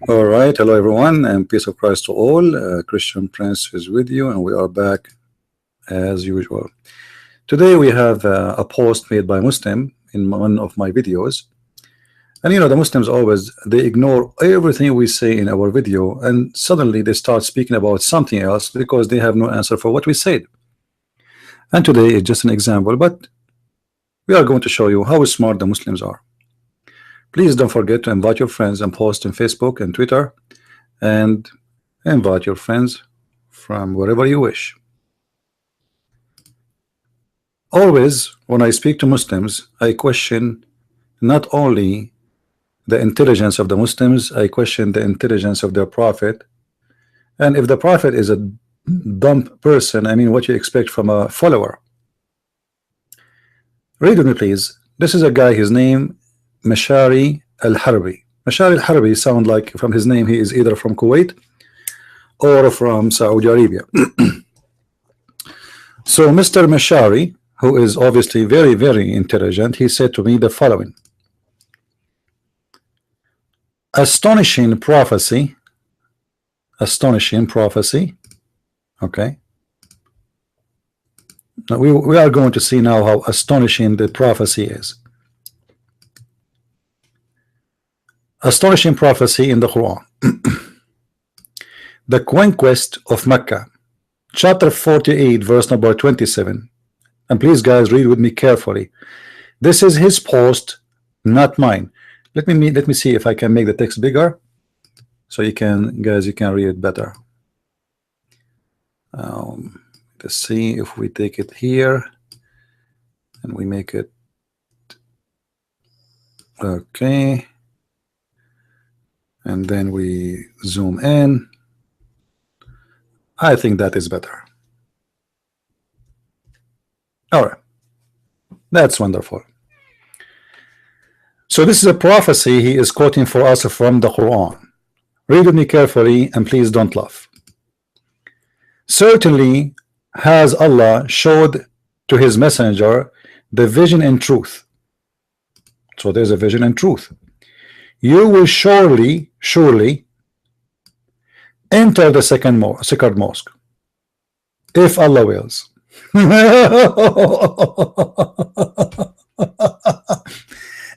All right, hello everyone, and peace of Christ to all. Christian Prince is with you, and we are back as usual. Today we have a post made by Muslim in one of my videos, and you know the Muslims always they ignore everything we say in our video, and suddenly they start speaking about something else because they have no answer for what we said. And today is just an example, but we are going to show you how smart the Muslims are. Please don't forget to invite your friends and post on Facebook and Twitter, and invite your friends from wherever you wish. Always when I speak to Muslims, I question not only the intelligence of the Muslims, I question the intelligence of their prophet. And if the prophet is a dumb person, I mean, what you expect from a follower? Read with me, please. This is a guy, his name Mashari Al-Harbi. Mashari Al-Harbi sound like from his name he is either from Kuwait or from Saudi Arabia. So Mr. Mashari, who is obviously very, very intelligent, he said to me the following: astonishing prophecy, okay. Now we are going to see now how astonishing the prophecy is. Astonishing prophecy in the Quran. The conquest of Mecca, chapter 48, verse number 27. And please guys, read with me carefully. This is his post, not mine. Let me see if I can make the text bigger so you can read it better. Let's see if we take it here and we make it okay, and then we zoom in. I think that is better. All right, that's wonderful. So this is a prophecy he is quoting for us from the Quran. Read with me carefully and please don't laugh. Certainly has Allah showed to his messenger the vision and truth. So there's a vision and truth. You will surely enter the second mosque if Allah wills.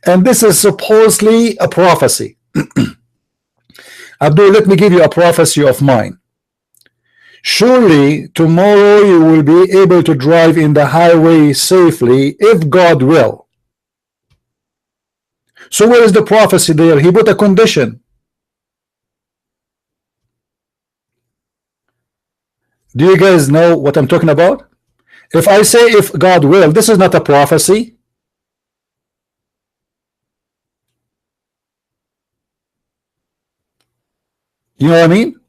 And this is supposedly a prophecy. Abdul, let me give you a prophecy of mine. Surely tomorrow you will be able to drive in the highway safely if God will. So where is the prophecy there? He put a condition. Do you guys know what I'm talking about? If I say if God will, this is not a prophecy. You know what I mean?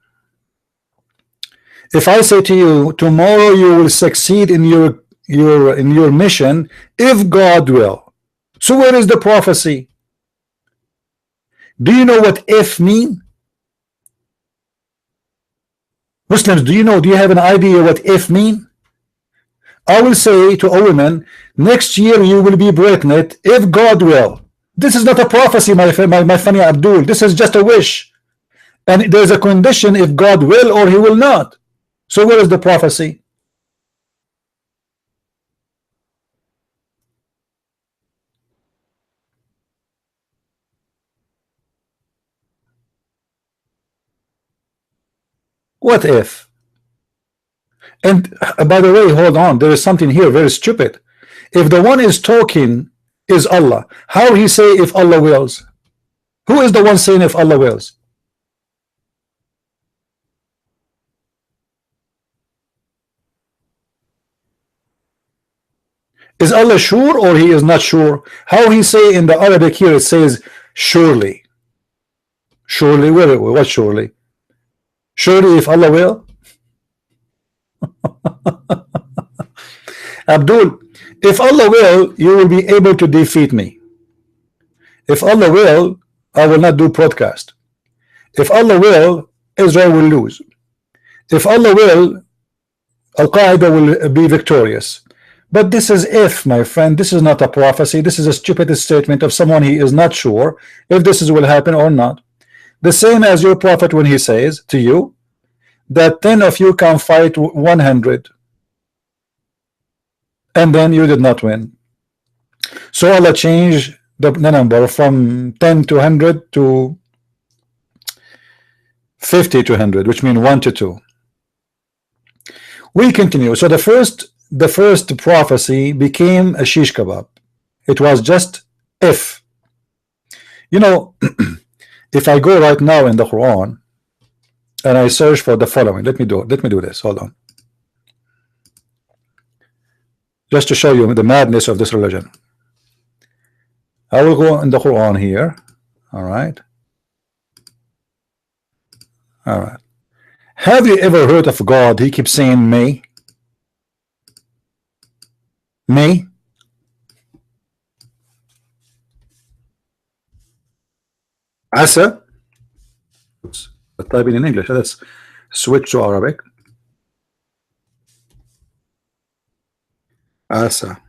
If I say to you tomorrow you will succeed in your mission if God will, so where is the prophecy? Do you know what if mean? Muslims, do you have an idea what if mean? I will say to a woman, next year you will be pregnant if God will. This is not a prophecy, my funny Abdul. This is just a wish, and there's a condition if God will or he will not. So where is the prophecy? What if? And by the way, hold on, there is something here very stupid. If the one is talking is Allah, how he say if Allah wills? Who is the one saying if Allah wills? Is Allah sure or he is not sure? How he say in the Arabic here it says surely. Surely, what surely? Surely if Allah will? Abdul, if Allah will, you will be able to defeat me. If Allah will, I will not do podcast. If Allah will, Israel will lose. If Allah will, Al-Qaeda will be victorious. But this is if, my friend, this is not a prophecy. This is a stupid statement of someone he is not sure if this is will happen or not. The same as your prophet when he says to you that 10 of you can fight 100, and then you did not win. So Allah changed the number from 10 to 100 to 50 to 100, which means 1 to 2. We continue. So the first prophecy became a shish kebab. It was just if. You know, if I go right now in the Quran and I search for the following, let me do this. Hold on. Just to show you the madness of this religion. I will go in the Quran here. All right. All right. Have you ever heard of God? He keeps saying may. May. Asa. Typing in English. Let's switch to Arabic. Asa.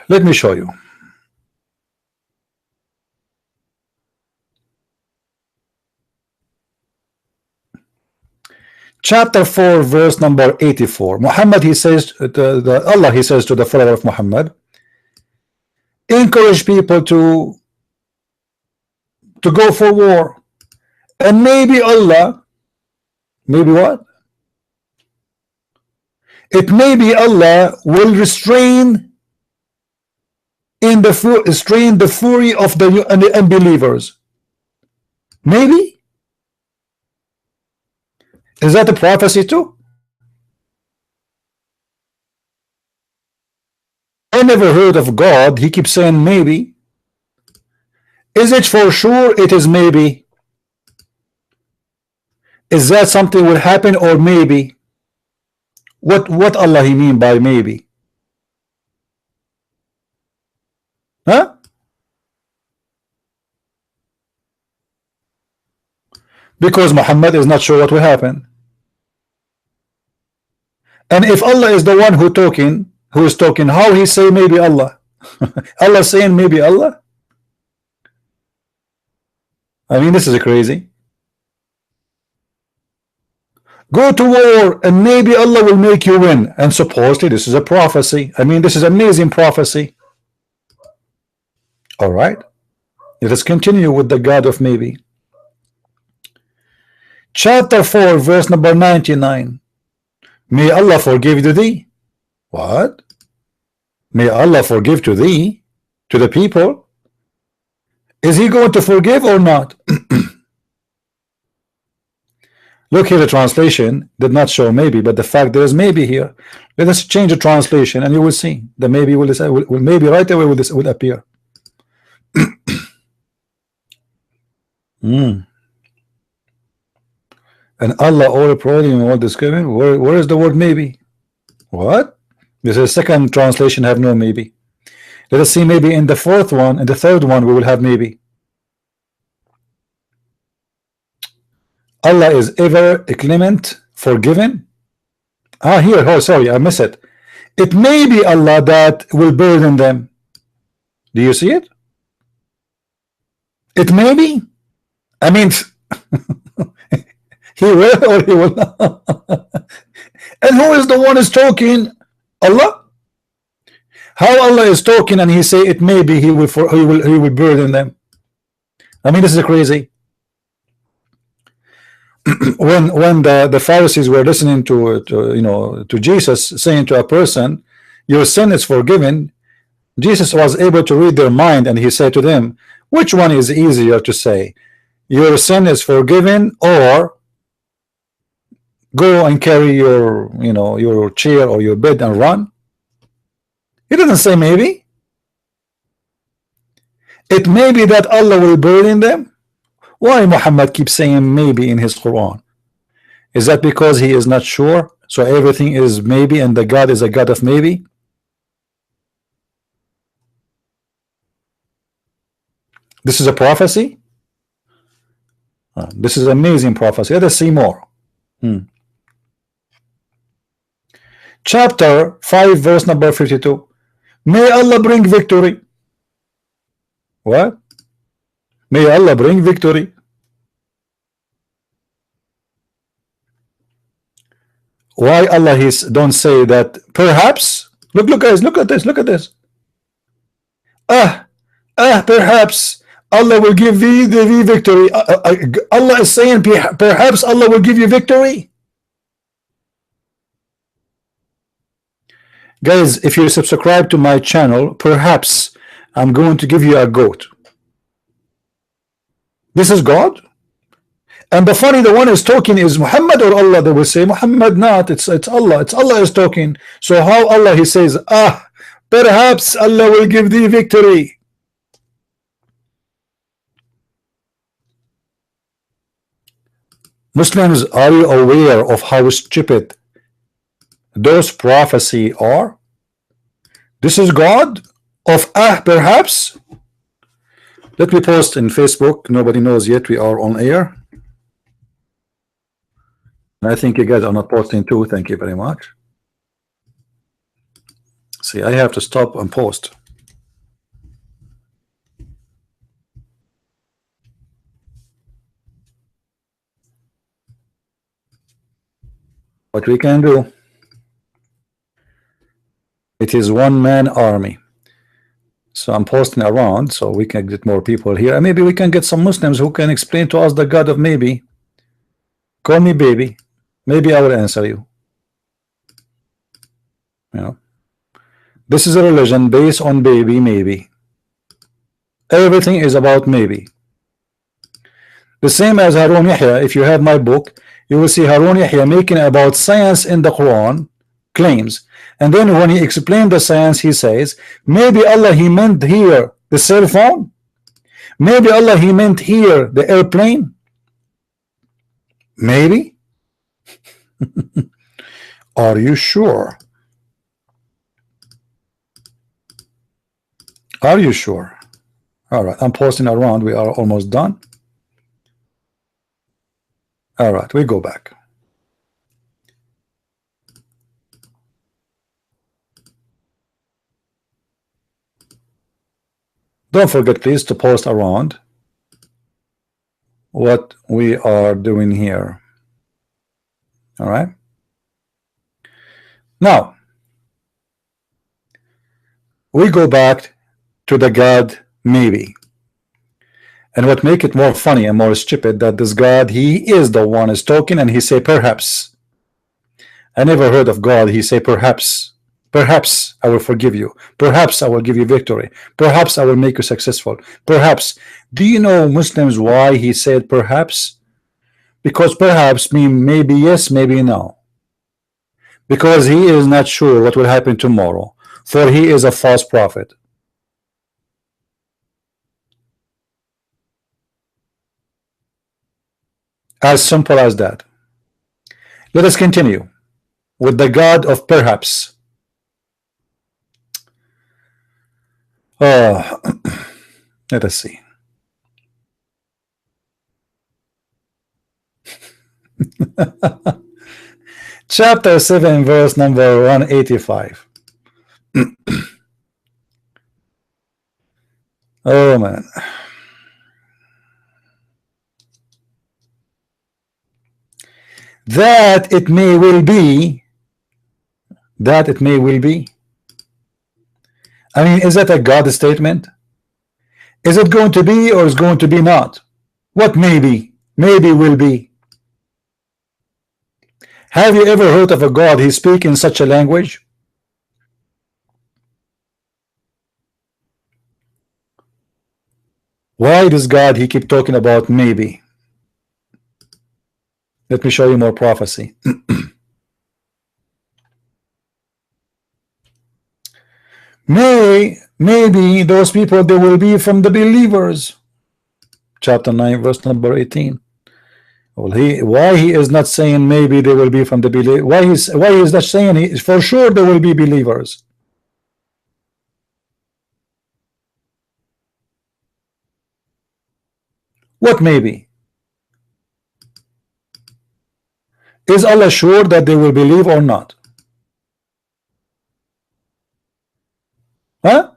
Let me show you. Chapter 4, verse number 84. Muhammad, he says, Allah, he says to the follower of Muhammad, encourage people to go for war. And maybe Allah, maybe what? It may be Allah will restrain the fury of the unbelievers. Maybe. Is that a prophecy too? I never heard of God. He keeps saying maybe. Is it for sure? It is maybe. Is that something will happen or maybe? What Allah he mean by maybe? Huh? Because Muhammad is not sure what will happen. And if Allah is the one who is talking, how he say maybe Allah? Allah saying maybe Allah? I mean, this is crazy. Go to war and maybe Allah will make you win. And supposedly this is a prophecy. I mean, this is amazing prophecy. All right. Let us continue with the God of maybe. Chapter 4, verse number 99. May Allah forgive to thee. What? May Allah forgive to thee, to the people. Is he going to forgive or not? Look here, the translation did not show maybe, but the fact there is maybe here. Let us change the translation and you will see the maybe will maybe right away will appear. And Allah all providing all this given. Where is the word maybe? What? This is second translation have no maybe. Let us see maybe in the fourth one and the third one we will have maybe. Allah is ever clement, forgiven. Here, oh sorry, I miss it. It may be Allah that will burden them. Do you see it? It may be. I mean, he will or he will not. And who is the one is talking? Allah. How Allah is talking and he say it may be he will burden them. I mean, this is crazy. when the Pharisees were listening to Jesus saying to a person, your sin is forgiven, Jesus was able to read their mind and he said to them, which one is easier to say, your sin is forgiven, or go and carry your chair or your bed and run? He doesn't say maybe. It may be that Allah will burden them. Why Muhammad keeps saying maybe in his Quran? Is that because he is not sure? So everything is maybe and the God is a God of maybe? This is a prophecy? This is amazing prophecy. Let us see more. Chapter 5 verse number 52. May Allah bring victory. What? May Allah bring victory. Why Allah don't say that perhaps? Look guys, look at this, look at this. Perhaps Allah will give thee the victory. Allah is saying perhaps Allah will give you victory. Guys, if you subscribe to my channel, perhaps I'm going to give you a goat. This is God. And the one is talking is Muhammad or Allah. They will say Muhammad, not, it's Allah. It's Allah is talking. So how Allah he says, perhaps Allah will give thee victory. Muslims, are you aware of how stupid those prophecy are? This is God of perhaps. Let me post in Facebook. Nobody knows yet we are on air. I think you guys are not posting too. Thank you very much. See, I have to stop and post. What we can do, it is one-man army. So I'm posting around so we can get more people here, and maybe we can get some Muslims who can explain to us the God of maybe. Call me baby. Maybe I will answer you. You know, this is a religion based on baby, maybe. Everything is about maybe. The same as Harun Yahya. If you have my book, you will see Harun Yahya making about science in the Quran claims, and then when he explained the science, he says maybe Allah he meant here the cell phone, maybe Allah he meant here the airplane, maybe. Are you sure? Are you sure? All right, I'm posting around. We are almost done. All right, we go back. Don't forget, please, to post around what we are doing here. All right. Now, we go back to the God maybe. And what make it more funny and more stupid that this God, he is the one is talking and he say perhaps. I never heard of God he say perhaps. Perhaps I will forgive you. Perhaps I will give you victory. Perhaps I will make you successful. Perhaps. Do you know, Muslims, why he said perhaps? Because perhaps mean maybe yes, maybe no. Because he is not sure what will happen tomorrow, for he is a false prophet. As simple as that. Let us continue with the God of perhaps. Let us see. Chapter 7 verse number 185. Oh man. That it may will be. That it may will be. I mean, is that a God statement? Is it going to be or is going to be not? What maybe? Maybe will be. Have you ever heard of a God he speak in such a language? Why does God he keep talking about maybe? Let me show you more prophecy. Maybe those people they will be from the believers. Chapter 9 verse number 18. Well, why he is not saying maybe they will be from the believers? Why he is not saying he for sure there will be believers? What maybe? Is Allah sure that they will believe or not? Huh?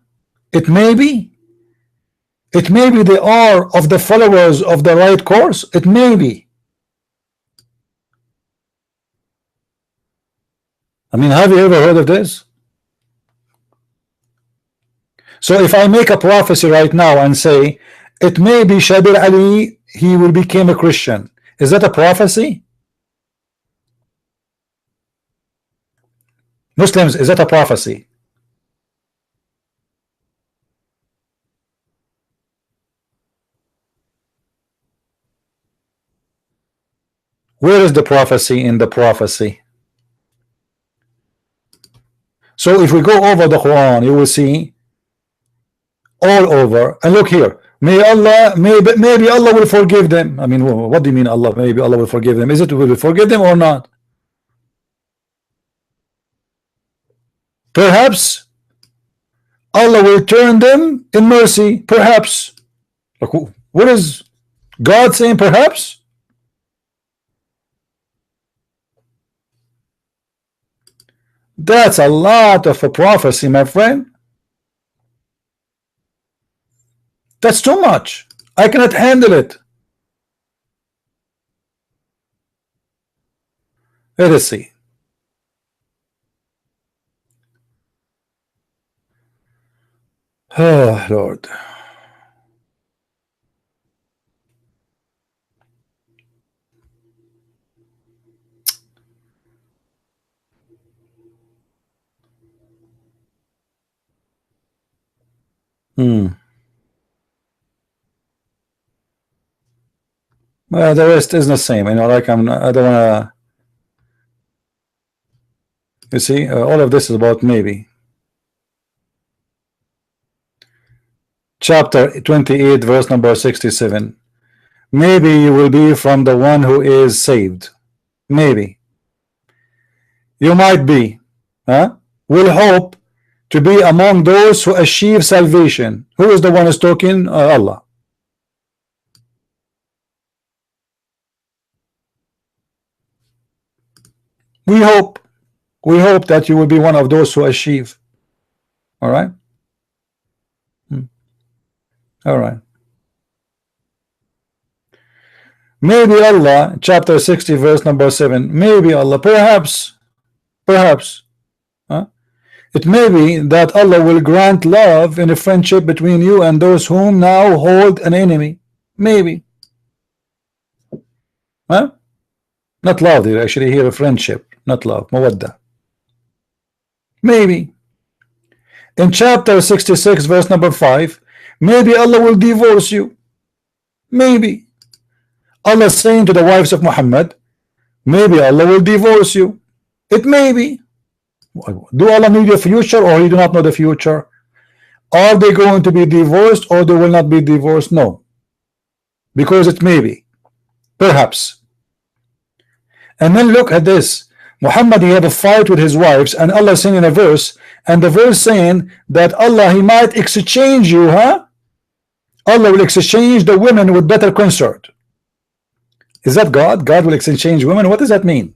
It may be. It may be they are of the followers of the right course. It may be. I mean, have you ever heard of this? So if I make a prophecy right now and say it may be Shabir Ali, he will become a Christian, is that a prophecy? Muslims, is that a prophecy? Where is the prophecy in the prophecy? So if we go over the Quran, you will see all over. And look here, may Allah, maybe Allah will forgive them. I mean, what do you mean Allah? Maybe Allah will forgive them. Is it will forgive them or not? Perhaps Allah will turn them in mercy. Perhaps. Like, what is God saying? Perhaps. That's a lot of a prophecy, my friend. That's too much. I cannot handle it. Let us see. Oh, Lord. Well, the rest is the same. You know, like I don't wanna. You see, all of this is about maybe. Chapter 28, verse number 67. Maybe you will be from the one who is saved. Maybe. You might be. Huh? Will hope to be among those who achieve salvation. Who is the one who's talking? Allah. We hope that you will be one of those who achieve. All right. All right. Maybe Allah, chapter 60, verse number 7. Maybe Allah, perhaps. Huh? It may be that Allah will grant love and a friendship between you and those whom now hold an enemy. Maybe. Huh? Not love here, actually here a friendship, not love, mawadda. Maybe. In chapter 66, verse number 5, maybe Allah will divorce you. Maybe. Allah is saying to the wives of Muhammad, maybe Allah will divorce you. It may be. Do Allah know the future or He do not know the future? Are they going to be divorced or they will not be divorced? No. Because it may be. Perhaps. And then look at this. Muhammad, he had a fight with his wives, and Allah saying in a verse, and the verse saying that Allah, He might exchange you, huh? Allah will exchange the women with better consort. Is that God? God will exchange women? What does that mean?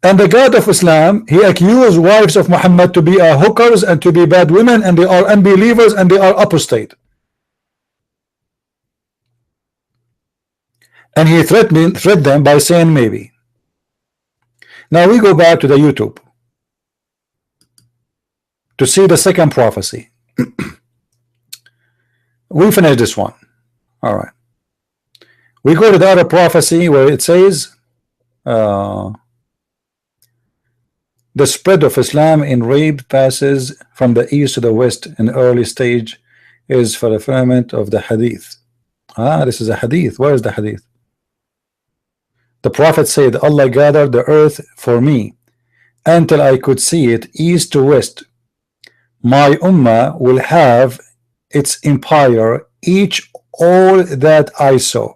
And the God of Islam, he accused wives of Muhammad to be hookers and to be bad women, and they are unbelievers and they are apostate. And he threatened them by saying maybe. Now we go back to the YouTube to see the second prophecy. We finish this one. All right. We go to the other prophecy where it says the spread of Islam in rape passes from the east to the west. An early stage is for the fulfillment of the hadith. This is a hadith. Where is the hadith? The Prophet said, Allah gathered the earth for me until I could see it east to west. My ummah will have its empire, each all that I saw.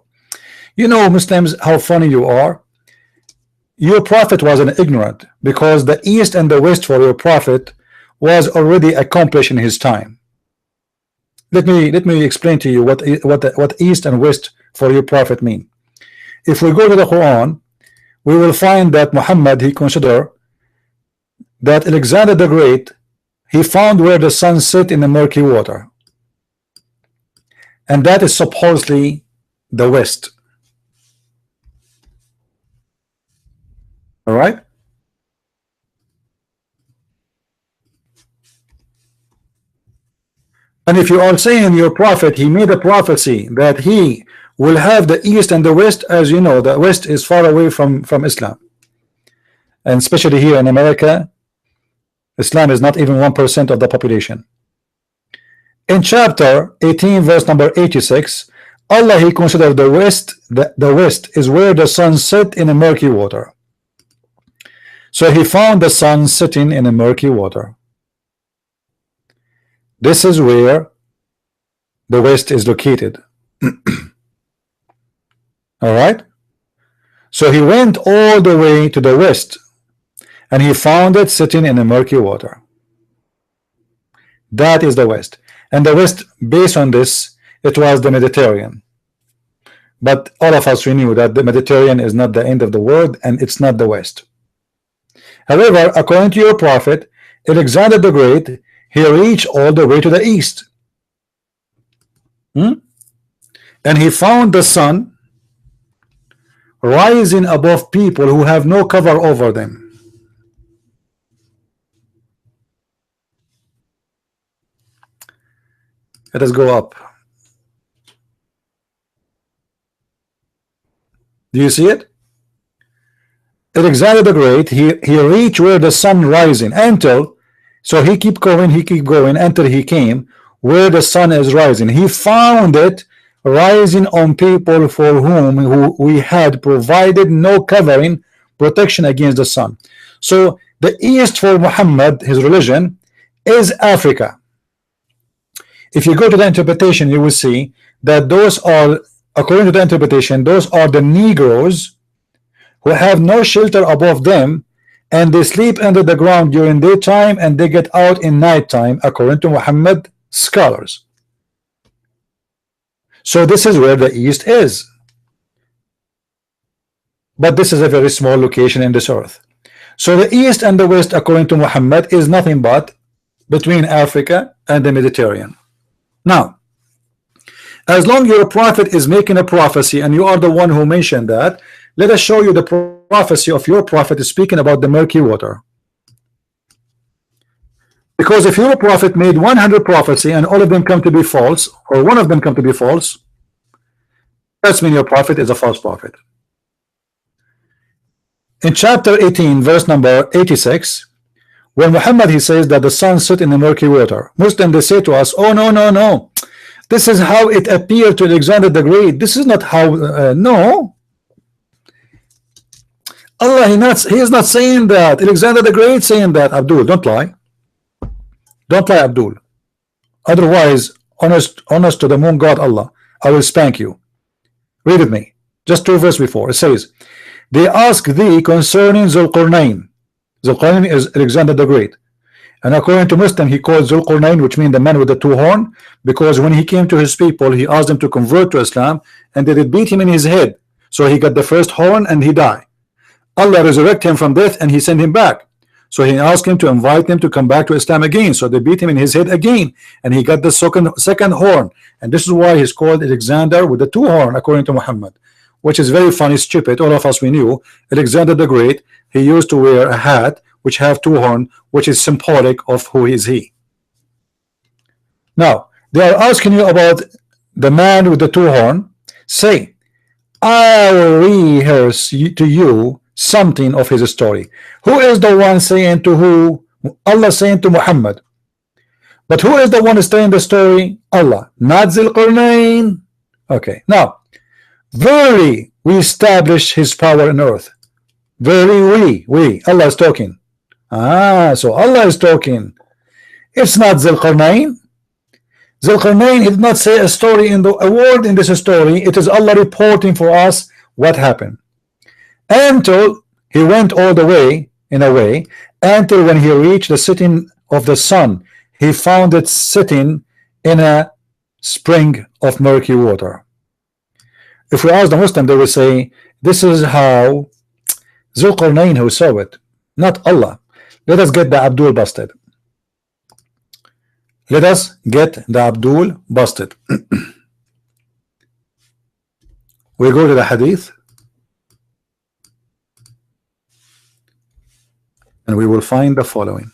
You know, Muslims, how funny you are. Your prophet was an ignorant, because the east and the west for your prophet was already accomplished in his time. let me explain to you what east and west for your prophet mean. If we go to the Quran, we will find that Muhammad, he consider that Alexander the Great, he found where the sun set in the murky water, and that is supposedly the west. All right. And if you are saying your prophet, he made a prophecy that he will have the east and the west, as you know, the west is far away from Islam, and especially here in America, Islam is not even 1% of the population. In chapter 18, verse number 86, Allah, he considered the west is where the sun set in a murky water. So he found the sun sitting in a murky water. This is where the west is located. All right. So he went all the way to the west, and he found it sitting in a murky water. That is the west. And the west, based on this, it was the Mediterranean. But all of us, we knew that the Mediterranean is not the end of the world, and it's not the west. However, according to your prophet Alexander the Great, he reached all the way to the east, and he found the sun rising above people who have no cover over them. Let us go up. Do you see it? Alexander the Great, he reached where the sun rising until, so he keep going until he came where the sun is rising. He found it rising on people for whom we had provided no covering, protection against the sun. So the east for Muhammad, his religion, is Africa. If you go to the interpretation, you will see that those are, according to the interpretation, those are the Negroes who have no shelter above them, and they sleep under the ground during daytime and they get out in nighttime, according to Muhammad scholars. So this is where the east is. But this is a very small location in this earth. So the east and the west, according to Muhammad, is nothing but between Africa and the Mediterranean. Now, as long your prophet is making a prophecy and you are the one who mentioned that, let us show you the prophecy of your prophet is speaking about the murky water. Because if your prophet made 100 prophecy and all of them come to be false, or one of them come to be false, that means your prophet is a false prophet. In chapter 18, verse number 86, when Muhammad, he says that the sun set in the murky water, Muslims, they say to us, oh no, this is how it appeared to Alexander the Great. This is not how, no. Allah, he is not saying that. Alexander the Great saying that. Abdul, don't lie. Don't lie, Abdul. Otherwise, honest to the moon God Allah, I will spank you. Read with me. Just 2 verses before. It says, they ask thee concerning Zulqarnain. Zulqarnain is Alexander the Great. And according to Muslim, he called Zulqarnain, which means the man with the 2 horns, because when he came to his people, he asked them to convert to Islam, and they did beat him in his head. So he got the first horn and he died. Allah resurrected him from death and he sent him back. So he asked him to invite him to come back to Islam again. So they beat him in his head again, and he got the second horn. And this is why he's called Alexander with the 2 horns, according to Muhammad, which is very funny, stupid. All of us, we knew Alexander the Great, he used to wear a hat which have 2 horns, which is symbolic of who is he. Now they are asking you about the man with the 2 horns. Say, I will rehearse to you something of his story. Who is the one saying to who? Allah saying to Muhammad. But who is the one telling the story? Allah, not Zulqarnain. Okay, now, verily we establish his power in earth. Verily we, Allah is talking. So Allah is talking. It's not Zulqarnain. Zulqarnain did not say a word in this story. It is Allah reporting for us what happened. Until he went all the way, in a way, until when he reached the setting of the sun, he found it sitting in a spring of murky water. If we ask the Muslim, they will say, this is how Zulqarnain who saw it, not Allah. Let us get the Abdul busted. Let us get the Abdul busted. We go to the hadith and we will find the following.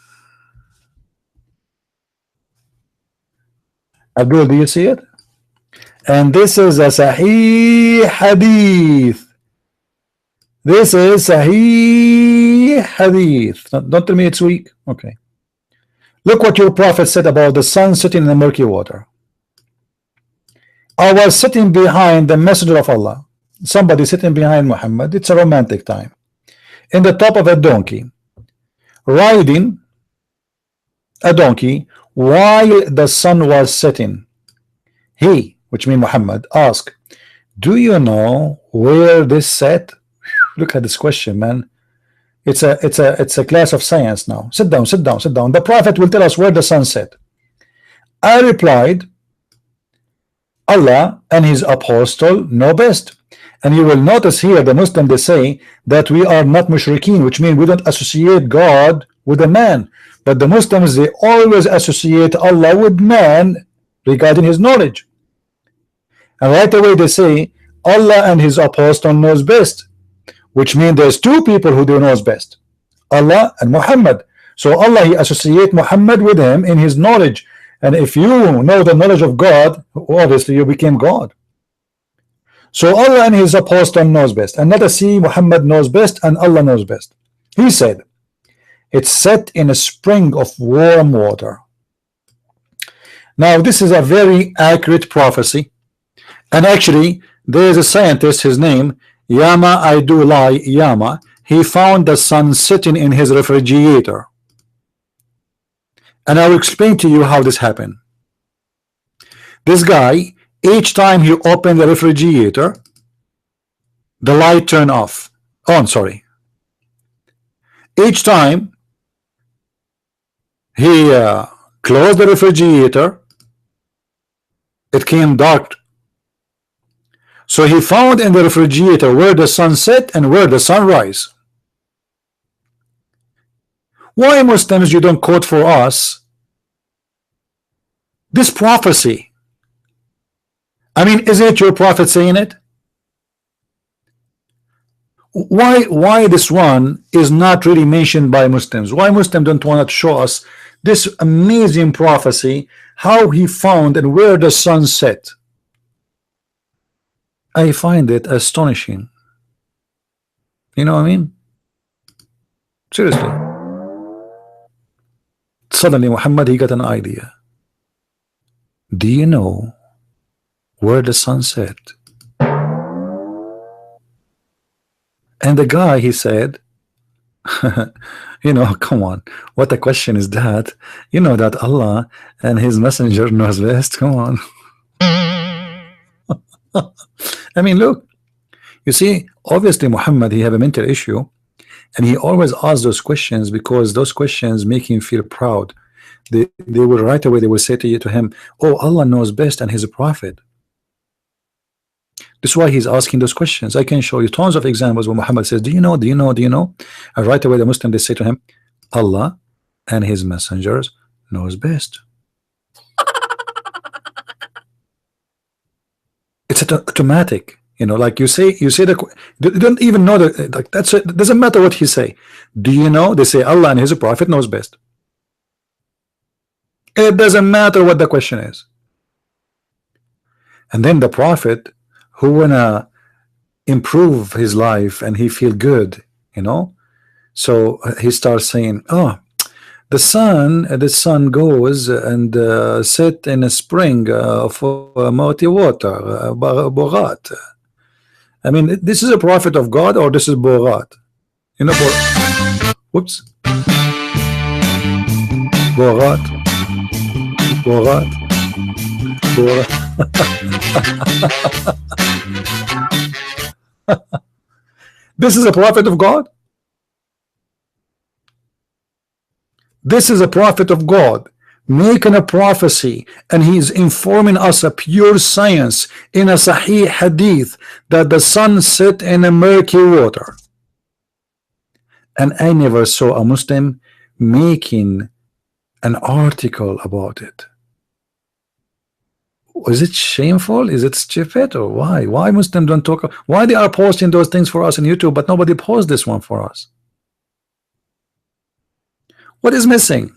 Abdul, do you see it? And this is a Sahih hadith. This is Sahih hadith. Don't tell me it's weak. Okay. Look what your prophet said about the sun sitting in the murky water. I was sitting behind the messenger of Allah. Somebody sitting behind Muhammad. It's a romantic time. In the top of a donkey, riding a donkey while the sun was setting. He, which means Muhammad, asked, do you know where this set? Look at this question, man. It's a class of science now. Sit down, sit down, sit down. The prophet will tell us where the sun set. I replied, Allah and his apostle know best. And you will notice here the Muslim, they say that we are not mushrikeen, which means we don't associate God with a man. But the Muslims, they always associate Allah with man regarding his knowledge. And right away they say Allah and his apostle knows best, which means there's two people who do knows best, Allah and Muhammad. So Allah, he associate Muhammad with him in his knowledge. And if you know the knowledge of God, obviously you became God. So Allah and his apostle knows best. And let us see, Muhammad knows best and Allah knows best. He said, it's set in a spring of warm water. Now this is a very accurate prophecy. And actually there is a scientist, his name Yama Aidulai Yama. He found the sun sitting in his refrigerator. And I will explain to you how this happened. This guy, each time he opened the refrigerator, the light turned off. On, sorry. Each time he closed the refrigerator, it came dark. So he found in the refrigerator where the sun set and where the sun rise. Why, Muslims, you don't quote for us this prophecy? I mean, isn't it your prophet saying it? Why this one is not really mentioned by Muslims? Why Muslims don't want to show us this amazing prophecy, how he found and where the sun set? I find it astonishing. You know what I mean? Seriously. Suddenly Muhammad, he got an idea. Do you know where the sun set? And the guy, he said, you know, come on, what a question is that? You know that Allah and his messenger knows best. Come on. I mean, look, you see, obviously Muhammad, he have a mental issue, and he always asks those questions because those questions make him feel proud. They will right away, they will say to him, oh, Allah knows best and he's a prophet. This is why he's asking those questions. I can show you tons of examples where Muhammad says, do you know, do you know, do you know? And right away the Muslim, they say to him, Allah and his messengers knows best. It's automatic, you know, like you say the, you don't even know that, like, that's it. It doesn't matter what he say. Do you know? They say Allah and his prophet knows best. It doesn't matter what the question is. And then the prophet who wanna improve his life and he feel good, you know, so he starts saying, oh, the sun goes and set in a spring for murky water, Borat. I mean, this is a prophet of God or this is Borat? You know, whoops, Borat, Borat, Borat. This is a prophet of God. This is a prophet of God. making a prophecy, and he's informing us a pure science in a Sahih hadith that the sun set in a murky water, and I never saw a Muslim making an article about it. Is it shameful? Is it stupid? Or why Muslims don't talk? Why they are posting those things for us on YouTube, but nobody posts this one for us? What is missing?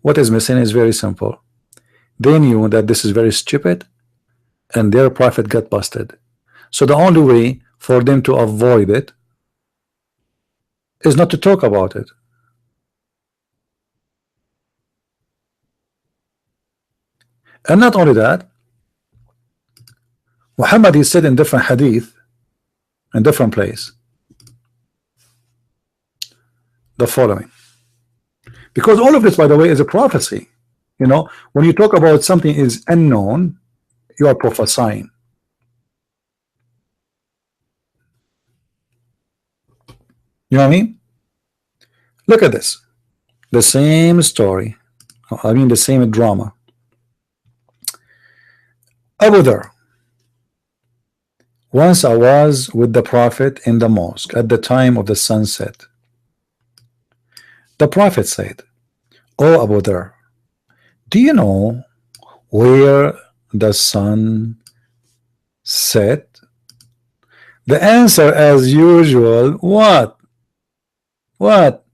What is missing is very simple. They knew that this is very stupid, and their prophet got busted. So the only way for them to avoid it is not to talk about it. And not only that, Muhammad is said in different hadith, in different place, the following. Because all of this, by the way, is a prophecy. You know, when you talk about something is unknown, you are prophesying. You know what I mean? Look at this. The same story. I mean the same drama. Abu Dhar. Once I was with the Prophet in the mosque at the time of the sunset. The Prophet said, "Oh Abu Dhar, do you know where the sun set?" The answer, as usual, what? What?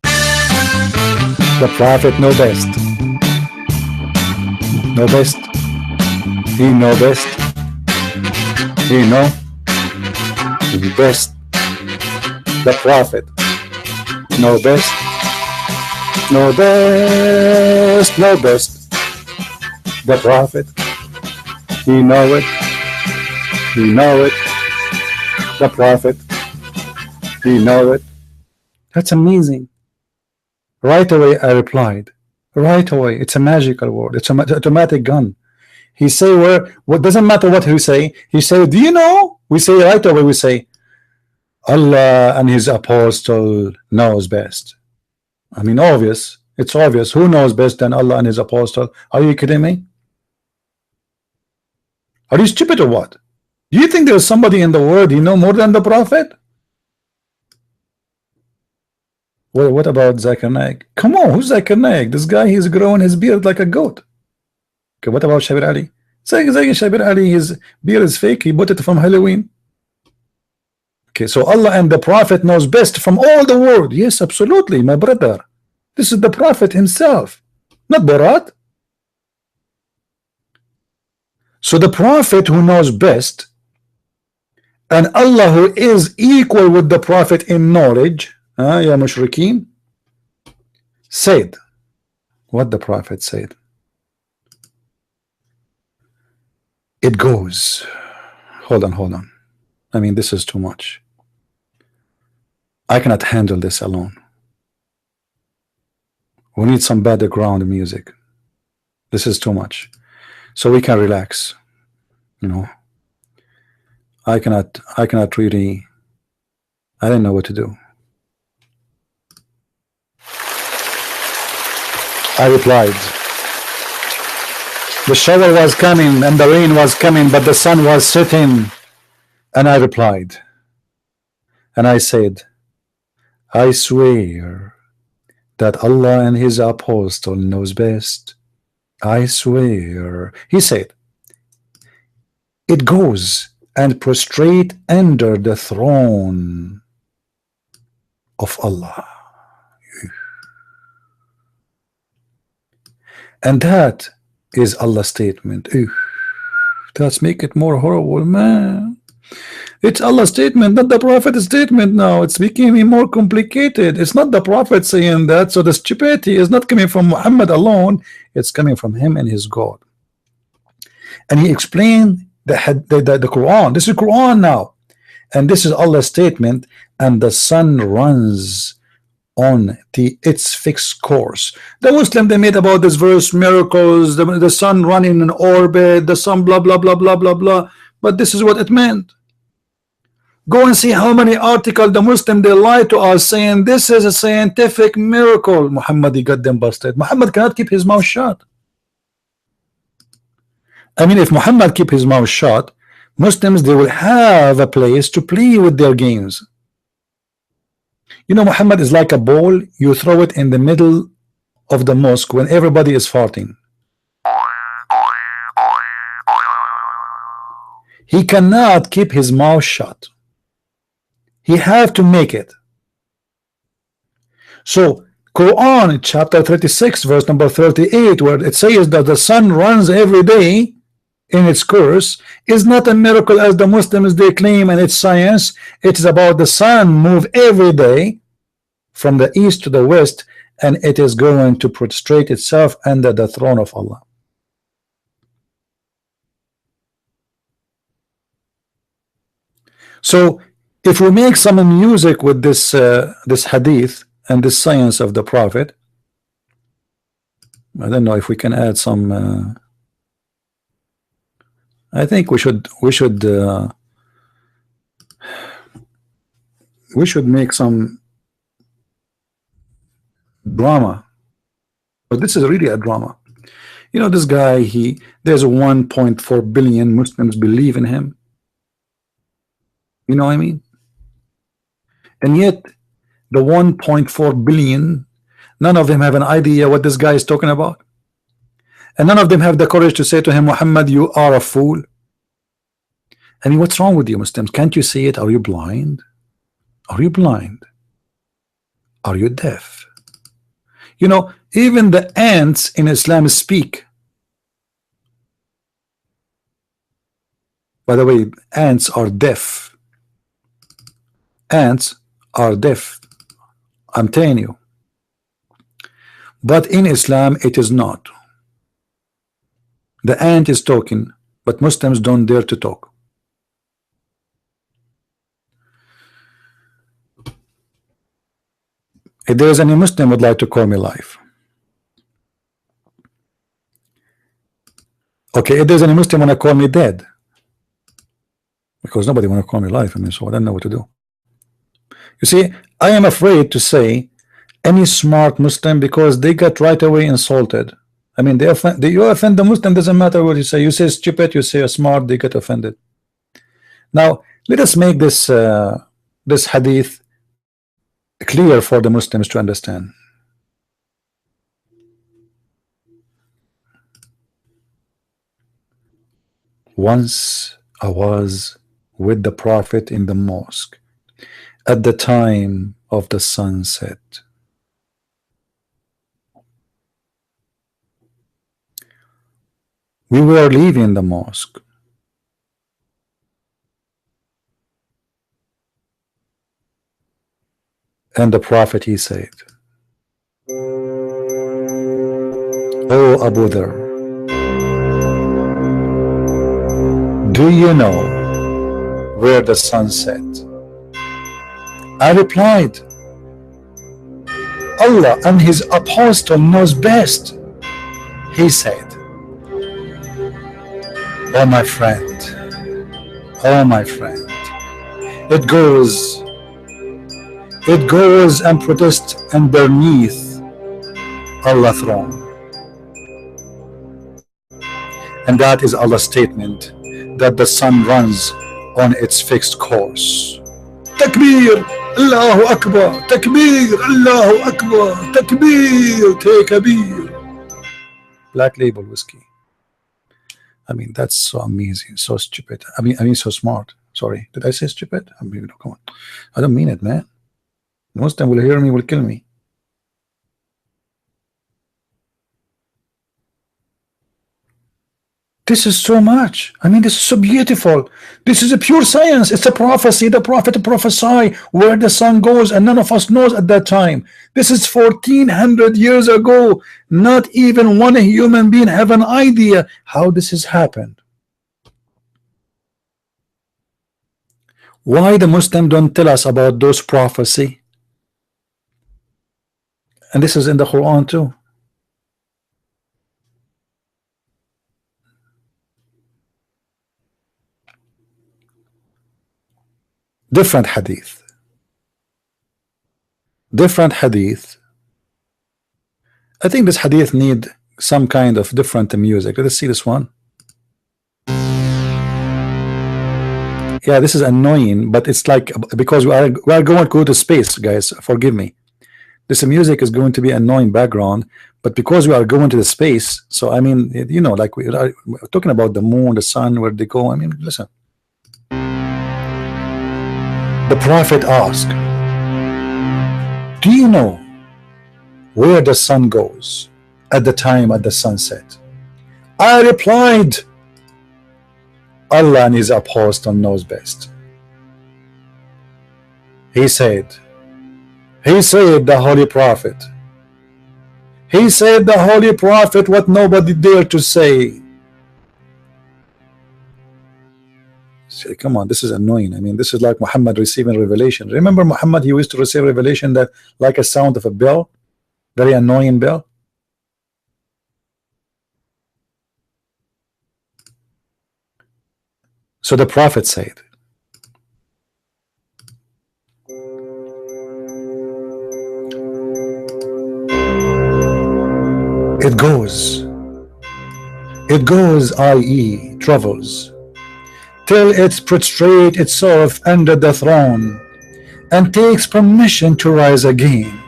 The Prophet know best. Know best. He know best. He know best. The Prophet know best. Know best. Know best. The Prophet. He know it. He know it. The Prophet. He know it. That's amazing. Right away I replied. Right away. It's a magical word. It's an automatic gun. He say what doesn't matter what he say. He say, do you know? We say right away, we say, Allah and his apostle knows best. I mean, obvious. It's obvious. Who knows best than Allah and his apostle? Are you kidding me? Are you stupid or what? Do you think there's somebody in the world you know more than the Prophet? Well, what about Zakir Naik? Come on, who's Zakir Naik? This guy, he's growing his beard like a goat. Okay, what about Shabir Ali? Shabir Ali, his beard is fake. He bought it from Halloween. Okay, so Allah and the Prophet knows best from all the world. Yes, absolutely, my brother. This is the Prophet himself, not Borat. So the Prophet who knows best, and Allah who is equal with the Prophet in knowledge, ya mushrikeen, said what the Prophet said. It goes. Hold on. I mean, this is too much. I cannot handle this alone. We need some background music. This is too much. So we can relax. You know, I cannot really, I don't know what to do. I replied. The shower was coming and the rain was coming, but the sun was setting. And I replied. And I said, I swear that Allah and his apostle knows best. I swear. He said, it goes and prostrate under the throne of Allah. And that is Allah's statement. That's make it more horrible, man. It's Allah's statement, not the Prophet's statement now. It's becoming more complicated. It's not the Prophet saying that, so the stupidity is not coming from Muhammad alone. It's coming from him and his God. And he explained the Quran. This is Quran now. And this is Allah's statement. And the sun runs on its fixed course. The Muslim, they made about this verse miracles, the sun running in orbit, the sun blah blah blah blah blah blah. But this is what it meant. Go and see how many articles the Muslim they lie to us saying this is a scientific miracle. Muhammad, he got them busted. Muhammad cannot keep his mouth shut. I mean, if Muhammad keep his mouth shut, Muslims they will have a place to play with their games. You know, Muhammad is like a ball. You throw it in the middle of the mosque when everybody is farting. He cannot keep his mouth shut. He have to make it. So Quran chapter 36 verse number 38, where it says that the sun runs every day in its course, is not a miracle as the Muslims they claim, and it's science. It is about the sun move every day from the east to the west, and it is going to prostrate itself under the throne of Allah. So if we make some music with this this hadith and this science of the Prophet, I don't know if we can add some. I think we should make some drama, but this is really a drama. You know, this guy, there's 1.4 billion Muslims believe in him. You know what I mean? And yet the 1.4 billion, none of them have an idea what this guy is talking about, and none of them have the courage to say to him, Muhammad, you are a fool. I mean, what's wrong with you Muslims? Can't you see it? Are you blind? Are you blind? Are you deaf? You know, even the ants in Islam speak. By the way, ants are deaf. Ants are deaf, I'm telling you. But in Islam it is not. The ant is talking, but Muslims don't dare to talk. If there is any Muslim would like to call me live, okay. If there's any Muslim want to call me dead, because nobody want to call me live, I mean, so I don't know what to do. You see, I am afraid to say any smart Muslim because they get right away insulted. I mean, you offend the Muslim, doesn't matter what you say. You say stupid, you say smart, they get offended. Now let us make this this hadith clear for the Muslims to understand. Once I was with the Prophet in the mosque at the time of the sunset. We were leaving the mosque, and the Prophet, he said, "Oh Abu Dhar, do you know where the sun set?" I replied, "Allah and his apostle knows best." He said, "Oh my friend, oh my friend, it goes and protests underneath Allah's throne, and that is Allah's statement that the sun runs on its fixed course." Takbir, Allahu Akbar, Takbir, Allahu Akbar, Takbir, Takbir. Black Label whiskey. I mean, that's so amazing, so stupid. I mean, so smart. Sorry, did I say stupid? I mean, come on, I don't mean it, man. Muslim will hear me, will kill me. This is so much. I mean, this is so beautiful. This is a pure science. It's a prophecy. The Prophet prophesied where the sun goes, and none of us knows at that time. This is 1400 years ago. Not even one human being have an idea how this has happened. Why the Muslim don't tell us about those prophecy? And this is in the Quran too. different hadith. Different hadith. I think this hadith need some kind of different music. Let's see this one. Yeah, this is annoying, but it's like, because we are going to go to space, guys. Forgive me. This music is going to be annoying background, but because we are going to the space, so I mean, you know, like we're talking about the moon, the sun, where they go. I mean, listen. The Prophet asked, do you know where the sun goes at the time at the sunset? I replied, Allah and his apostle knows best. He said, the Holy Prophet. He said, the Holy Prophet, what nobody dared to say. Say, come on, this is annoying. I mean, this is like Muhammad receiving revelation. Remember Muhammad, he used to receive revelation that like a sound of a bell, very annoying bell. So the Prophet said, it goes, i.e. travels, till it prostrates itself under the throne and takes permission to rise again.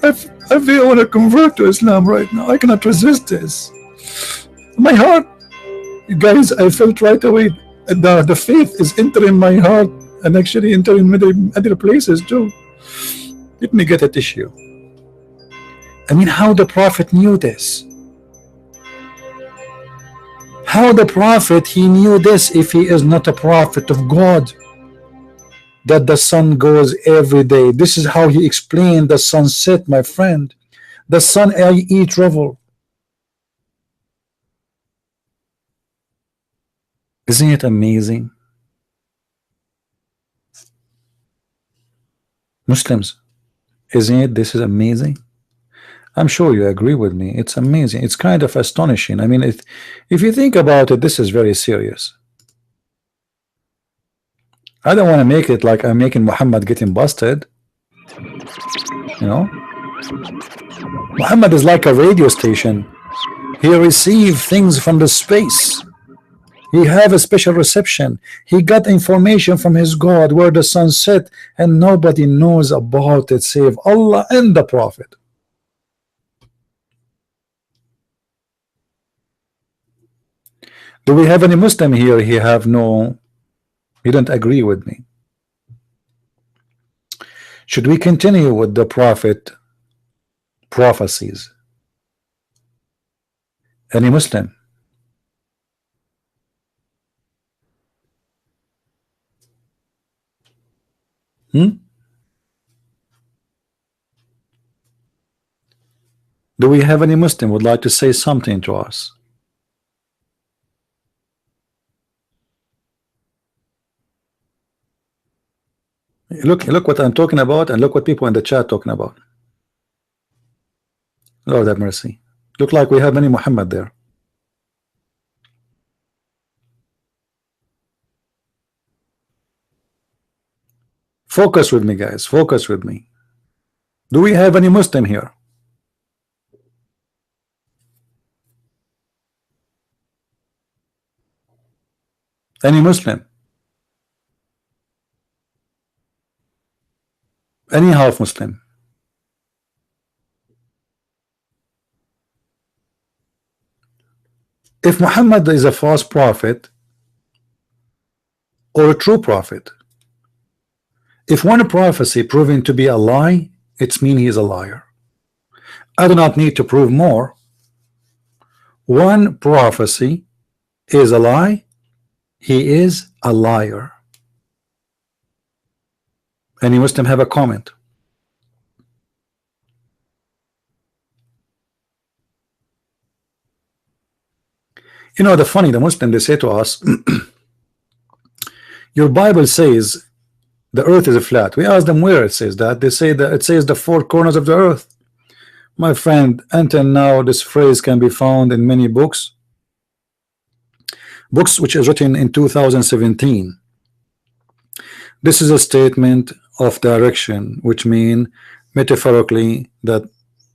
I feel I want to convert to Islam right now. I cannot resist this. My heart, you guys, I felt right away the faith is entering my heart and actually entering other places too. Let me get a tissue. I mean, how the Prophet knew this? How the Prophet, he knew this if he is not a prophet of God? That the sun goes every day. This is how he explained the sunset, my friend. The sun, i.e. travel. Isn't it amazing? Muslims, isn't it? This is amazing. I'm sure you agree with me. It's amazing. It's kind of astonishing. I mean, if you think about it, this is very serious. I don't want to make it like I'm making Muhammad getting busted. You know, Muhammad is like a radio station. He received things from the space. He have a special reception. He got information from his God where the sun set, and nobody knows about it save Allah and the Prophet. Do we have any Muslim here? He don't agree with me. Should we continue with the Prophet prophecies? Any Muslim? Do we have any Muslim would like to say something to us? Look what I'm talking about, and look what people in the chat talking about. Lord have mercy. Look like we have many Muhammad there. Focus with me, guys. Focus with me. Do we have any Muslim here? Any Muslim? Any half Muslim? If Muhammad is a false prophet or a true prophet, if one prophecy proven to be a lie, it means he is a liar. I do not need to prove more. One prophecy is a lie, he is a liar. Any Muslim have a comment? You know, the Muslim, they say to us, your Bible says the earth is flat. We ask them where it says that. They say that it says the four corners of the earth. My friend, until now this phrase can be found in many books. books which is written in 2017. This is a statement of direction, which mean metaphorically that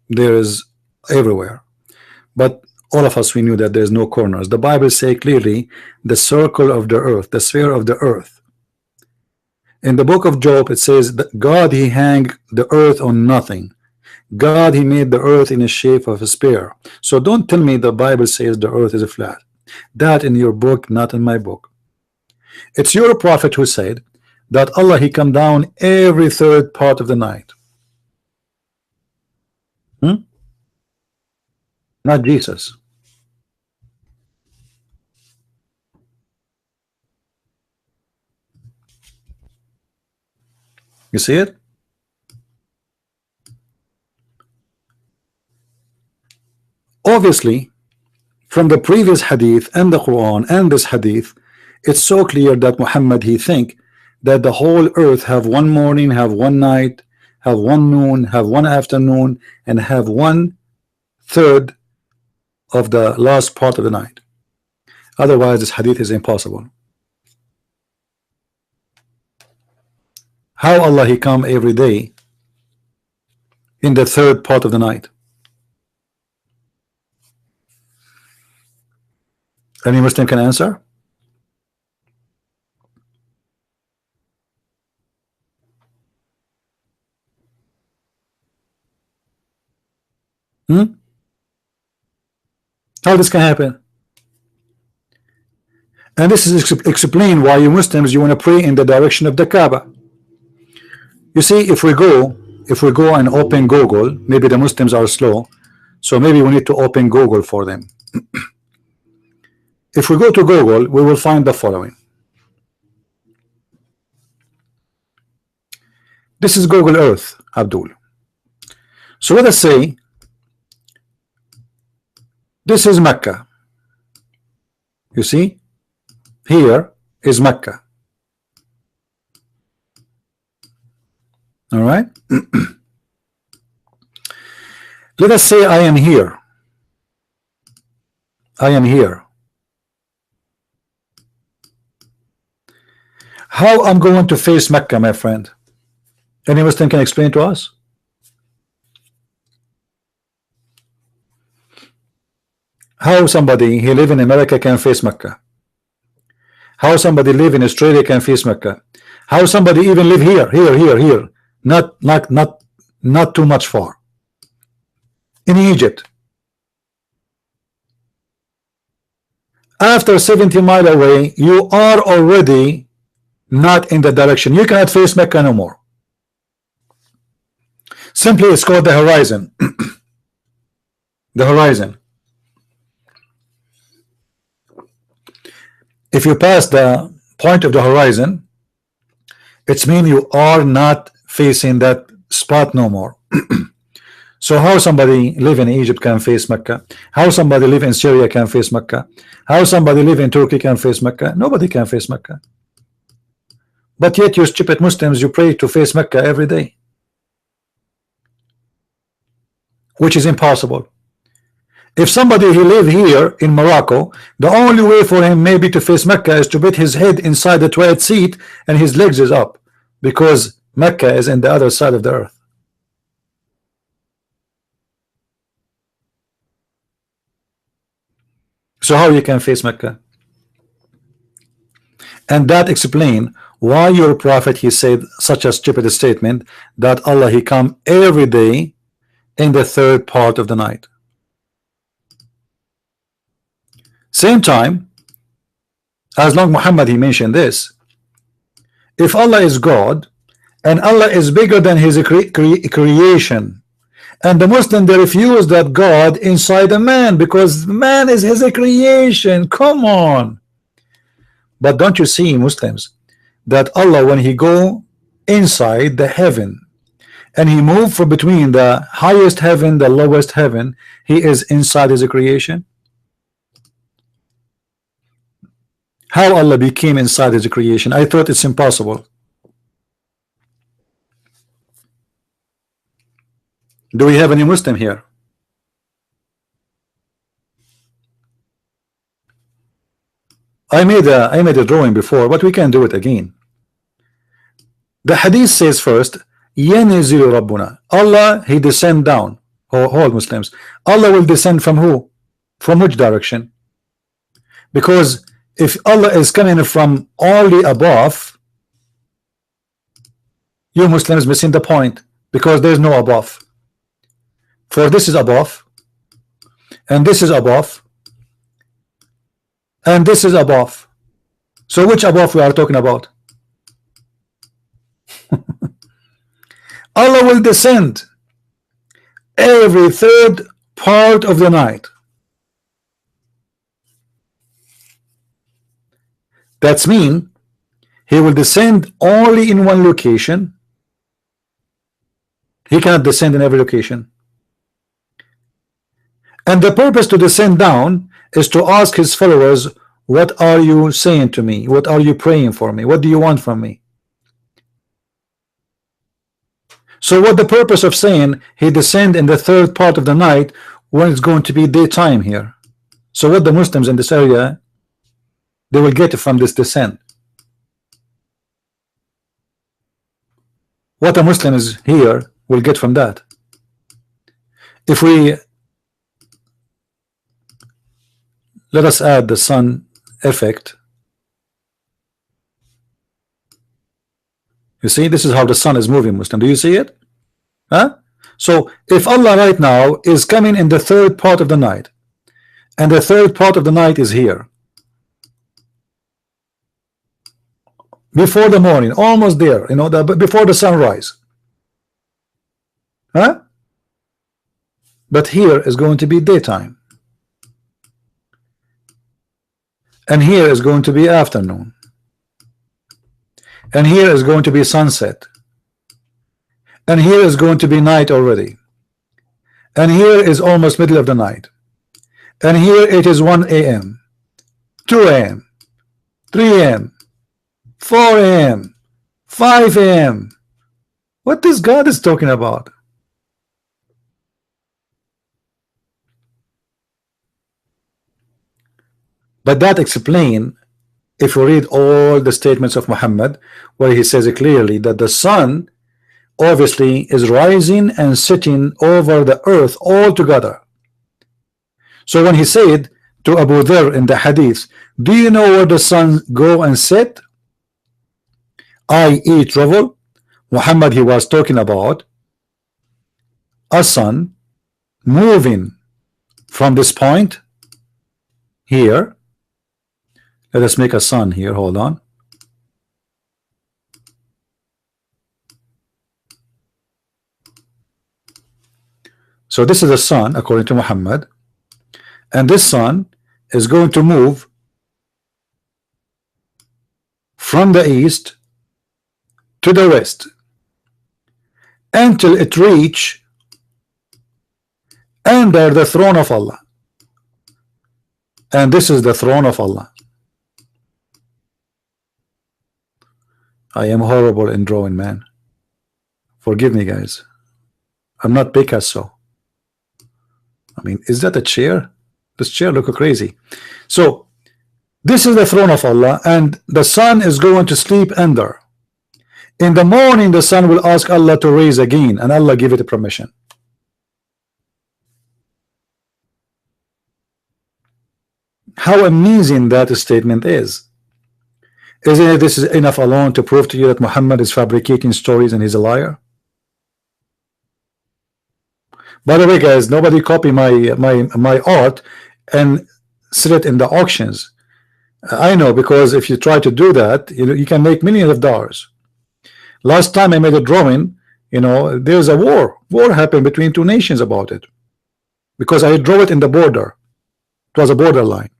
there is everywhere. But all of us, we knew that there's no corners. The Bible say clearly the circle of the earth, the sphere of the earth. In the book of Job, it says that God, he hang the earth on nothing. God, he made the earth in the shape of a spear. So don't tell me the Bible says the earth is flat. That in your book, not in my book. It's your prophet who said that Allah, he come down every third part of the night. Not Jesus. You see it? Obviously, from the previous hadith and the Quran and this hadith, it's so clear that Muhammad, he think that the whole earth have one morning, have one night, have one noon, have one afternoon, and have one third of the last part of the night. Otherwise, this hadith is impossible. How Allah, he come every day in the third part of the night? Any Muslim can answer? How this can happen? And this is explain why you Muslims, you want to pray in the direction of the Kaaba. You see, if we go and open Google, maybe the Muslims are slow, so maybe we need to open Google for them. If we go to Google, we will find the following. This is Google Earth, Abdul. So let us say this is Mecca. You see, here is Mecca. All right. Let us say I am here. I am here. How I'm going to face Mecca, my friend? Any Muslim can explain to us? How somebody he live in America can face Mecca? How somebody live in Australia can face Mecca? How somebody even live here, not too much far, in Egypt? After 70 miles away, you are already not in the direction. You cannot face Mecca no more. Simply, it's called the horizon. The horizon. If you pass the point of the horizon, it's mean you are not facing that spot no more. So how somebody live in Egypt can face Mecca? How somebody live in Syria can face Mecca? How somebody live in Turkey can face Mecca? Nobody can face Mecca. But yet you stupid Muslims, you pray to face Mecca every day, which is impossible. If somebody he live here in Morocco, the only way for him maybe to face Mecca is to put his head inside the toilet seat and his legs is up, because Mecca is in the other side of the earth. So how you can face Mecca? And that explain why your prophet he said such a stupid statement that Allah he come every day in the third part of the night. Same time, as long Muhammad he mentioned this, if Allah is God and Allah is bigger than his creation, and the Muslim they refuse that God inside a man because man is his creation. Come on. But don't you see, Muslims, that Allah when he go inside the heaven and he move from between the highest heaven, the lowest heaven, he is inside his creation? How Allah became inside his creation? I thought it's impossible. Do we have any Muslim here? I made a drawing before, but we can do it again. The hadith says first, ينزل ربنا. Allah, he descend down. All Muslims. Allah will descend from who? From which direction? Because if Allah is coming from only above, you Muslims missing the point, because there is no above. For this is above, and this is above, and this is above. So which above we are talking about? Allah will descend every third part of the night. That's mean he will descend only in one location. He cannot descend in every location. And the purpose to descend down is to ask his followers, what are you saying to me? What are you praying for me? What do you want from me? So what the purpose of saying he descend in the third part of the night when it's going to be daytime here? So what the Muslims in this area, they will get from this descent? What a Muslim is here will get from that. If we let us add the sun effect. You see, this is how the sun is moving, Muslim. Do you see it? Huh? So if Allah right now is coming in the third part of the night, and the third part of the night is here, before the morning, almost there, you know, before the sunrise, huh? But here is going to be daytime, and here is going to be afternoon, and here is going to be sunset, and here is going to be night already, and here is almost middle of the night, and here it is 1 a.m., 2 a.m., 3 a.m., 4 a.m., 5 a.m. What this God is talking about? But that explain, if you read all the statements of Muhammad, where he says clearly that the sun obviously is rising and setting over the earth all together. So when he said to Abu Dharr in the hadith, do you know where the sun go and set, i.e. travel? Muhammad, he was talking about a sun moving from this point here. Let us make a sun here, hold on. So this is the sun according to Muhammad, and this sun is going to move from the east to the west until it reach under the throne of Allah. And this is the throne of Allah. I am horrible in drawing, man. Forgive me, guys. I'm not Picasso. I mean, is that a chair? This chair looks crazy. So this is the throne of Allah, and the sun is going to sleep under. In the morning, the sun will ask Allah to raise again, and Allah give it a permission. How amazing that statement is. Isn't it? This is enough alone to prove to you that Muhammad is fabricating stories and he's a liar. By the way, guys, nobody copy my art and sell it in the auctions. I know, because if you try to do that, you can make millions of dollars. Last time I made a drawing, there's a war happened between two nations about it, because I drew it in the border. It was a borderline.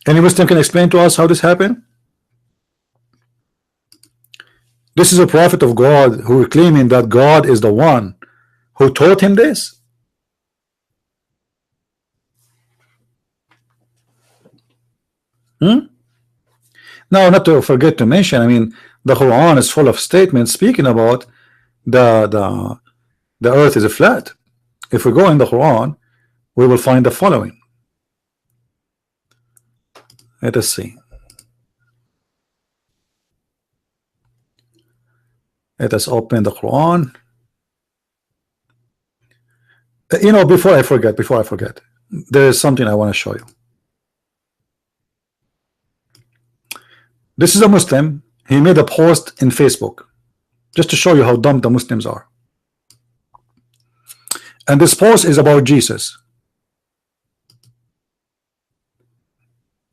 Any Muslim can explain to us how this happened? This is a prophet of God who is claiming that God is the one who taught him this. Now, not to forget to mention, I mean, the Quran is full of statements speaking about the earth is flat. If we go in the Quran, we will find the following. Let us see. Let us open the Quran. You know, before I forget, there is something I want to show you. This is a Muslim. He made a post in Facebook just to show you how dumb the Muslims are. And this post is about Jesus.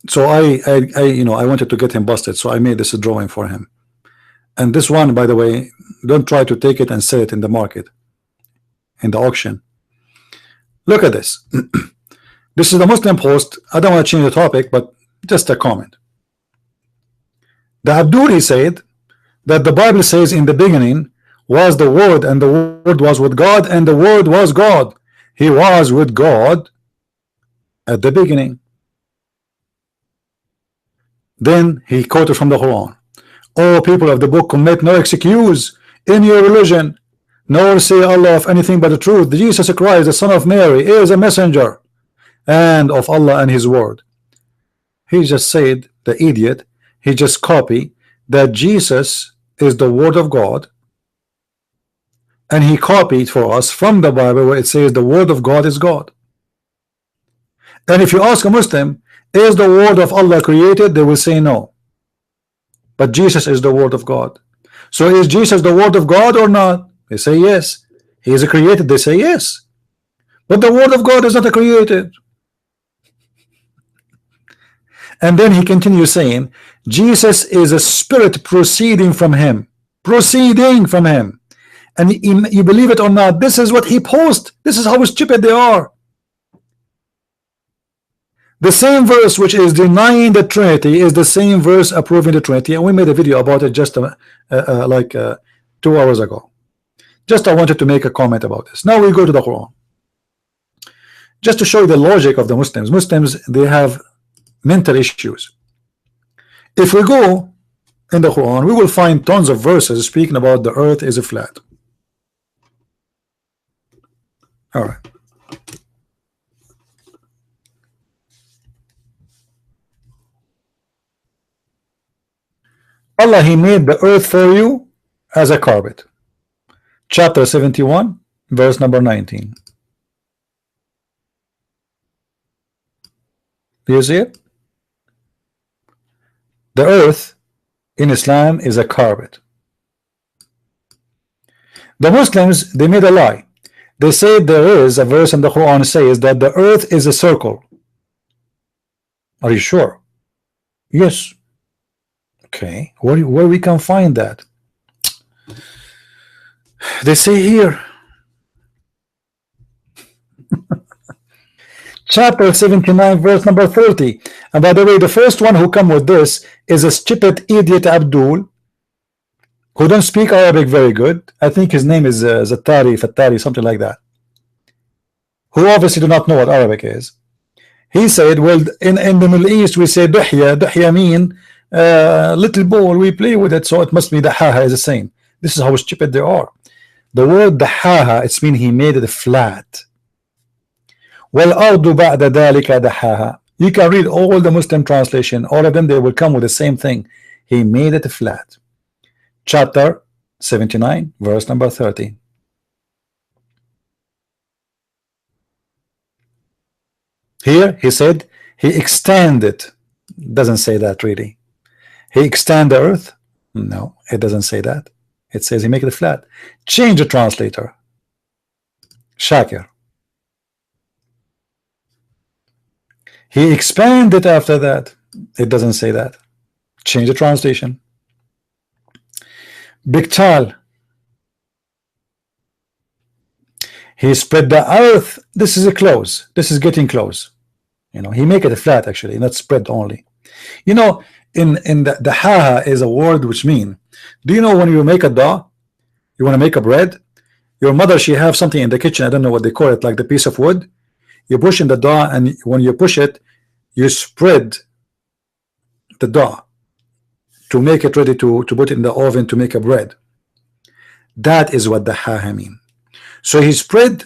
So I wanted to get him busted, so I made this drawing for him. And this one, by the way, don't try to take it and sell it in the market, in the auction. Look at this. This is the Muslim post. I don't want to change the topic, but just a comment. The Abdul said that the Bible says in the beginning was the Word, and the Word was with God, and the Word was God. He was with God at the beginning. Then he quoted from the Quran. O people of the book, commit no excuse in your religion, nor say Allah of anything but the truth. Jesus Christ, the Son of Mary, is a messenger and of Allah and His word. He just said, the idiot, he just copied that Jesus is the word of God, and he copied for us from the Bible where it says the word of God is God. And if you ask a Muslim, is the word of Allah created? They will say no. But Jesus is the word of God. So is Jesus the word of God or not? They say yes. He is a created. They say yes. But the word of God is not a created. And then he continues saying, Jesus is a spirit proceeding from him. Proceeding from him. And you believe it or not, this is what he posts. This is how stupid they are. The same verse which is denying the Trinity is the same verse approving the Trinity, and we made a video about it just 2 hours ago. Just I wanted to make a comment about this. Now we go to the Quran. Just to show you the logic of the Muslims. Muslims, they have mental issues. If we go in the Quran, we will find tons of verses speaking about the earth is flat. All right. Allah, He made the earth for you as a carpet. Chapter 71, verse number 19. Do you see it? The earth in Islam is a carpet. The Muslims, they made a lie. They say there is a verse in the Quran says that the earth is a circle. Are you sure? Yes. Okay, where we can find that? They say here, chapter 79, verse number 30. And by the way, the first one who come with this is a stupid idiot Abdul, who don't speak Arabic very good. I think his name is Zattari, Fattari, something like that, who obviously do not know what Arabic is. He said, well, in the Middle East we say duhya. Duhya mean little ball, we play with it, so it must be dahaha is the same. This is how stupid they are. The word dahaha, it's mean he made it flat. Well, ardu ba'da dhalika dahaha. You can read all the Muslim translation, all of them, they will come with the same thing. He made it flat. Chapter 79, verse number 30. Here he said he extended. Doesn't say that really. He extend the earth? No, it doesn't say that. It says he make it flat. Change the translator. Shakir. He expanded after that. It doesn't say that. Change the translation. Biktal. He spread the earth. This is a close. This is getting close. You know, he make it flat actually, not spread only. You know, in the haha is a word which mean, do you know when you make a dough, you want to make a bread, your mother, she have something in the kitchen, I don't know what they call it, like the piece of wood, you push in the dough, and when you push it, you spread the dough to make it ready to put it in the oven to make a bread. That is what the haha mean. So he spread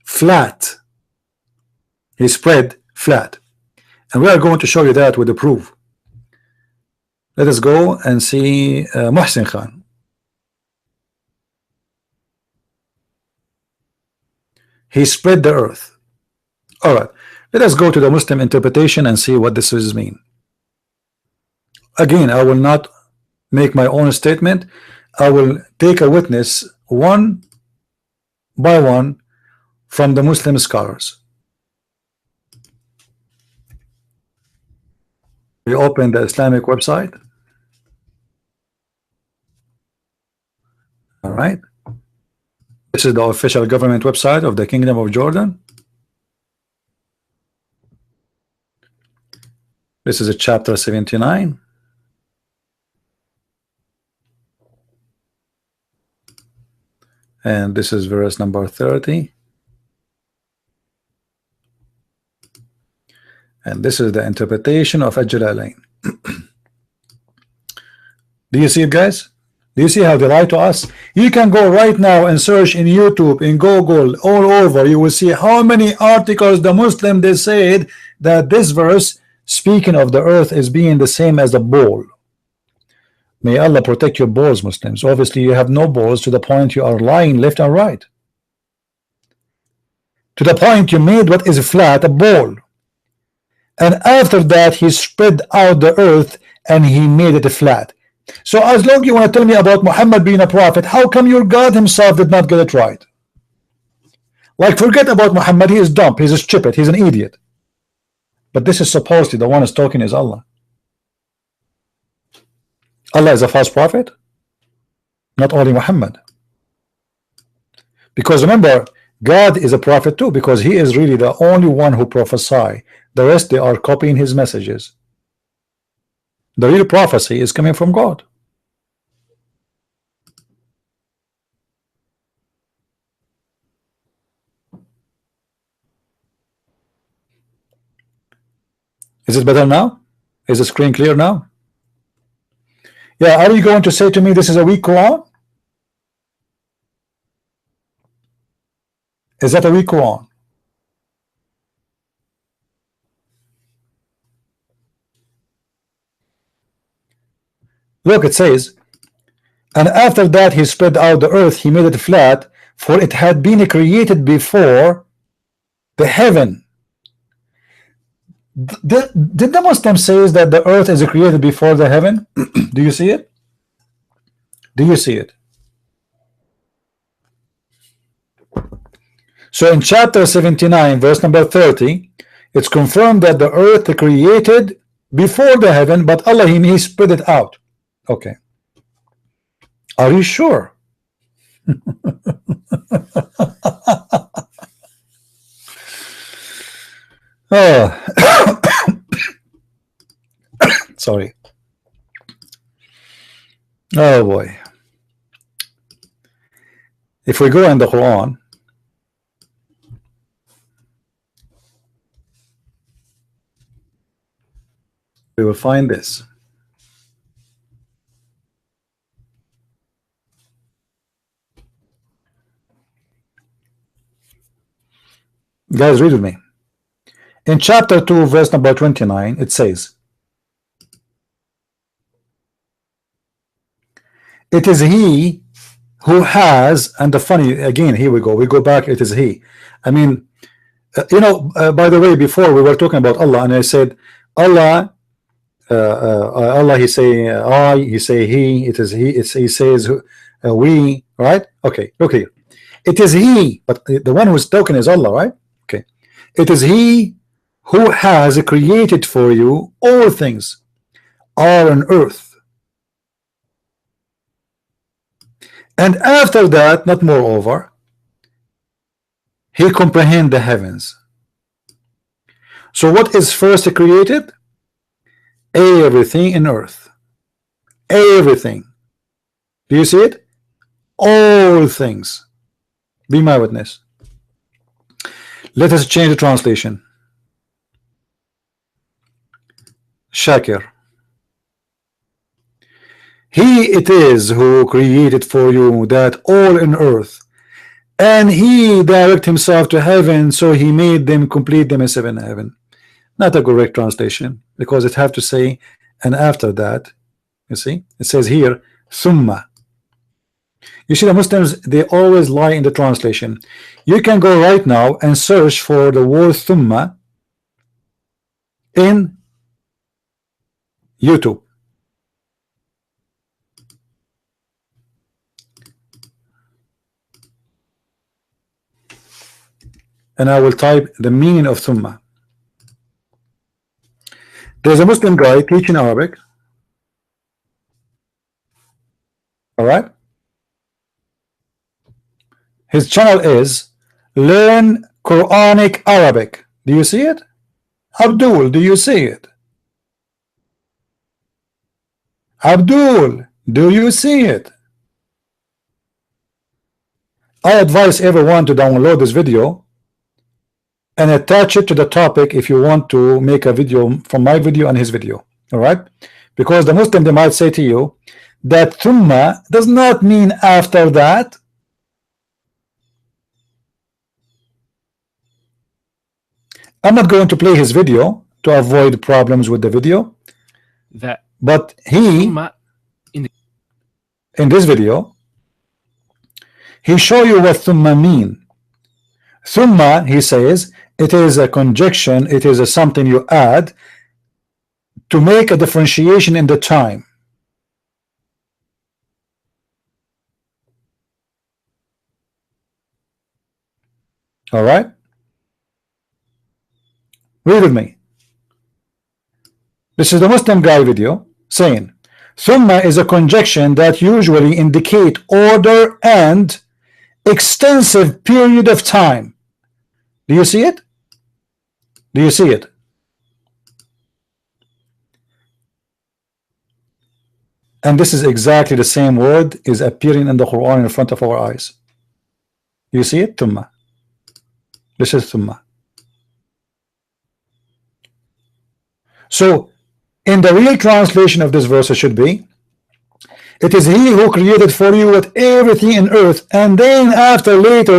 flat. He spread flat. and we are going to show you that with the proof. Let us go and see Muhsin Khan. He spread the earth. All right, let us go to the Muslim interpretation and see what this is mean. Again, I will not make my own statement. I will take a witness one by one from the Muslim scholars. We open the Islamic website. All right. This is the official government website of the Kingdom of Jordan. This is a chapter 79. And this is verse number 30. And this is the interpretation of Al-Jalalain. Do you see it, guys? Do you see how they lie to us? You can go right now and search in YouTube, in Google, all over. You will see how many articles the Muslim they said that this verse speaking of the earth is being the same as a ball. May Allah protect your balls, Muslims. Obviously you have no balls to the point you are lying left and right. To the point you made what is flat a ball. And after that he spread out the earth and he made it flat. So as long as you want to tell me about Muhammad being a prophet, how come your God himself did not get it right? Like, forget about Muhammad, he is dumb, he's stupid, he's an idiot. But this is supposedly the one who's talking is Allah. Allah is a false prophet, not only Muhammad. Because remember, God is a prophet too, because he is really the only one who prophesy. The rest, they are copying his messages. The real prophecy is coming from God. Is it better now? Is the screen clear now? Yeah, are you going to say to me this is a weak Quran? Is that a weak Quran? Look, it says, and after that he spread out the earth, he made it flat, for it had been created before the heaven. Did the Muslim say that the earth is created before the heaven? Do you see it? Do you see it? So in chapter 79 verse number 30, it's confirmed that the earth created before the heaven, but Allah he spread it out. Okay, are you sure? Oh. Sorry. Oh boy. If we go in the Quran, we will find this. Guys, read with me. In chapter 2 verse number 29, it says, it is he who has, and the funny again, here we go back, it is he. I mean, by the way, before we were talking about Allah, and I said Allah, Allah, he say I, he say he, it is he, he says we, right? Okay, look here, it is he, but the one who's talking is Allah, right? Okay, it is he who has created for you all things are on earth, and after that, not moreover, he comprehend the heavens. So what is first created? Everything in earth, everything. Do you see it? All things. Be my witness. Let us change the translation. Shakir. He it is who created for you that all in earth, and he direct himself to heaven, so he made them, complete them in seven heaven. Not a correct translation, because it have to say, and after that, you see, it says here, thumma. You see, the Muslims, they always lie in the translation. You can go right now and search for the word thumma in YouTube. And I will type the meaning of thumma. There's a Muslim guy teaching Arabic. All right. His channel is Learn Quranic Arabic. Do you see it? Abdul, do you see it? Abdul, do you see it? I advise everyone to download this video and attach it to the topic if you want to make a video from my video and his video. All right, because the Muslim, they might say to you that thumma does not mean after that. I'm not going to play his video to avoid problems with the video, but he in this video he show you what thumma mean. Thumma, he says, it is a conjunction, it is a something you add to make a differentiation in the time. All right, read with me. This is the Muslim guy video saying thumma is a conjunction that usually indicate order and extensive period of time. Do you see it? Do you see it? And this is exactly the same word is appearing in the Quran in front of our eyes. You see it? Thumma. This is thumma. So in the real translation of this verse, it should be, it is he who created for you with everything in earth, and then after later,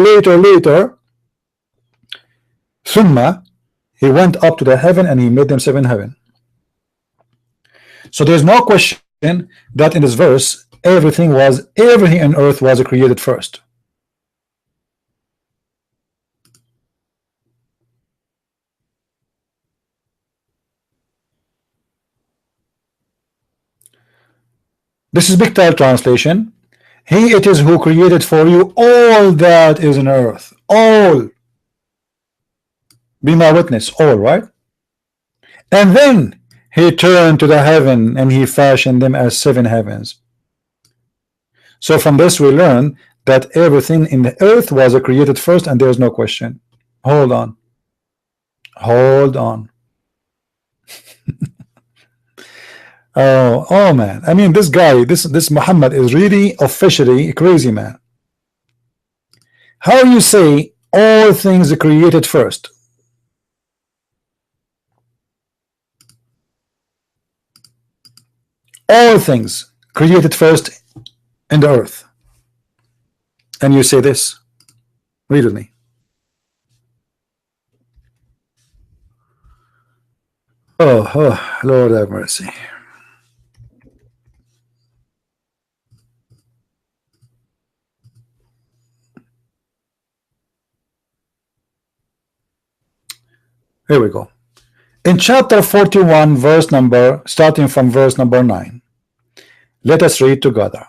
thumma, he went up to the heaven and he made them seven heaven. So there's no question that in this verse everything in earth was created first. This is Big Tal translation. He it is who created for you all that is in earth. All. Be my witness. All, right? And then he turned to the heaven and he fashioned them as seven heavens. So from this we learn that everything in the earth was created first, and there's no question. Hold on. Hold on. Oh man, I mean, this guy, this Muhammad is really officially crazy, man. How you say all things are created first? All things created first in the earth, and you say this? Read with me. Oh, Lord have mercy. Here we go. In chapter 41, starting from verse number 9. Let us read together.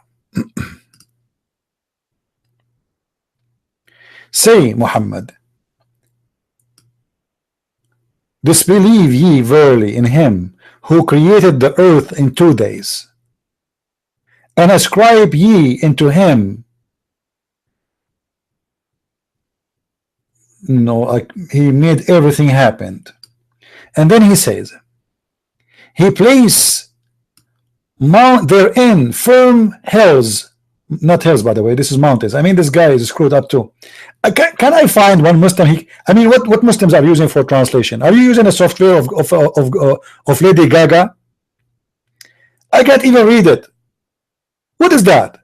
Say, Muhammad, disbelieve ye verily in him who created the earth in 2 days, and ascribe ye into him he made everything happen. And then he says, he placed therein firm hills, not hills by the way, this is mountains. I mean, this guy is screwed up too. Can I find one Muslim? I mean, what Muslims are using for translation? Are you using a software of Lady Gaga? I can't even read it. What is that?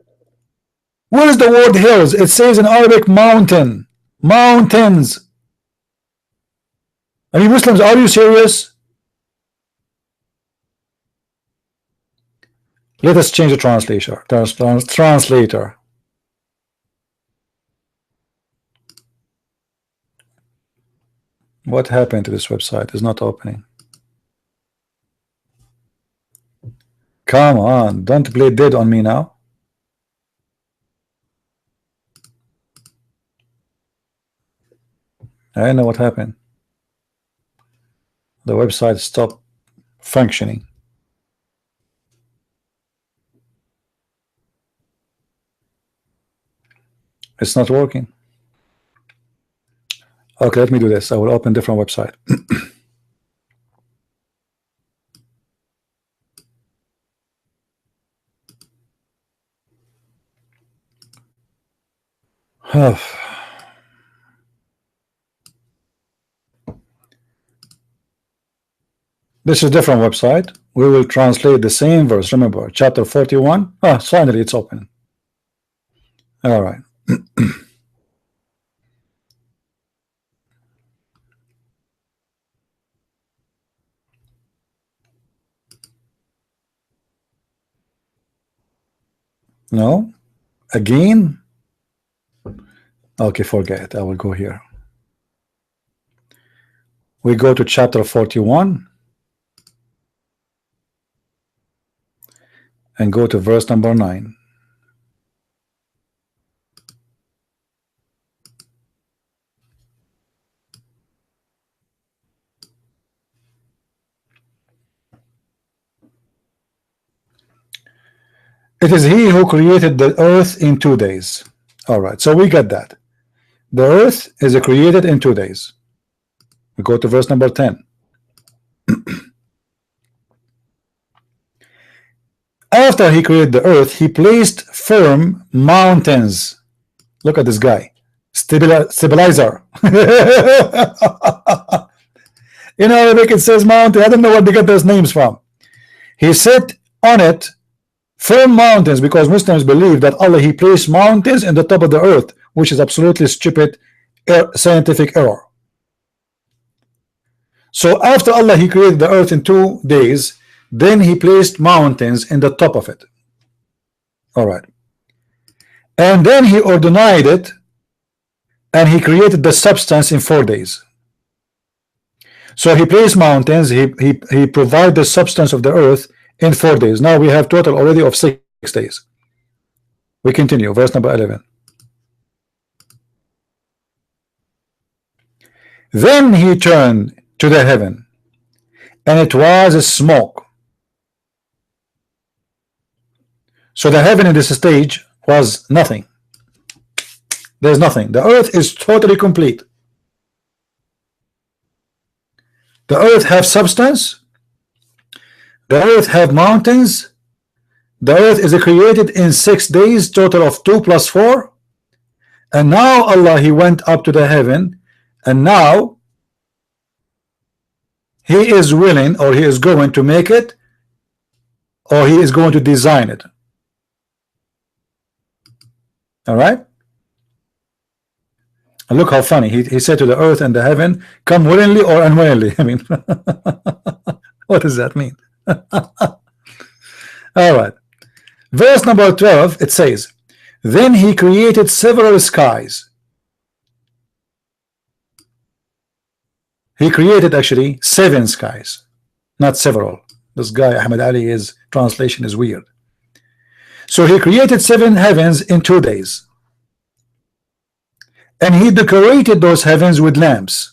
Where is the word hills? It says in Arabic mountains. I mean, Muslims, are you serious? Let us change the translator. Translator. What happened to this website? It's not opening. Come on, don't play dead on me now. I know what happened. The website stopped functioning. It's not working. Okay, let me do this. I will open different website. This is a different website. We will translate the same verse. Remember, chapter 41. Ah, finally it's open. All right. No? Again? Okay, forget it. I will go here. We go to chapter 41 and go to verse number 9. It is he who created the earth in 2 days. All right, so we got that. The earth is created in 2 days. We go to verse number 10. After he created the earth, he placed firm mountains. Look at this guy. Stabilizer. In Arabic it says mountain. I don't know where they get those names from. He set on it firm mountains, because Muslims believe that Allah, he placed mountains in the top of the earth, which is absolutely stupid scientific error. So after Allah, he created the earth in 2 days, then he placed mountains in the top of it. All right. And then he ordained it, and he created the substance in 4 days. So he placed mountains, he provided the substance of the earth in 4 days. Now we have total already of 6 days. We continue, verse number 11. Then he turned to the heaven, and it was a smoke. So the heaven in this stage was nothing. There's nothing. The earth is totally complete. The earth have substance. The earth have mountains. The earth is created in 6 days, total of 2 plus 4. And now Allah, he went up to the heaven, and now he is willing, or he is going to make it, or he is going to design it. All right. And look how funny he said to the earth and the heaven, come willingly or unwillingly. I mean, what does that mean? All right, verse number 12, it says, then he created several skies. He created actually 7 skies, not several. This guy Ahmed Ali, his translation is weird. So he created 7 heavens in 2 days, and he decorated those heavens with lamps.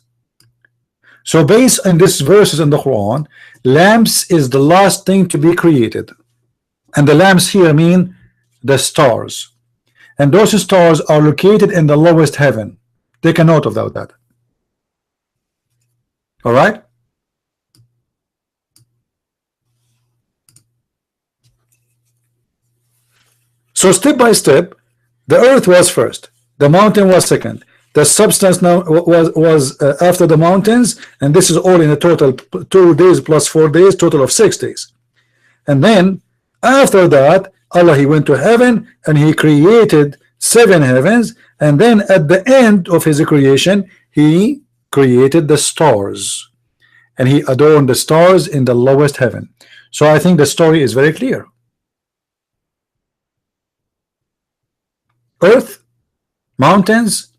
So based on this verses in the Quran, lamps is the last thing to be created, and the lamps here mean the stars, and those stars are located in the lowest heaven. Take a note of that. All right. So step by step, the earth was first, the mountain was second, the substance now was after the mountains, and this is all in a total 2 days plus 4 days, total of 6 days. And then after that, Allah, he went to heaven and he created 7 heavens, and then at the end of his creation, he created the stars, and he adorned the stars in the lowest heaven. So I think the story is very clear. earth, mountains,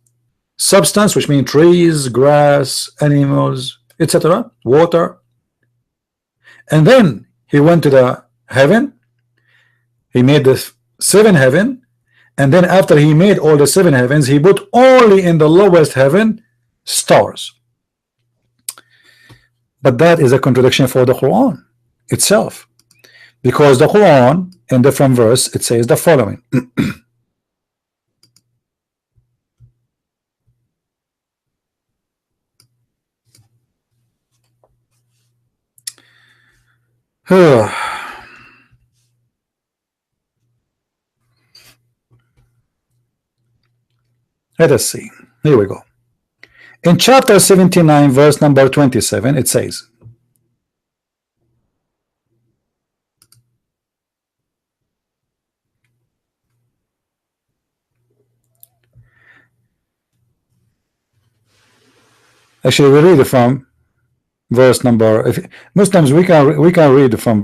substance, which means trees, grass, animals, etc., water. And then he went to the heaven. He made the 7 heaven, and then after he made all the 7 heavens, he put only in the lowest heaven stars. But that is a contradiction for the Quran itself, because the Quran in different verse it says the following. Let us see. Here we go. In chapter 79, verse number 27, it says, actually we read it from verse number, if Muslims we can read from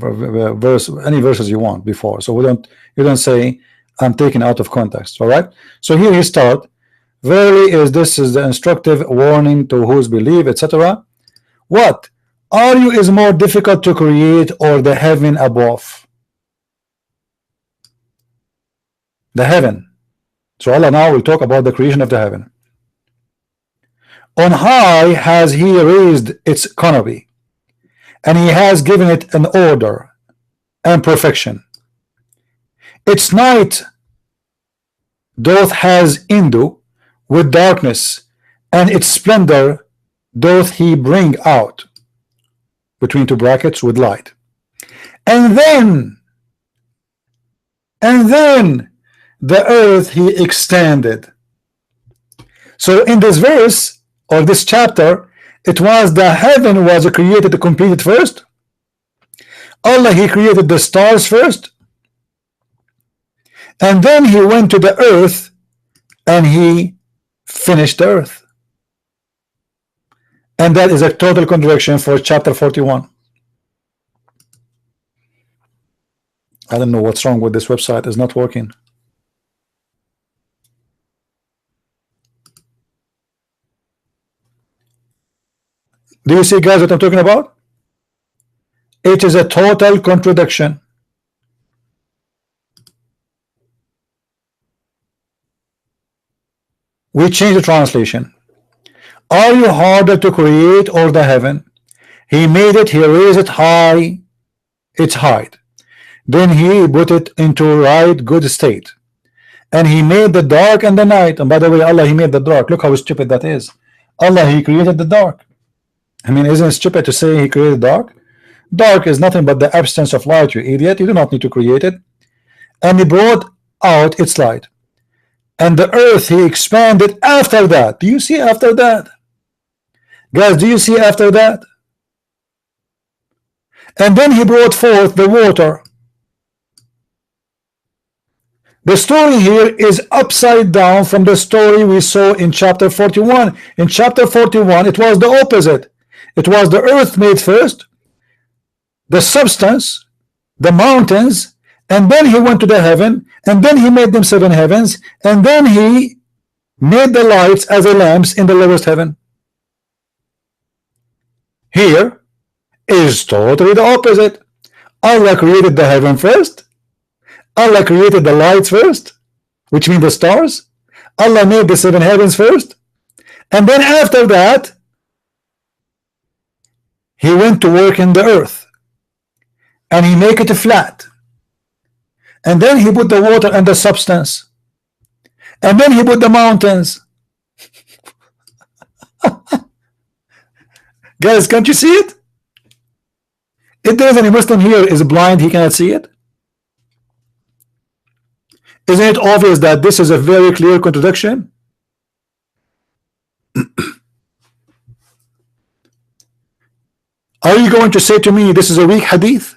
verse, any verses you want before, so you don't say I'm taken out of context. All right, so here he start, verily this is the instructive warning to whose believe, etc. What are you is more difficult to create, or the heaven above? The heaven. So Allah now will talk about the creation of the heaven. On high has he raised its canopy, and he has given it an order and perfection. Its night doth has endue with darkness, and its splendor doth he bring out, between two brackets, with light. And then the earth he extended. So in this verse, or this chapter, it was the heaven was created, completed first. Allah, he created the stars first, and then he went to the earth and he finished the earth. And that is a total contradiction for chapter 41. I don't know what's wrong with this website, it's not working. Do you see, guys, what I'm talking about? It is a total contradiction. We change the translation. Are you harder to create, or the heaven? He made it, he raised it high, its height. Then he put it into right good state. And he made the dark and the night. And by the way, Allah, he made the dark. Look how stupid that is. Allah, he created the dark. I mean, isn't it stupid to say he created dark? Dark is nothing but the absence of light, you idiot. You do not need to create it. And he brought out its light. And the earth he expanded after that. Do you see after that? Guys, do you see after that? And then he brought forth the water. The story here is upside down from the story we saw in chapter 41. In chapter 41, it was the opposite. It was the earth made first, the substance, the mountains, and then he went to the heaven, and then he made them 7 heavens, and then he made the lights as the lamps in the lowest heaven. Here is totally the opposite. Allah created the heaven first. Allah created the lights first, which means the stars. Allah made the 7 heavens first, and then after that he went to work in the earth, and he make it flat, and then he put the water and the substance, and then he put the mountains. Guys, can't you see it? If there is any Muslim here is blind, he cannot see it. Isn't it obvious that this is a very clear contradiction? Are you going to say to me this is a weak hadith?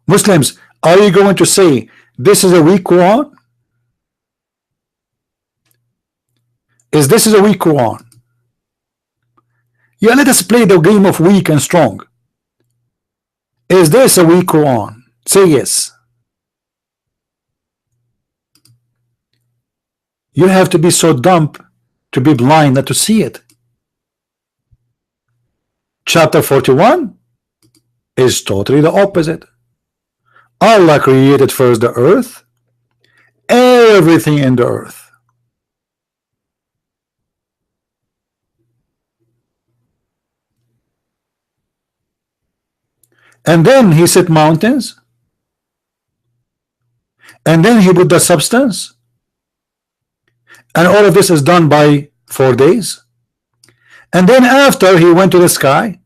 Muslims, are you going to say this is a weak Quran? Is this a weak Quran? Yeah, let us play the game of weak and strong. Is this a weak Quran? Say yes. You have to be so dumb to be blind not to see it. Chapter 41 is totally the opposite. Allah created first the earth, everything in the earth. And then he set mountains, and then he put the substance, and all of this is done by 4 days. And then after he went to the sky,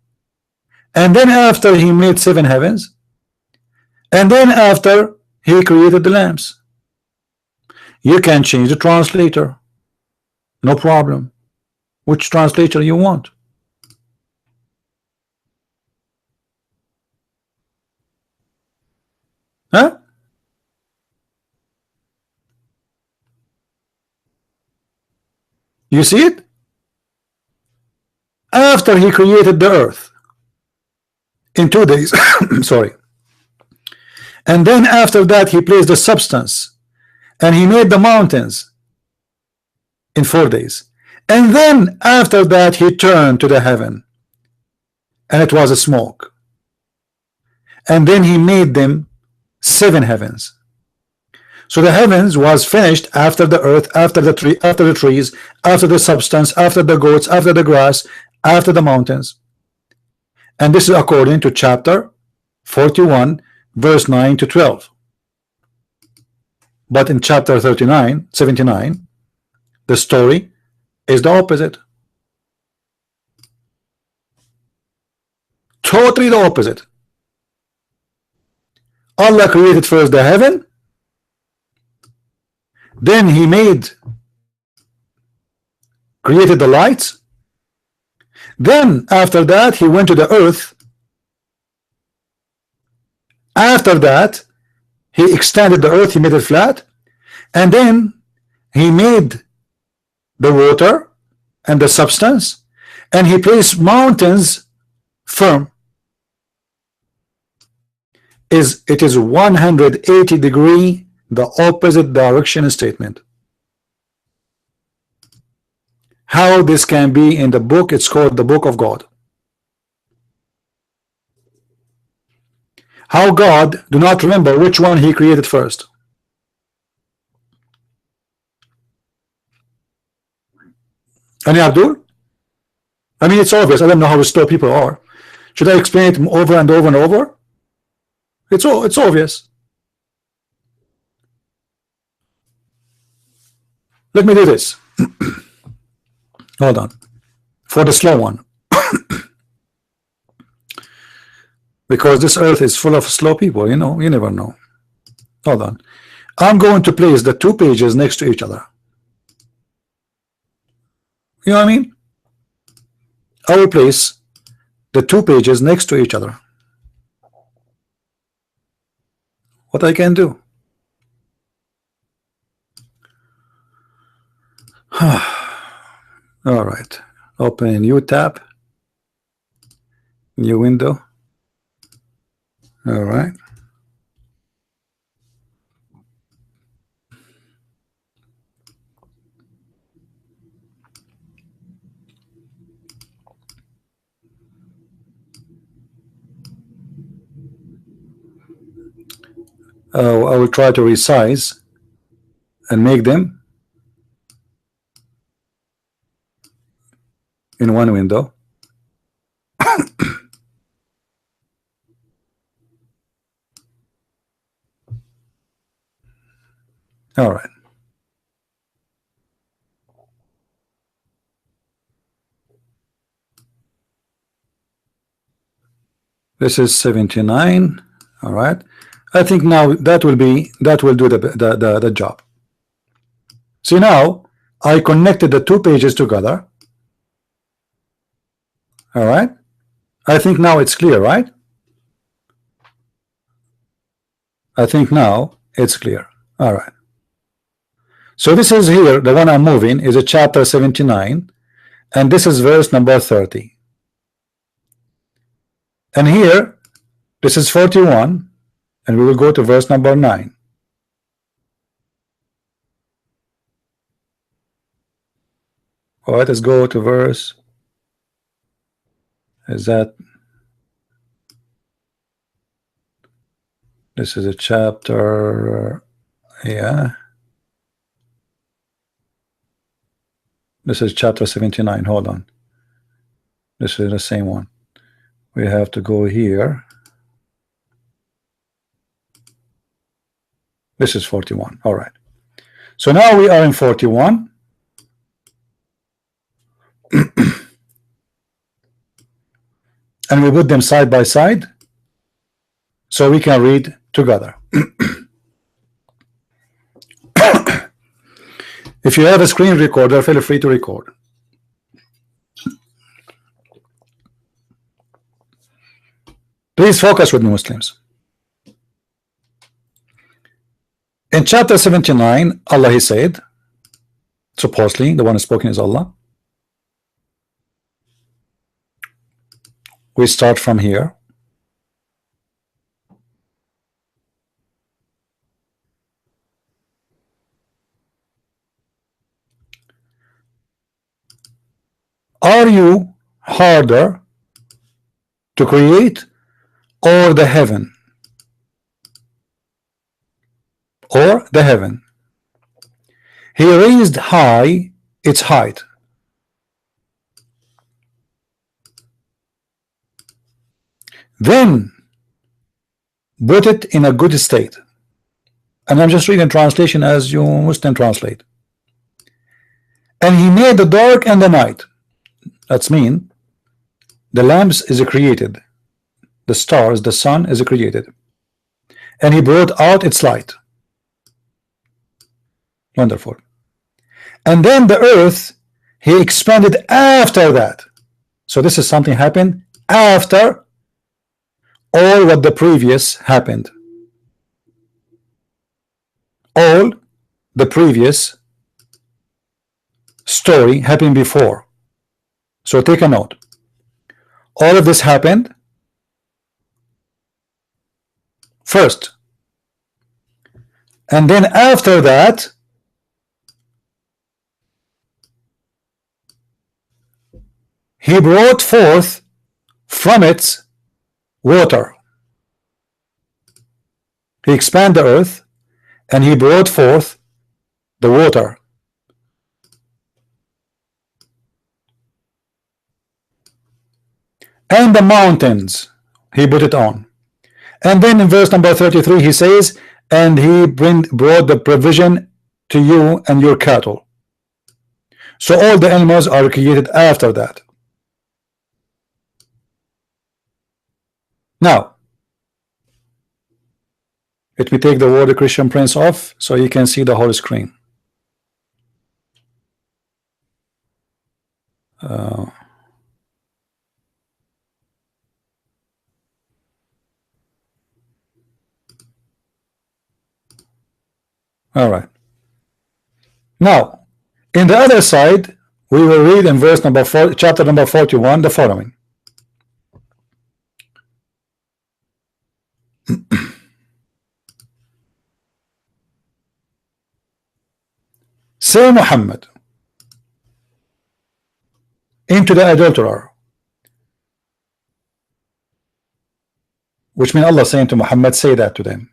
and then after he made 7 heavens, and then after he created the lamps. You can change the translator, no problem. Which translator you want? Huh? You see it? After he created the earth in 2 days, sorry, and then after that he placed the substance, and he made the mountains in 4 days, and then after that he turned to the heaven, and it was a smoke, and then he made them 7 heavens. So the heavens was finished after the earth, after the tree, after the trees, after the substance, after the goats, after the grass, after the mountains. And this is according to chapter 41 verse 9 to 12. But in chapter 79, the story is the opposite. Totally the opposite. Allah created first the heaven, then he created the lights, then after that he went to the earth, after that he extended the earth, he made it flat, and then he made the water and the substance, and he placed mountains firm. It is 180 degree the opposite direction statement. How this can be in the book? It's called the book of God. How God do not remember which one he created first. Any Abdul? I mean, it's obvious. I don't know how slow people are. Should I explain it over and over and over? It's obvious. Let me do this. Hold on. For the slow one. Because this earth is full of slow people, you know, you never know. Hold on. I'm going to place the 2 pages next to each other. You know what I mean? I will place the 2 pages next to each other. What I can do? All right. Open a new tab, new window. All right. I will try to resize and make them in one window. All right. This is 79. All right. I think now that will do the job. See, now I connected the 2 pages together. All right. I think now it's clear, right? I think now it's clear. All right. So this is here, the one I'm moving is a chapter 79, and this is verse number 30. And here, this is 41, and we will go to verse number 9. All right, let's go to verse. Is that this is a chapter? Yeah, this is chapter 79. Hold on, this is the same one. We have to go here. This is 41. All right, so now we are in 41. And we put them side by side so we can read together. If you have a screen recorder, feel free to record. Please focus with me, Muslims. In chapter 79, Allah, He said, supposedly the one spoken is Allah. We start from here. Are you harder to create or the heaven? Or the heaven? He raised high its height. Then put it in a good state. And I'm just reading translation as you Muslim translate. And he made the dark and the night. That's mean the lamps is created, the stars, the sun is created, and he brought out its light. Wonderful. And then the earth he expanded after that. So this is something happened after all what the previous happened. All the previous story happened before. So take a note. All of this happened first. And then after that, he brought forth from its water. He expanded the earth and he brought forth the water. And the mountains he put it on. And then in verse number 33 he says, and he brought the provision to you and your cattle. So all the animals are created after that. Now let me take the word Christian Prince off so you can see the whole screen. All right. Now, in the other side, we will read in verse number 4, chapter number 41, the following. Say Muhammad into the adulterer, which means Allah saying to Muhammad, say that to them.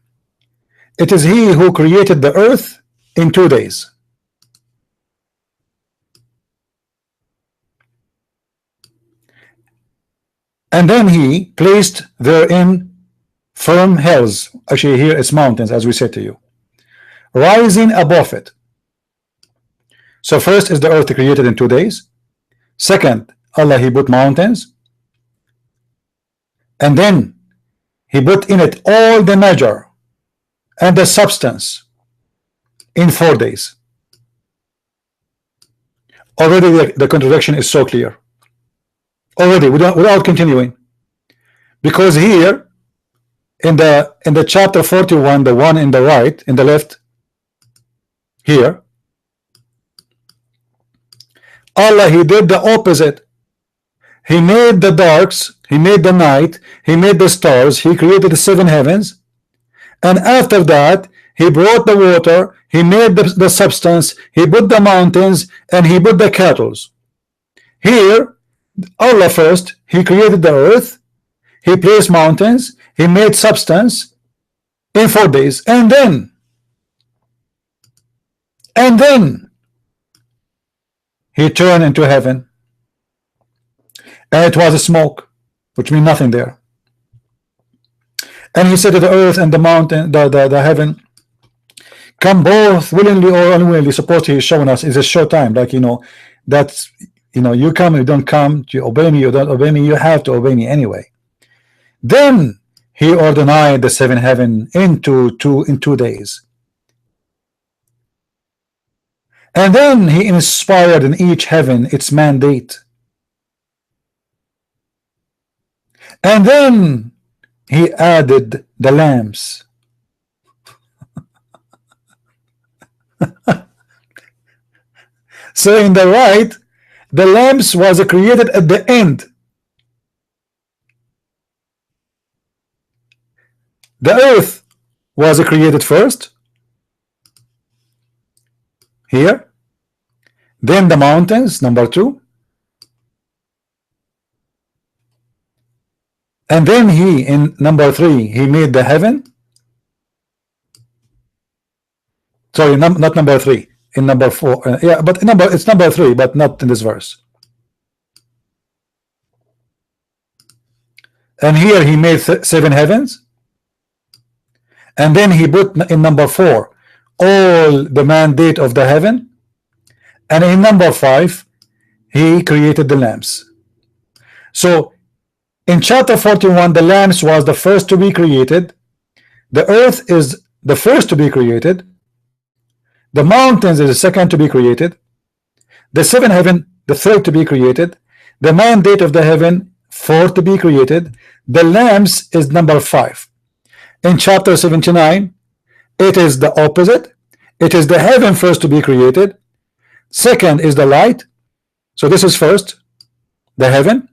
It is he who created the earth in 2 days. And then he placed therein firm hills. Actually here it's mountains, as we said to you, rising above it. So first is the earth created in 2 days. Second, Allah he put mountains. And then he put in it all the measure and the substance in 4 days. Already the contradiction is so clear. Already without continuing. Because here in the chapter 41, the one in the right, in the left, here, Allah he did the opposite. He made the darks, he made the night, he made the stars, he created the 7 heavens, and after that he brought the water, he made the substance, he put the mountains, and he put the cattle. Here, Allah first, He created the earth, He placed mountains, He made substance in 4 days, and then He turned into heaven, and it was a smoke, which means nothing there. And He said to the earth and the mountain, the heaven, come both willingly or unwillingly. Suppose He is showing us is a short time, like that's you come, you don't come, you obey me, you don't obey me, you have to obey me anyway. Then He ordained the seven heaven in 2 days, and then He inspired in each heaven its mandate, and then He added the lamps. So in the right, the lamps was created at the end. The earth was created first, here, then the mountains, number 2, and then He, in number 3, He made the heaven. Sorry, not number 3, in number 4, yeah, but it's number 3, but not in this verse. And here He made 7 heavens, and then He put in number 4 all the mandate of the heaven, and in number 5 He created the lamps. So in chapter 41, the lamps was the first to be created, the earth is the first to be created, the mountains is the second to be created, the 7 heaven the third to be created, the mandate of the heaven fourth to be created, the lamps is number 5. In chapter 79, it is the opposite. It is the heaven first to be created, second is the light. So this is first the heaven,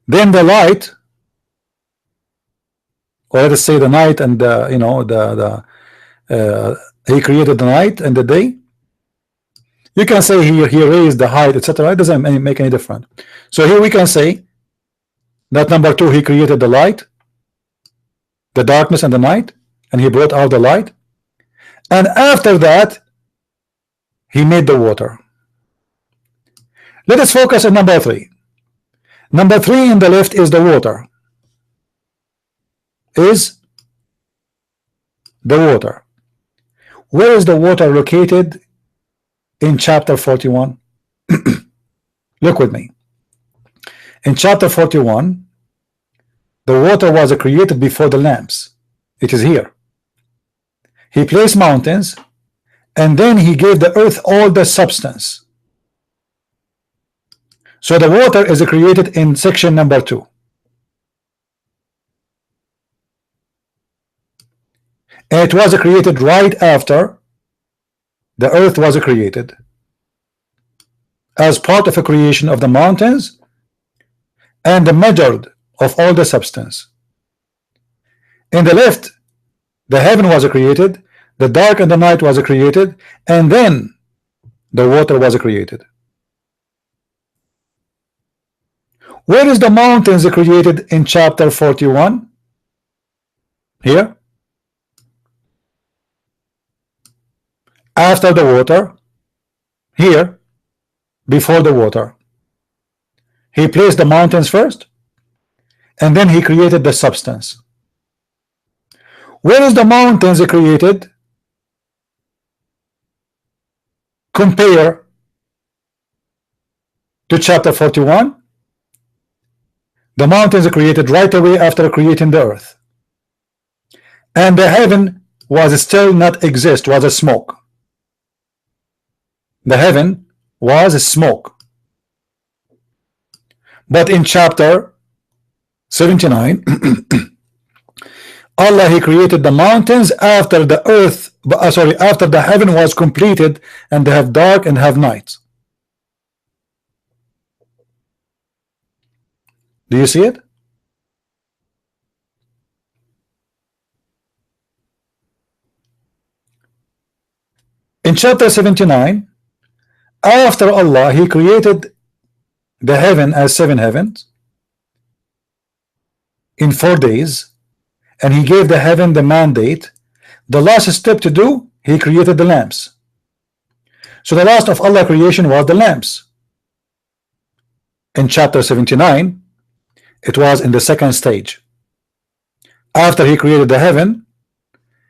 then the light, or let us say the night, and He created the night and the day. You can say He raised the height, etc. It doesn't make any difference. So here we can say that number 2, He created the light, the darkness and the night, and He brought out the light, and after that He made the water. Let us focus on number 3. Number 3 in the left is the water. Is the water. Where is the water located in chapter 41? Look with me. In chapter 41, the water was created before the lamps. It is here. He placed mountains, and then He gave the earth all the substance. So the water is created in section number 2. And it was created right after the earth was created, as part of a creation of the mountains and the measured of all the substance. In the left, the heaven was created, the dark and the night was created, and then the water was created. Where is the mountains created in chapter 41? Here. After the water, here, before the water. He placed the mountains first, and then He created the substance. Where is the mountains created? Compare to chapter 41. The mountains are created right away after creating the earth, and the heaven was still not exist, was a smoke. The heaven was a smoke. But in chapter 79, Allah, He created the mountains after the earth, after the heaven was completed, and they have dark and have night. Do you see it? In chapter 79, After Allah, He created the heaven as 7 heavens in 4 days, and He gave the heaven the mandate. The last step to do, He created the lamps. So the last of Allah creation was the lamps. In chapter 79, it was in the second stage. After He created the heaven,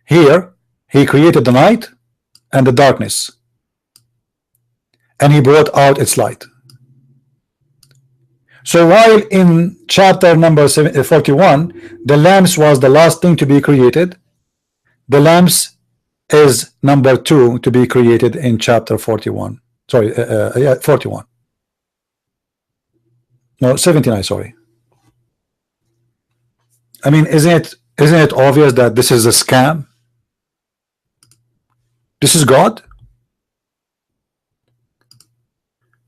here He created the night and the darkness, and He brought out its light. So while in chapter number 41, the lamps was the last thing to be created, the lamps is number 2 to be created in chapter 41. Sorry, yeah, 41. No, 79. Sorry. I mean, isn't it obvious that this is a scam? This is God.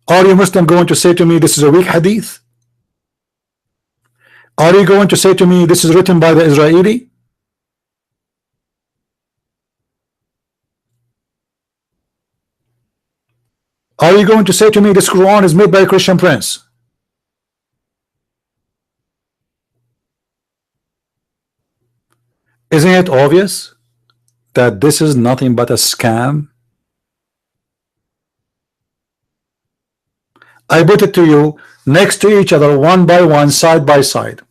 Are you Muslim going to say to me this is a weak hadith? Are you going to say to me this is written by the Israeli? Are you going to say to me this Quran is made by a Christian prince? Isn't it obvious that this is nothing but a scam? I put it to you next to each other, one by one, side by side.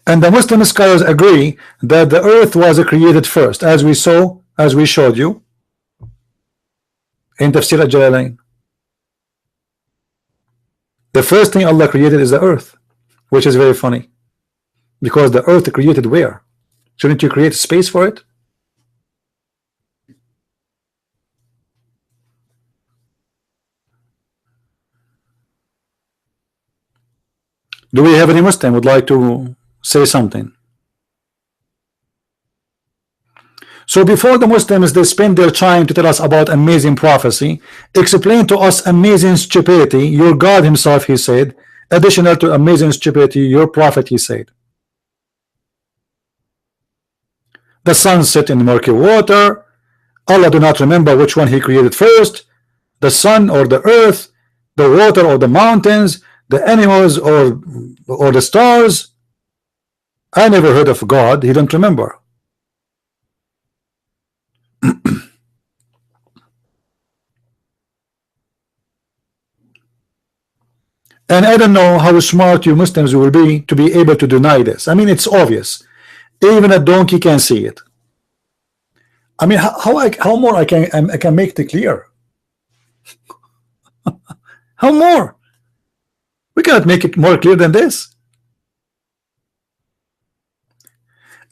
And the Muslim scholars agree that the earth was created first, as we saw, as we showed you in Tafsir al-Jalalain. The first thing Allah created is the earth, which is very funny, because the earth created where? Shouldn't you create space for it? Do we have any Muslim would like to say something? So before the Muslims, they spend their time to tell us about amazing prophecy, explain to us amazing stupidity. Your God himself, he said, additional to amazing stupidity, your prophet, he said. The sun set in murky water. Allah do not remember which one he created first, the sun or the earth, the water or the mountains, the animals or the stars. I never heard of God. He don't remember. And I don't know how smart you Muslims will be to be able to deny this. I mean, it's obvious. Even a donkey can see it. I mean, how more I can make it clear? How more? We cannot make it more clear than this.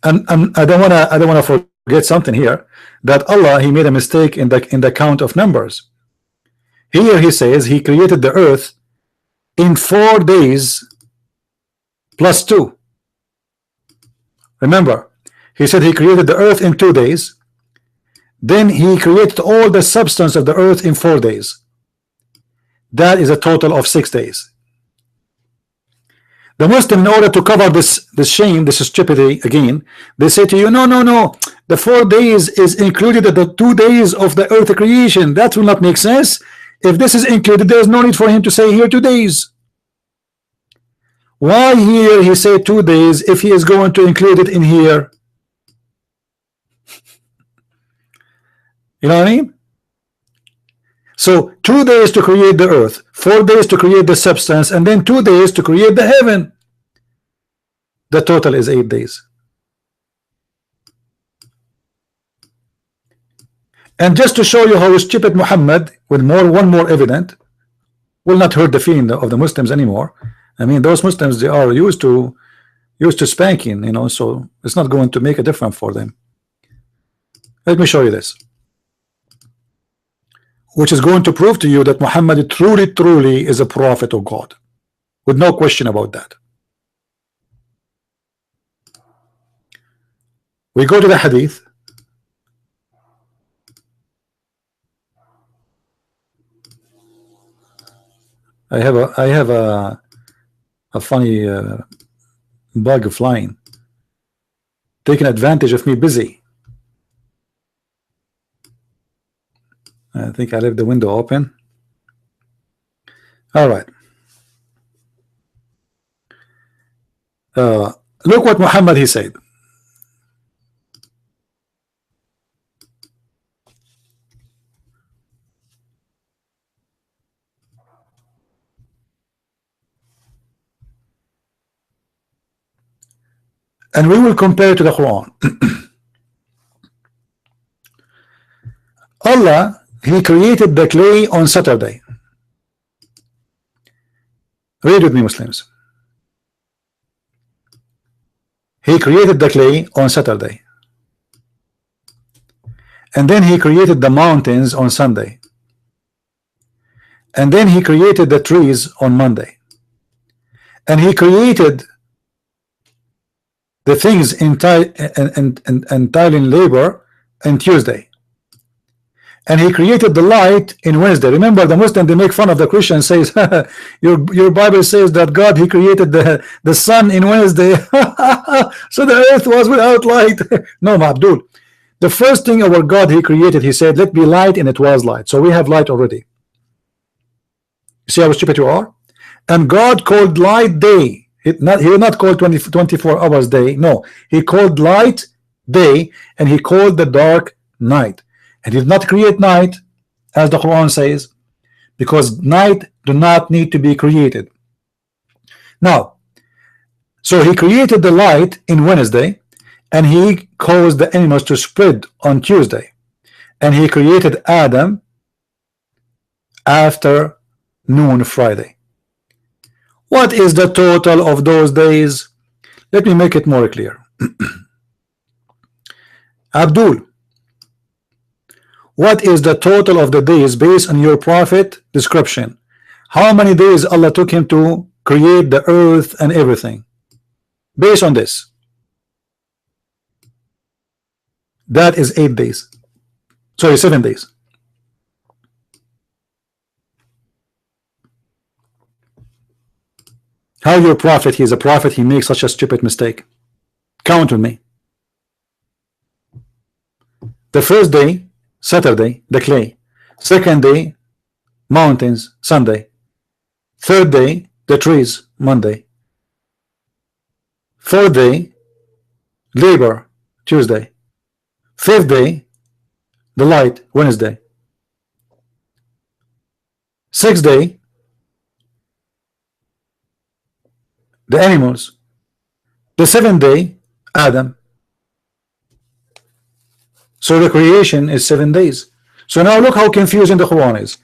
And I don't wanna forget something here, that Allah, he made a mistake in the count of numbers. Here he says he created the earth in 4 days plus 2. Remember, he said he created the earth in 2 days, then he created all the substance of the earth in 4 days. That is a total of 6 days. The Muslim, in order to cover this shame, this stupidity again, they say to you, no, the 4 days is included in the 2 days of the earth creation. That will not make sense. If this is included, there is no need for him to say here 2 days. Why here he said 2 days if he is going to include it in here? You know what I mean? So 2 days to create the earth, 4 days to create the substance, and then 2 days to create the heaven. The total is 8 days. And just to show you how stupid Muhammad, with one more evident, will not hurt the feeling of the Muslims anymore. I mean, those Muslims, they are used to spanking, you know, so it's not going to make a difference for them. Let me show you this, which is going to prove to you that Muhammad truly is a prophet of God, with no question about that. We go to the hadith. I have a funny bug flying, taking advantage of me busy. I think I left the window open. All right. Look what Muhammad he said. And we will compare to the Quran. Allah, he created the clay on Saturday. Read with me, Muslims. He created the clay on Saturday. And then he created the mountains on Sunday. And then he created the trees on Monday. And he created the things entailing labor on Tuesday. And he created the light in Wednesday. Remember, the Muslim, they make fun of the Christian, says your Bible says that God, he created the sun in Wednesday. So the earth was without light. No, Abdul. The first thing our God he created, he said, let be light, and it was light. So we have light already. See how stupid you are? And God called light day. He did not call 24 hours day. No, he called light day, and he called the dark night. And he did not create night, as the Quran says, because night do not need to be created. Now, so he created the light in Wednesday, and he caused the animals to spread on Tuesday, and he created Adam after noon Friday. What is the total of those days? Let me make it more clear. Abdul, what is the total of the days based on your prophet description? How many days Allah took him to create the earth and everything? Based on this, that is 8 days. Sorry, 7 days. How your prophet, he is a prophet, he makes such a stupid mistake? Count with me. The first day, Saturday, the clay. Second day, mountains, Sunday. Third day, the trees, Monday. Fourth day, labor, Tuesday. Fifth day, the light, Wednesday. Sixth day, the animals. The seventh day, Adam. So the creation is 7 days. So now look how confusing the Quran is.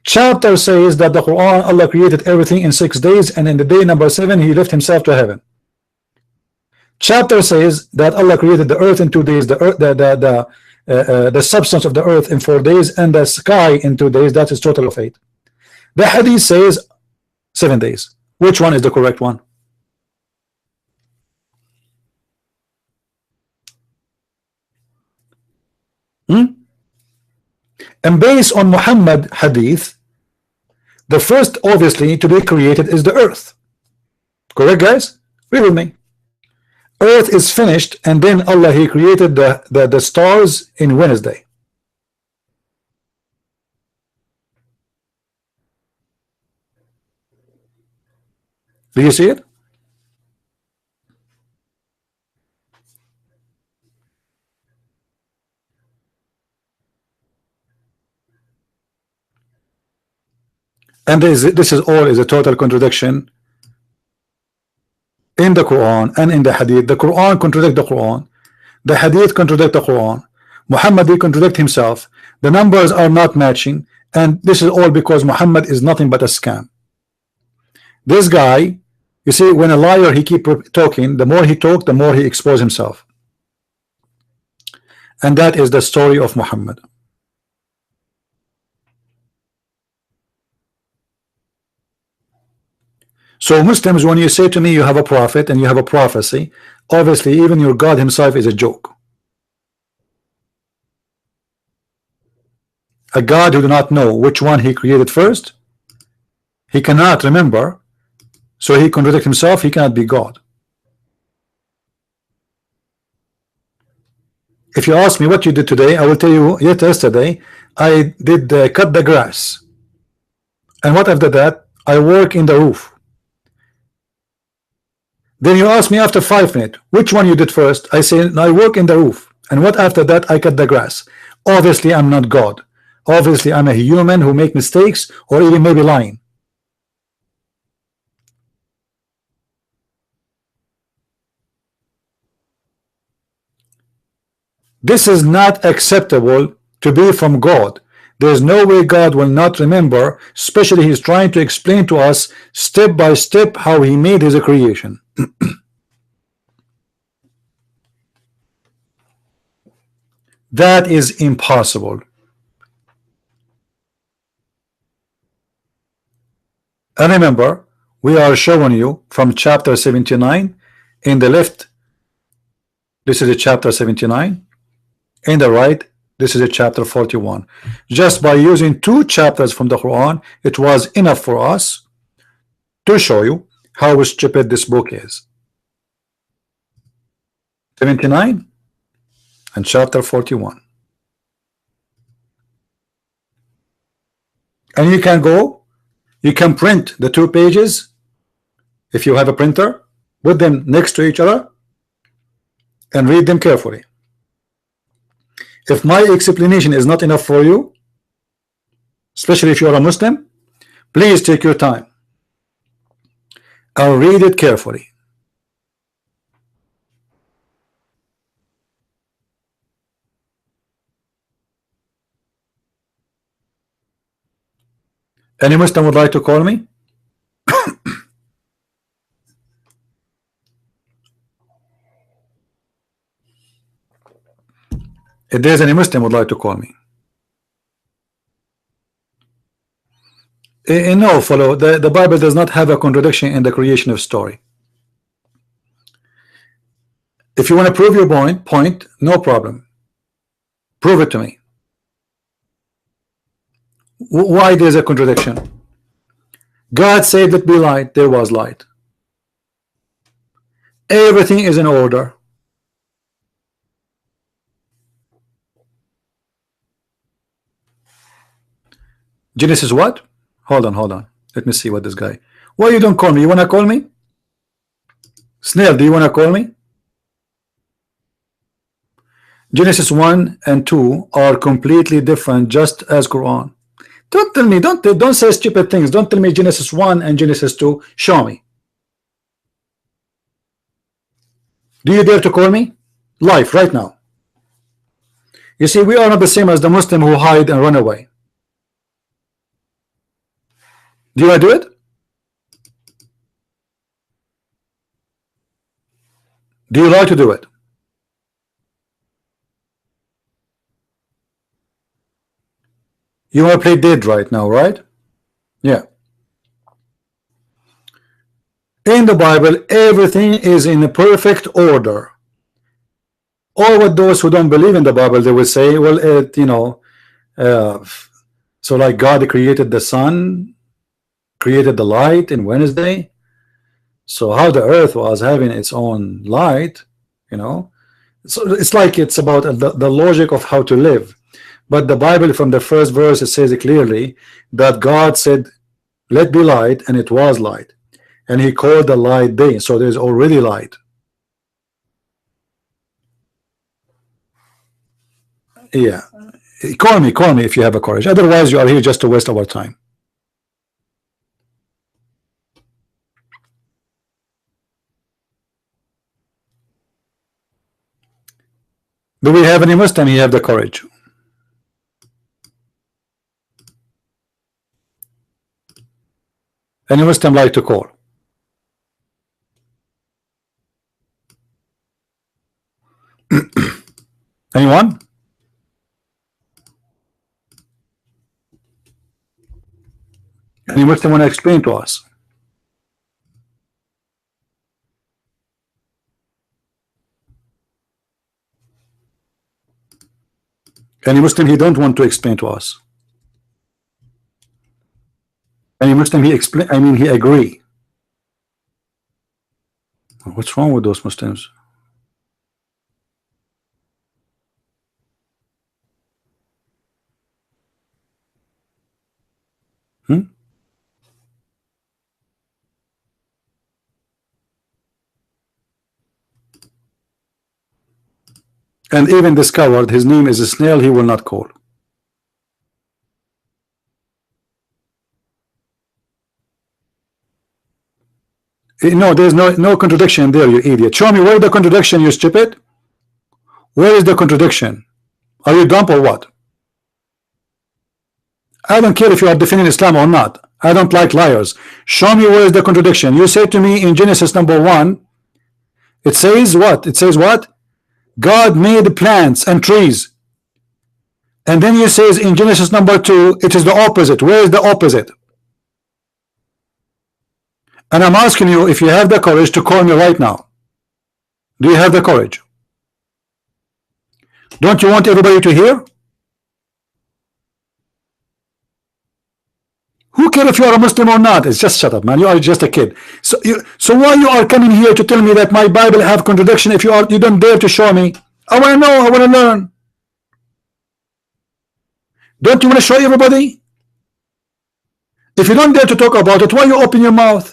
Chapter says that the Quran, Allah created everything in 6 days, and in the day number 7 he left himself to heaven. Chapter says that Allah created the earth in 2 days, the substance of the earth in 4 days, and the sky in 2 days. That is total of 8. The hadith says 7 days. Which one is the correct one? And based on Muhammad hadith, the first obviously to be created is the earth. Correct, guys? Read with me. Earth is finished, and then Allah he created the stars in Wednesday. Do you see it? And this is all is a total contradiction in the Quran and in the Hadith. The Quran contradict the Quran, the Hadith contradict the Quran, Muhammad he contradict himself. The numbers are not matching, and this is all because Muhammad is nothing but a scam. This guy, you see, when a liar he keep talking, the more he talk, the more he expose himself. And that is the story of Muhammad. So Muslims, when you say to me you have a prophet and you have a prophecy, obviously even your God himself is a joke. A God who do not know which one he created first, he cannot remember, so he contradict himself, he cannot be God. If you ask me what you did today, I will tell you yesterday I did cut the grass. And what after that? I work in the roof. Then you ask me after 5 minutes, which one you did first? I say, I work in the roof. And what after that? I cut the grass. Obviously, I'm not God. Obviously, I'm a human who make mistakes or even maybe lying. This is not acceptable to be from God. There's no way God will not remember, especially he's trying to explain to us step by step how he made his creation. That is impossible. And remember, we are showing you from chapter 79 in the left. This is a chapter 79. In the right, this is a chapter 41. Just by using 2 chapters from the Quran, it was enough for us to show you how stupid this book is. 79 and chapter 41. And you can go, you can print the 2 pages if you have a printer, put them next to each other and read them carefully. If my explanation is not enough for you, especially if you are a Muslim, please take your time. I'll read it carefully. Any Muslim would like to call me? If there's any Muslim would like to call me. No, follow. The Bible does not have a contradiction in the creation of story. If you want to prove your point, no problem. Prove it to me. Why there's a contradiction? God said let be light, there was light. Everything is in order. Genesis what? Hold on. Let me see what this guy. Why you don't call me? You wanna call me? Snail, do you wanna call me? Genesis 1 and 2 are completely different, just as Quran. Don't tell me, don't say stupid things. Don't tell me Genesis 1 and Genesis 2. Show me. Do you dare to call me? Live, right now. You see, we are not the same as the Muslim who hide and run away. Do you want to do it? Do you like to do it? You want to play dead right now, right? Yeah. In the Bible, everything is in a perfect order. Or what those who don't believe in the Bible, they will say, well, so like God created the sun, created the light in Wednesday. So how the earth was having its own light, so it's like it's about the logic of how to live. But the Bible, from the first verse, it says it clearly that God said let be light, and it was light, and he called the light day. So there's already light. Yeah, call me if you have a courage. Otherwise you are here just to waste our time. Do we have any Muslim? He have the courage. Any Muslim like to call? Anyone? Any Muslim want to explain to us? Any Muslim he don't want to explain to us? Any Muslim he explain? I mean he agree. What's wrong with those Muslims? Hmm? And even this coward, his name is a snail, he will not call. No, there's no contradiction there, you idiot. Show me where the contradiction, you stupid. Where is the contradiction? Are you dumb or what? I don't care if you are defending Islam or not. I don't like liars. Show me where is the contradiction. You say to me in Genesis number 1, it says what? It says what? God made plants and trees. And then you says in Genesis number 2, it is the opposite. Where is the opposite? And I'm asking you if you have the courage to call me right now. Do you have the courage? Don't you want everybody to hear? Who cares if you are a Muslim or not? It's just shut up, man. You are just a kid. So why you are coming here to tell me that my Bible have contradiction if you don't dare to show me? I want to know. I want to learn. Don't you want to show everybody? If you don't dare to talk about it, why you open your mouth?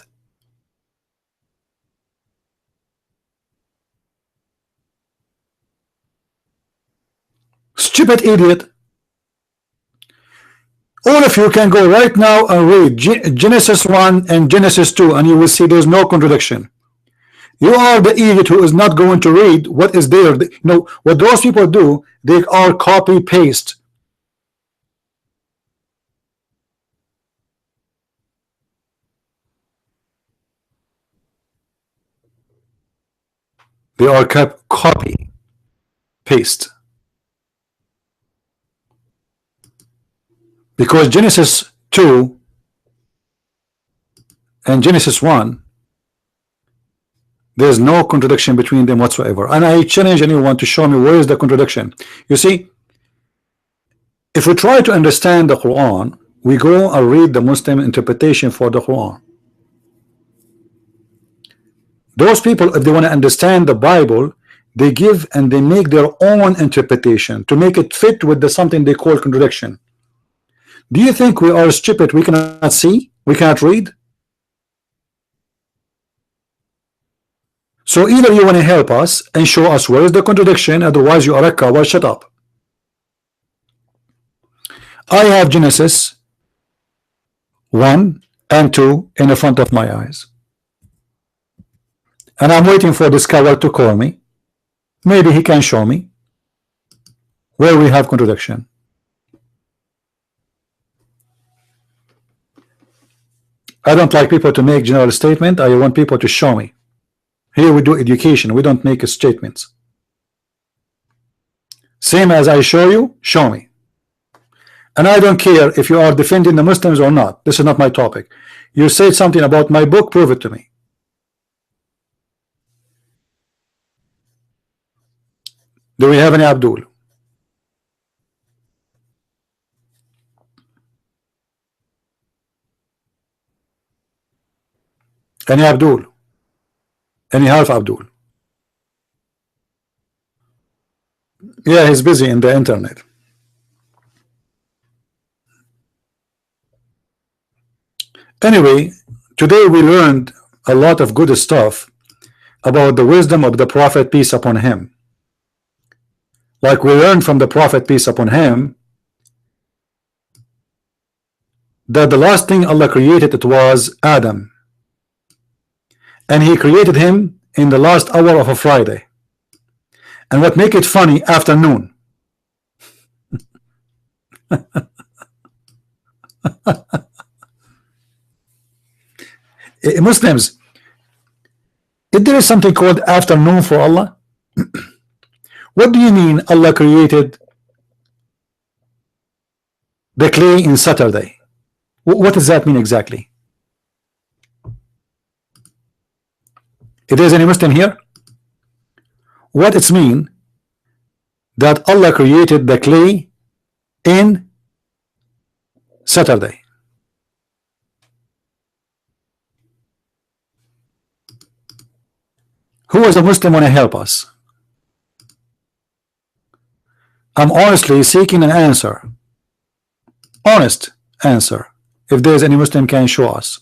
Stupid idiot. All of you can go right now and read Genesis 1 and Genesis 2, and you will see there's no contradiction. You are the idiot who is not going to read what is there. You know what those people do? They are copy paste. They are copy paste. Because Genesis 2 and Genesis 1, there's no contradiction between them whatsoever. And I challenge anyone to show me where is the contradiction. You see, if we try to understand the Quran, we go and read the Muslim interpretation for the Quran. Those people, if they want to understand the Bible, they give and they make their own interpretation to make it fit with the something they call contradiction. Do you think we are stupid? We cannot see? We cannot read? So either you want to help us and show us where is the contradiction, otherwise you are a coward. Shut up. I have Genesis 1 and 2 in the front of my eyes. And I'm waiting for this coward to call me. Maybe he can show me where we have contradiction. I don't like people to make general statement. I want people to show me. Here we do education. We don't make statements. Same as I show you, show me. And I don't care if you are defending the Muslims or not. This is not my topic. You said something about my book, prove it to me. Do we have any Abdul? Any Abdul? Any half Abdul? Yeah, he's busy in the internet. Anyway, today we learned a lot of good stuff about the wisdom of the Prophet, peace upon him. Like we learned from the Prophet, peace upon him, that the last thing Allah created, it was Adam. And he created him in the last hour of a Friday. And what make it funny, afternoon. Muslims, if there is something called afternoon for Allah, what do you mean Allah created the clay in Saturday? What does that mean exactly? If there's any Muslim here, what it's mean that Allah created the clay in Saturday? Who is a Muslim want to help us? I'm honestly seeking an answer. Honest answer. If there is any Muslim can show us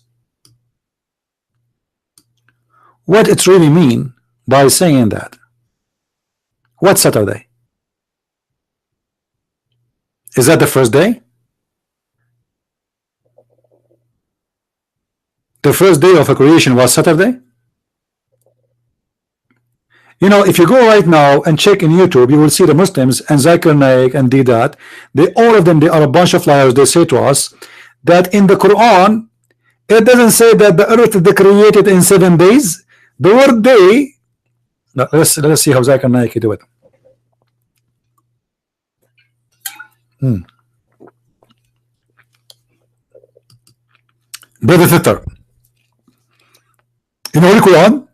what it really mean by saying that. What Saturday? Is that the first day? The first day of a creation was Saturday? You know, if you go right now and check in YouTube, you will see the Muslims and Zakir Naik and Didat. They all of them, they are a bunch of liars. They say to us that in the Quran it doesn't say that the earth is created in 7 days. The word day. Now, let's see how Zakir Naik do it. Brother Thitter, in the Holy Quran,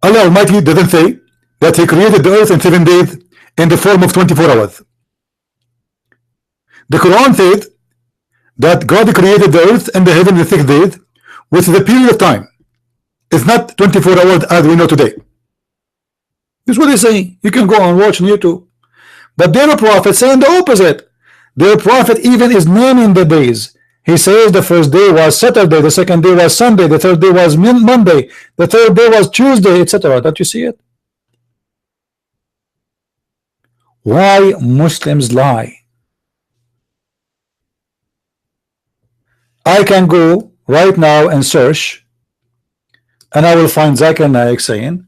Allah Almighty doesn't say that He created the earth in 7 days in the form of 24 hours. The Quran says that God created the earth and the heaven in 6 days, which is a period of time. It's not 24 hours as we know today. This is what they say. You can go and watch on YouTube. But their prophet saying the opposite. Their prophet even is naming the days. He says the first day was Saturday, the second day was Sunday, the third day was Monday, the third day was Tuesday, etc. Don't you see it? Why Muslims lie? I can go right now and search, and I will find Zakir Naik saying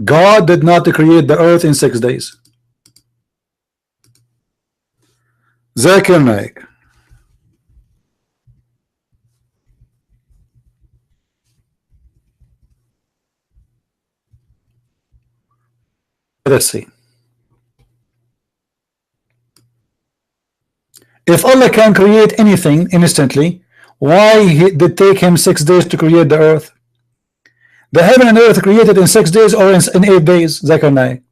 God did not create the earth in 6 days. Zakir Naik. Let's see. If Allah can create anything instantly, why did it take Him 6 days to create the earth? The heaven and earth created in 6 days or in 8 days, Zakir Naik.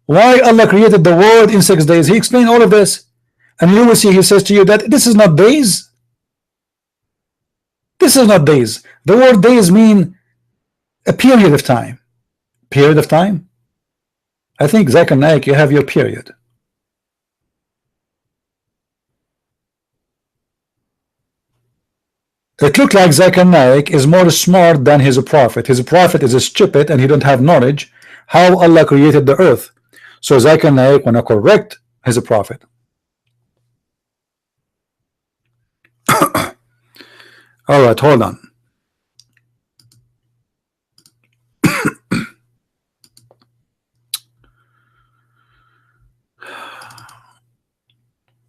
Why Allah created the world in 6 days? He explained all of this, and you will see He says to you that this is not days. This is not days. The word days mean a period of time. Period of time. I think Zakir Naik, you have your period. It looked like Zakir Naik is more smart than his prophet. His prophet is stupid and he don't have knowledge how Allah created the earth. So Zakir Naik wanna correct his prophet. All right, hold on.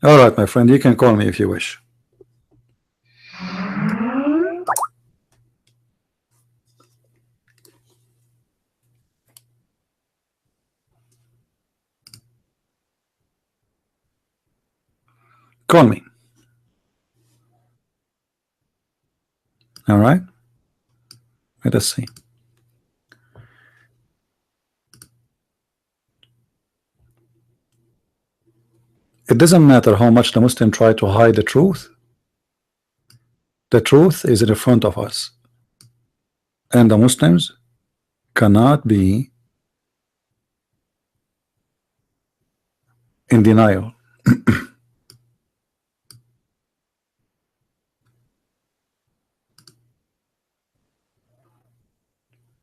All right, my friend, you can call me if you wish. Call me. All right. Let us see. It doesn't matter how much the Muslim try to hide the truth. The truth is in front of us, and the Muslims cannot be in denial.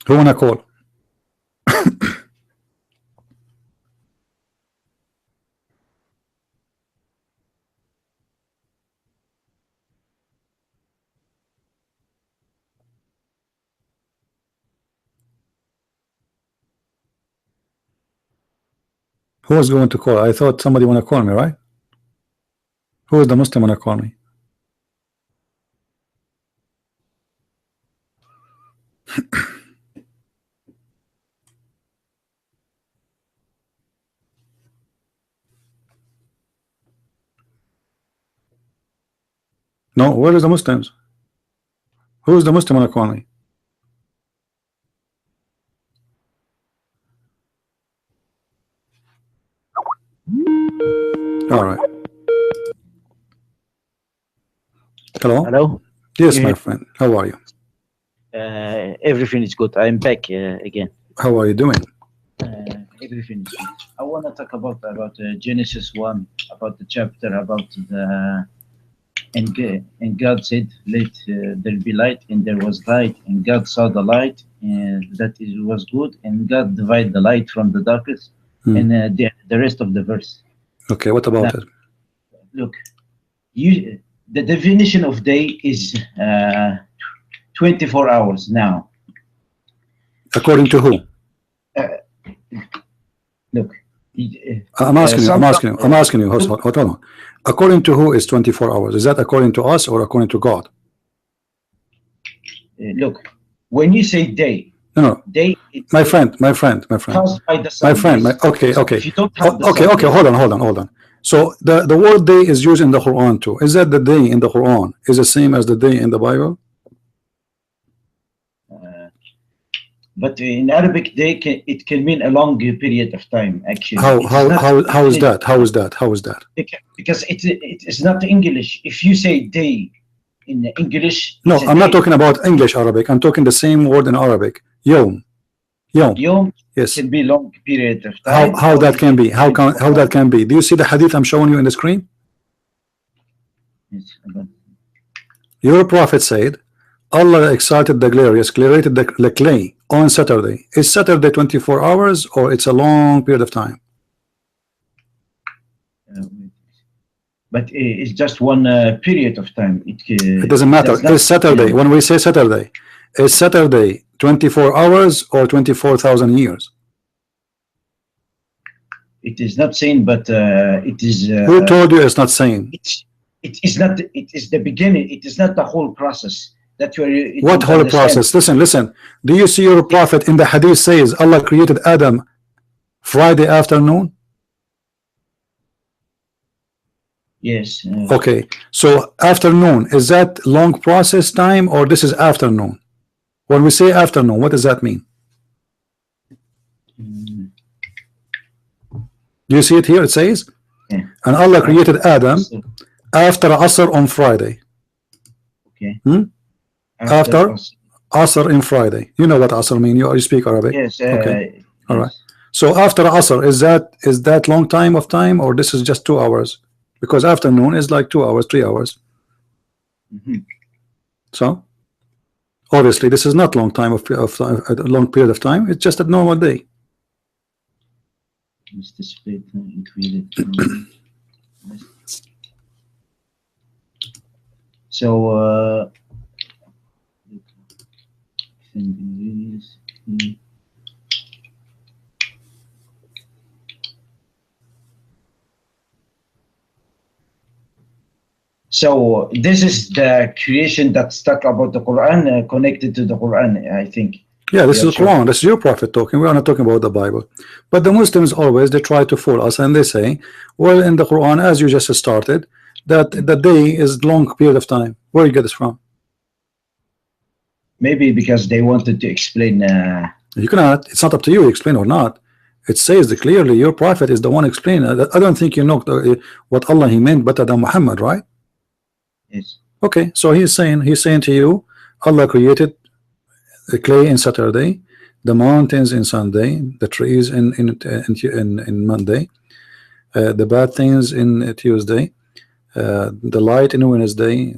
Who wanna call? Who is going to call? I thought somebody wanna call me, right? Who is the Muslim wanna call me? No, where is the Muslims? Who is the Muslim wanna call me? All right. Hello. Hello. Yes, my friend. How are you? Everything is good. I'm back again. How are you doing? everything is good. I want to talk about Genesis 1, about the chapter about the and God said, "Let there be light," and there was light, and God saw the light, and that it was good, and God divided the light from the darkness, and the rest of the verse. Okay, what about it? Look, the definition of day is 24 hours now. According to who? Look, I'm asking you. Hold on. According to who is 24 hours? Is that according to us or according to God? Look, when you say day, no. Day. My friend. Caused by the sun. Okay. If you don't have okay. Hold on. So the word day is used in the Quran too. Is that the day in the Quran is the same as the day in the Bible? But in Arabic, it can mean a long period of time. Actually, how is that? How is that? Because it is not English. If you say day in English, no, I'm not talking about English Arabic. I'm talking the same word in Arabic. Yom. Yes. Can be long period of time. How that can be? How that can be? Do you see the hadith I'm showing you in the screen? Yes. Your prophet said, Allah excited the glorious, clearated the clay on Saturday. Is Saturday 24 hours or it's a long period of time? But it's just one period of time. It doesn't matter. It's Saturday. When we say Saturday, is Saturday 24 hours or 24,000 years? It is not saying, but it is. Who told you it's not saying? It is not. It is the beginning. It is not the whole process. That you are. What whole process? Listen. Do you see your prophet in the hadith says Allah created Adam Friday afternoon? Yes. Okay. So afternoon, is that long process time or this is afternoon? When we say afternoon, what does that mean? You see it here? It says, and Allah created Adam after Asr on Friday. Okay. After Asr in Friday. You know what Asr mean? You speak Arabic? Yes. Okay. All right. So after Asr, is that long time of time or this is just 2 hours? Because afternoon is like 2 hours, 3 hours. So obviously this is not long time of a long period of time. It's just a normal day. So so this is the creation that's talk about the Quran, connected to the Quran, I think. Yeah, this is the Quran. This is your prophet talking. We are not talking about the Bible. But the Muslims always, they try to fool us and they say, well, in the Quran, as you just started, that the day is long period of time. Where you get this from? Maybe because they wanted to explain. You cannot. It's not up to you to explain or not. It says clearly your prophet is the one explaining. I don't think you know what Allah He meant better than Muhammad, right? Yes. Okay, so he's saying to you, Allah created the clay in Saturday, the mountains in Sunday, the trees in Monday, the bad things in Tuesday, the light in Wednesday,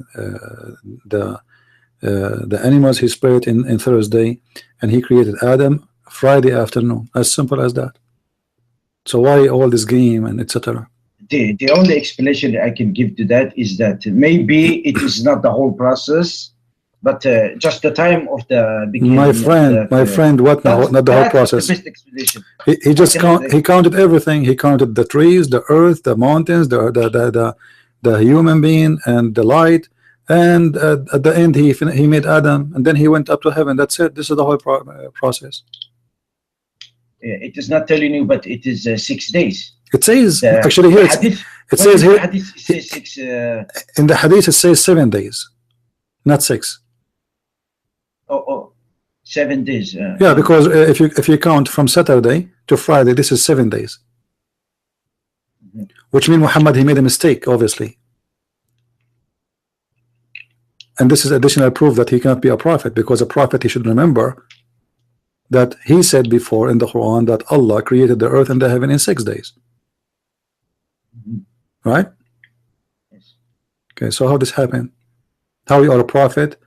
the animals He spread in Thursday, and He created Adam Friday afternoon. As simple as that. So why all this game and etc.? The only explanation I can give to that is that maybe it is not the whole process, but just the time of the beginning. My friend, what now? Not the whole process. The best explanation. He just he counted everything. He counted the trees, the earth, the mountains, the human being, and the light. And at the end, he made Adam, and then he went up to heaven. That's it. This is the whole process. It is not telling you, but it is 6 days. It says actually here. It says here. In the hadith, it says 7 days, not 6. Oh, 7 days. Yeah, because if you count from Saturday to Friday, this is 7 days. Which means Muhammad, he made a mistake, obviously. And this is additional proof that he cannot be a prophet, because a prophet, he should remember that he said before in the Quran that Allah created the earth and the heaven in 6 days. Right? Yes. Okay, so how this happened? How you are a prophet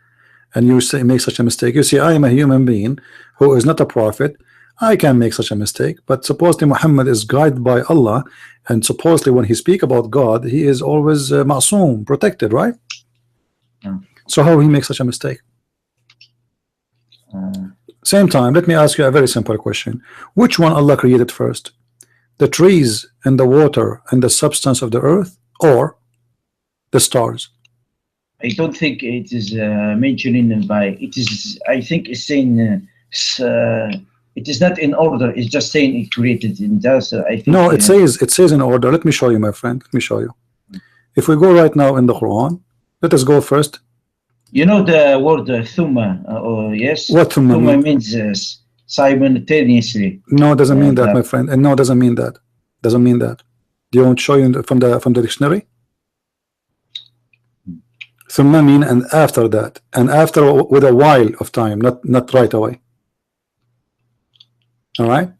and you say make such a mistake? You see, I am a human being who is not a prophet. I can make such a mistake, but supposedly Muhammad is guided by Allah, and supposedly when he speak about God, he is always ma'soom, protected, right? Yeah. So how he makes such a mistake? Same time, let me ask you a very simple question. Which one Allah created first? The trees and the water and the substance of the earth, or the stars? I don't think it is mentioning by. It is. I think it's saying. It is not in order. It's just saying it created in that. I think. No, it says in order. Let me show you, my friend. Let me show you. If we go right now in the Quran, let us go first. You know the word thumma, or yes? What thumma means simultaneously. No, it doesn't mean that, my friend. And no, it doesn't mean that. Doesn't mean that. Do you want to show you from the dictionary? Thumma mean and after that, and after with a while of time, not right away. All right.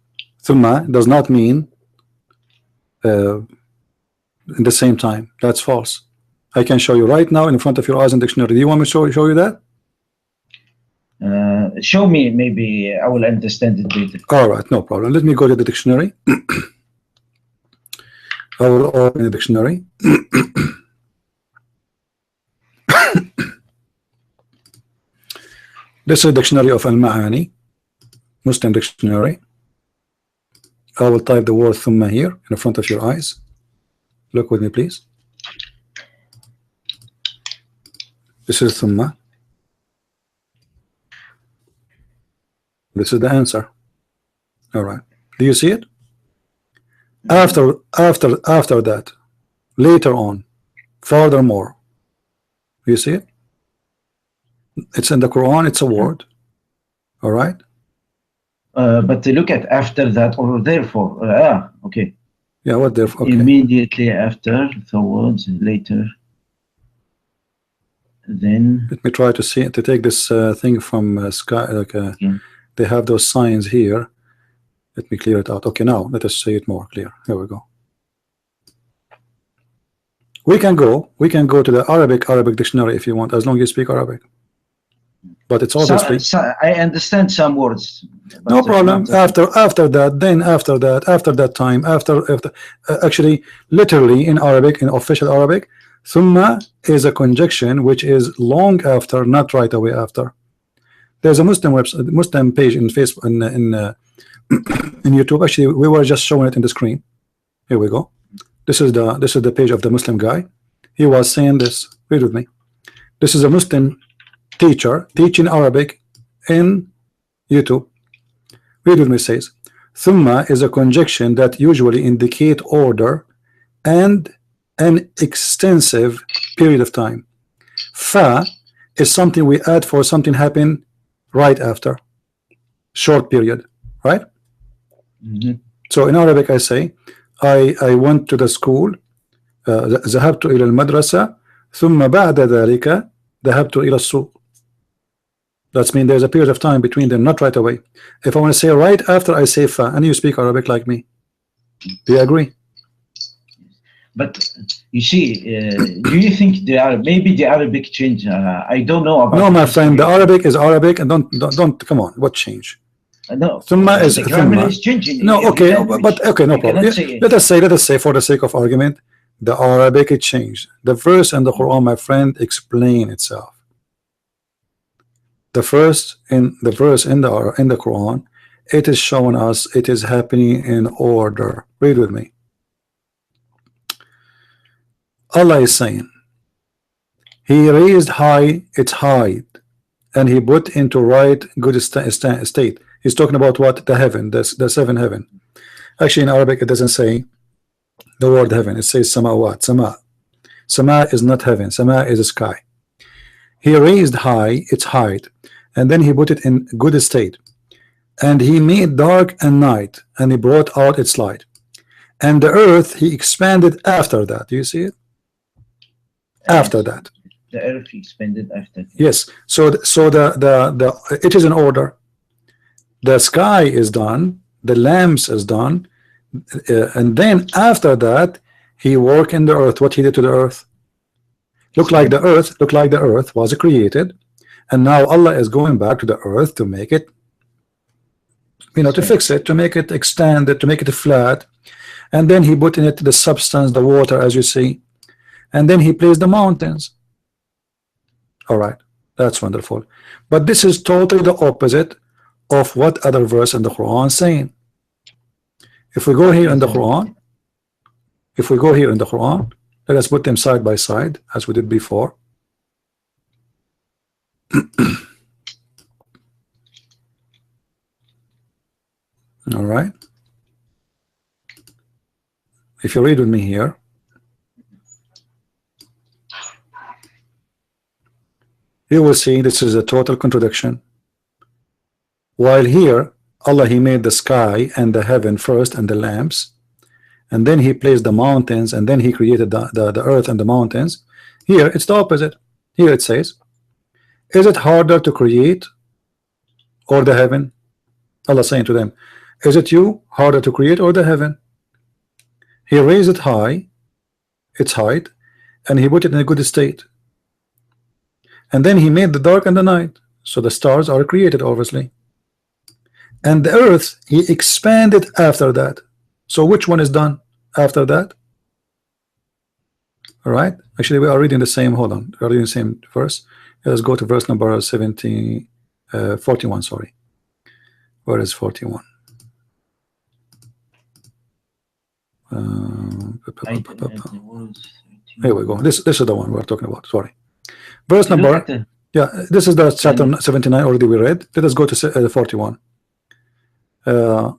Thumma does not mean in the same time. That's false. I can show you right now in front of your eyes in dictionary. Do you want me to show you that? Show me, maybe I will understand it better. All right, no problem. Let me go to the dictionary. I will open the dictionary. This is a dictionary of Al-Ma'ani, Muslim dictionary. I will type the word thumma here in front of your eyes. Look with me, please. This is thumma. This is the answer. All right. Do you see it? After that, later on, furthermore. Do you see it? It's in the Quran. It's a word. All right. But look at after that or therefore. Okay. Yeah. What therefore? Okay. Immediately after, towards, later. Then. Let me try to take this thing from sky. Like they have those signs here. Let me clear it out. Okay. Now let us say it more clear. Here we go. We can go to the Arabic dictionary if you want, as long as you speak Arabic. But it's obviously I understand some words. No problem. After that time, actually, literally in Arabic, in official Arabic, thumma is a conjunction which is long after, not right away after. There's a Muslim page in Facebook in YouTube. Actually, we were just showing it in the screen. Here we go. This is the page of the Muslim guy. He was saying this. Read with me. This is a Muslim teacher teaching Arabic in YouTube. Read with me. Says thumma is a conjunction that usually indicate order and an extensive period of time. Fa is something we add for something happen right after, short period, right? So in Arabic I say I went to the school, ذهبت إلى المدرسة ثم بعد ذلك ذهبت إلى السوق. That means there's a period of time between them, not right away. If I want to say right after, I say fa, and you speak Arabic like me. Do you agree? But you see, do you think maybe the Arabic change? I don't know about. No, my friend, the Arabic is Arabic, and don't come on. What change? No, thumma is the grammar thumma. is changing. No, okay, but okay, no problem. Let us say for the sake of argument, the Arabic it changed. The verse and the Quran, my friend, explain itself. The verse in the Quran, it is showing us it is happening in order. Read with me. Allah is saying, He raised high its height, and He put into right good state. He's talking about what? The heaven, the seven heaven. Actually, in Arabic, it doesn't say the word heaven. It says samawat. Sama is not heaven. Sama is a sky. He raised high its height, and then He put it in good state, and He made dark and night, and He brought out its light, and the earth He expanded after that. Do you see it? After that, the earth expanded after that. Yes. So the it is in order. the sky is done, the lamps is done, and then after that he worked in the earth. What he did to the earth? Look like the earth was created, and now Allah is going back to the earth to make it, you know, to fix it, to make it extend it, to make it flat, and then he put in it the substance, the water, as you see, and then he placed the mountains. All right, that's wonderful, but this is totally the opposite of what other verse in the Quran saying. If we go here in the Quran, let us put them side by side as we did before. All right, if you read with me here, you will see this is a total contradiction. While here Allah, he made the sky and the heaven first and the lamps, and then he placed the mountains, and then he created the earth and the mountains. Here it's the opposite. Here it says, is it harder to create or the heaven? Allah saying to them, is it you harder to create or the heaven? He raised it high, its height, and he put it in a good state, and then he made the dark and the night, so the stars are created obviously, and the earth he expanded after that. So which one is done after that? All right, actually we are reading the same, hold on, we are reading the same verse. Let's go to verse number 41, sorry. Where is 41? Here we go. This is the one we're talking about, sorry. Verse number, yeah, this is the chapter 79 already we read. Let us go to 41. But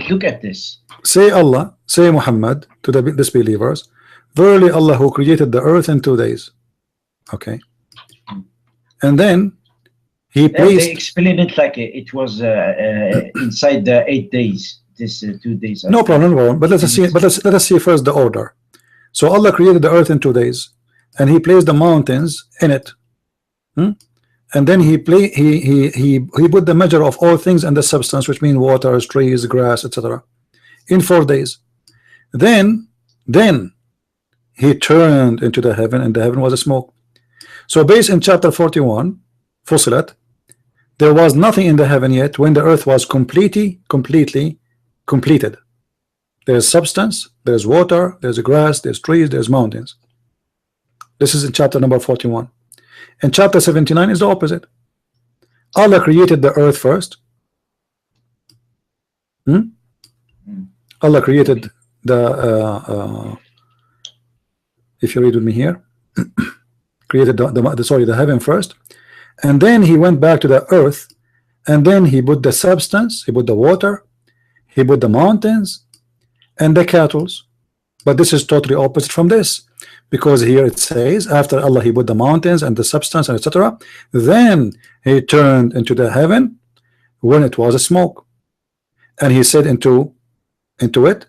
look at this. Say Allah, say Muhammad to the disbelievers, verily Allah who created the earth in 2 days. Okay. And then he placed. They explain it like it was inside the 8 days. This 2 days. No problem, but let us see. But let us see first the order. So Allah created the earth in 2 days, and he placed the mountains in it. And then he put the measure of all things and the substance, which mean waters, trees, grass, etc., in 4 days. Then he turned into the heaven, and the heaven was a smoke. So based in chapter 41, Fusilat, there was nothing in the heaven yet when the earth was completely completed. There's substance, there's water, there's grass, there's trees, there's mountains. This is in chapter number 41. In chapter 79 is the opposite. Allah created the earth first. Allah created the if you read with me here, created the heaven first, and then he went back to the earth, and then he put the substance, he put the water, he put the mountains and the cattle. But this is totally opposite from this, because here it says after Allah he put the mountains and the substance and etc., then he turned into the heaven when it was a smoke, and he said into it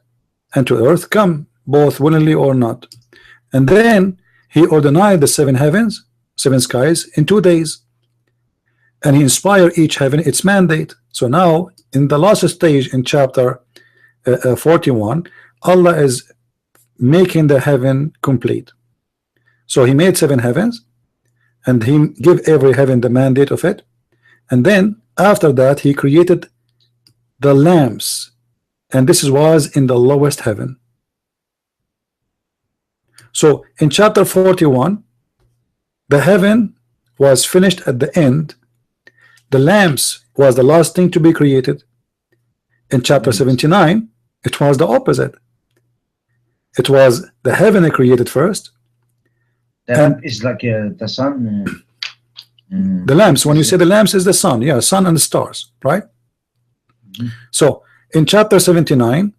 and to earth, come, both willingly or not. And then he ordained the 7 heavens, 7 skies in 2 days, and he inspired each heaven its mandate. So now in the last stage in chapter 41, Allah is making the heaven complete. So he made 7 heavens, and he gave every heaven the mandate of it, and then after that he created the lamps, and this was in the lowest heaven. So in chapter 41, the heaven was finished at the end, the lamps was the last thing to be created. In chapter 79, it was the opposite. It was the heaven created first. The lamp is like the sun. The lamps, when you say the lamps, is the sun, yeah, sun and the stars, right? So in chapter 79,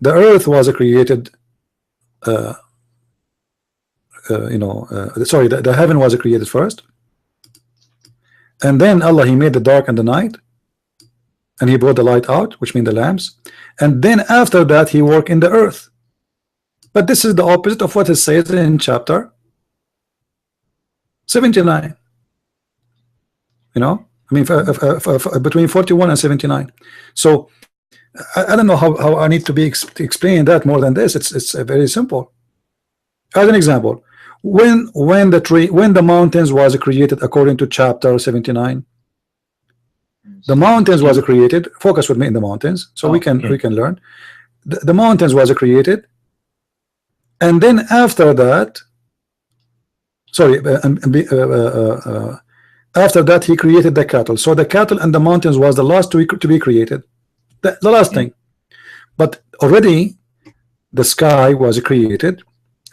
the earth was created. The heaven was created first, and then Allah he made the dark and the night, and he brought the light out, which means the lamps, and then after that he worked in the earth. But this is the opposite of what it says in chapter 79. You know, I mean, between 41 and 79. So I don't know how I need to be explain that more than this. It's very simple. As an example, when the mountains was created according to chapter 79, the mountains was created. Focus with me in the mountains, so we can learn. The mountains was created, and then after that, sorry, after that he created the cattle. So the cattle and the mountains was the last to be created, the last thing. But already the sky was created,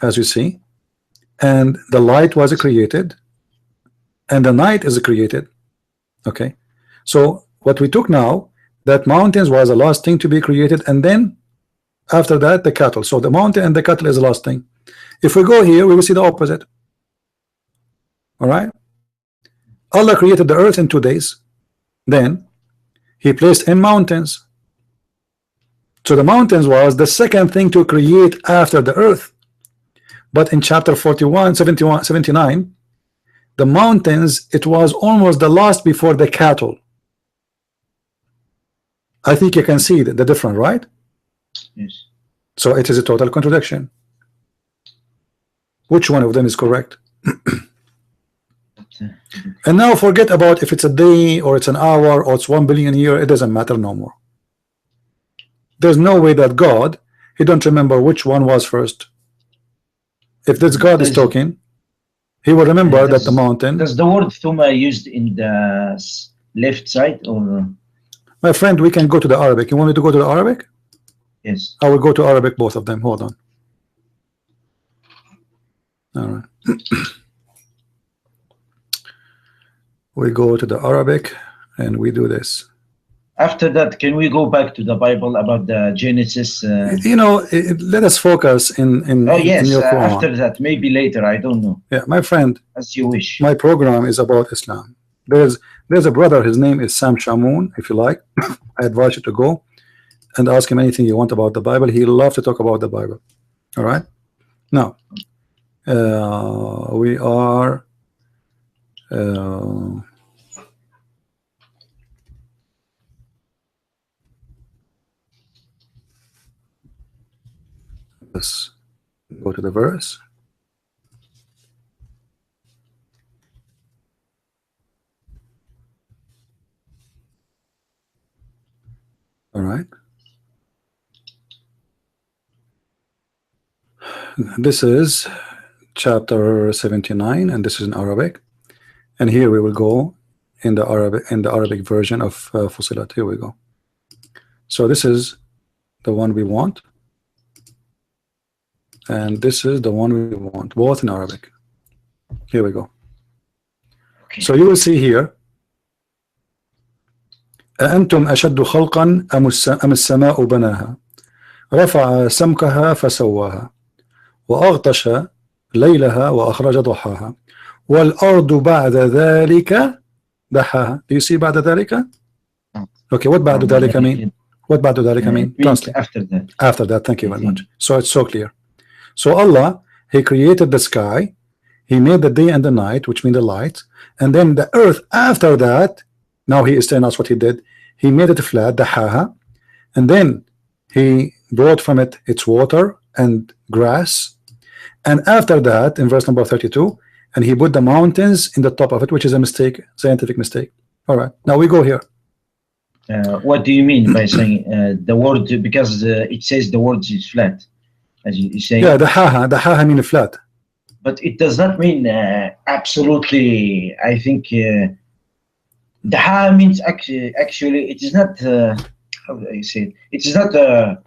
as you see, and the light was created, and the night is created. Okay, so what we took now, that mountains was the last thing to be created, and then after that the cattle. So the mountain and the cattle is the last thing. If we go here, we will see the opposite. All right, Allah created the earth in 2 days, then he placed in mountains. So the mountains was the second thing to create after the earth. But in chapter 41, 71, 79, the mountains, it was almost the last before the cattle. I think you can see the difference, right? Yes. So it is a total contradiction. Which one of them is correct? And now forget about if it's a day or it's an hour or it's 1 billion year. It doesn't matter no more. There's no way that God, he don't remember which one was first. If this God is talking, he will remember that the mountain. Does the word thuma used in the left side, or? My friend, we can go to the Arabic. You want me to go to the Arabic? Yes. I will go to Arabic, both of them. Hold on. All right. We go to the Arabic and we do this. After that, can we go back to the Bible about the Genesis? You know, let us focus in. Oh yes, in your Quran. after that, maybe later. I don't know. Yeah, my friend. As you wish. My program is about Islam. There's a brother. His name is Sam Shamoun. If you like, I advise you to go and ask him anything you want about the Bible. He loves to talk about the Bible. All right. Now, we are. Let's go to the verse. All right. This is chapter 79, and this is in Arabic. And here we will go in the Arabic version of Fusilat. Here we go. So this is the one we want. And this is the one we want, both in Arabic. Here we go. Okay. So you will see here, أأنتم أشد خلقا أم السماء بناها رفع سمكها فسواها وأغطش ليلها وأخرج ضحاها والأرض بعد ذلك دحاها. Do you see بعد ذلك? Okay, what بعد ذلك mean? What بعد ذلك mean? Translate. After that. After that, thank you very much. So it's so clear. So Allah, he created the sky, he made the day and the night, which mean the light, and then the earth after that. Now he is telling us what he did. He made it flat, dahaha, and then he brought from it its water and grass, and after that, in verse number 32, and he put the mountains in the top of it, which is a mistake, scientific mistake. All right, now we go here. What do you mean by saying the word, because it says the word is flat, as you say? Yeah, dahaha mean flat. But it does not mean absolutely, I think, Daha means actually it is not how do I say it? It is not a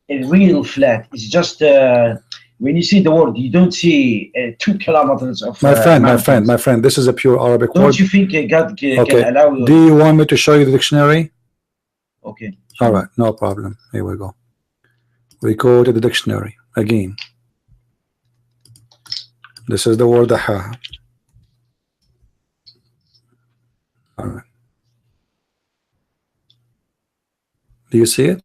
real flat. It's just when you see the word, you don't see 2 kilometers of my friend. This is a pure Arabic don't word. You think God can allow you? Do you want me to show you the dictionary? Okay. All right, no problem. Here we go. We go to the dictionary again. This is the word daha. All right. Do you see it?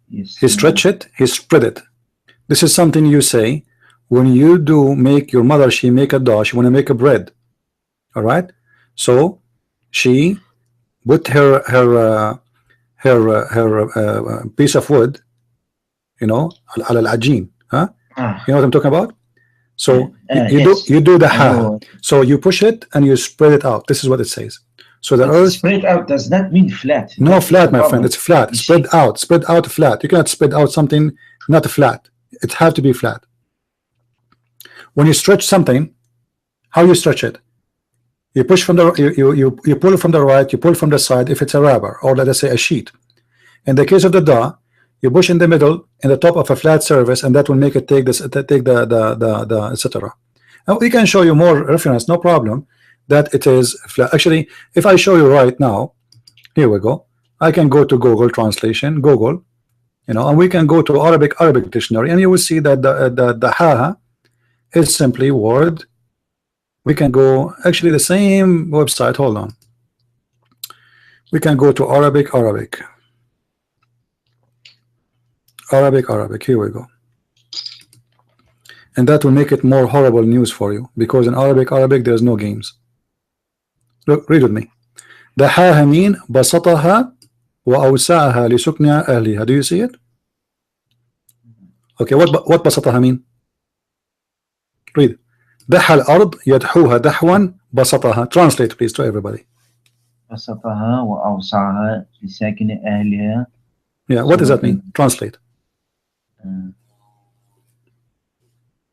Yes. He stretched it, he spread it. This is something you say when you do make your mother, she make a dough, she want to make a bread. All right. So she put her piece of wood, you know, على العجين, huh? Ah, You know what I'm talking about? So yes, you do the I ha. know. So you push it and you spread it out. This is what it says. So the But earth, spread out does not mean flat. no That is the flat, my friend. problem. It's flat. You see, Spread out flat. You cannot spread out something not flat. It has to be flat. When you stretch something, how you stretch it? You push from the you pull from the right, you pull from the side if it's a rubber or let us say a sheet. In the case of the DA, you push in the middle in the top of a flat surface, and that will make it take this take the etc. Now we can show you more reference, no problem, that it is flat. Actually, if I show you right now, here we go. I can go to Google translation, Google, you know, and we can go to Arabic dictionary, and you will see that the ha is simply word. We can go actually the same website. Hold on. We can go to Arabic. Here we go. And that will make it more horrible news for you, because in Arabic there's no games. Look, read with me. دحاها mean بسطها وأوسعها لسكن أهلها. Do you see it? Okay, what بسطها mean? Read. دحى الأرض يدحوها دحوا بسطها. Translate please to everybody. بسطها وأوسعها لساكن أهلها. Yeah, what does that mean? Translate.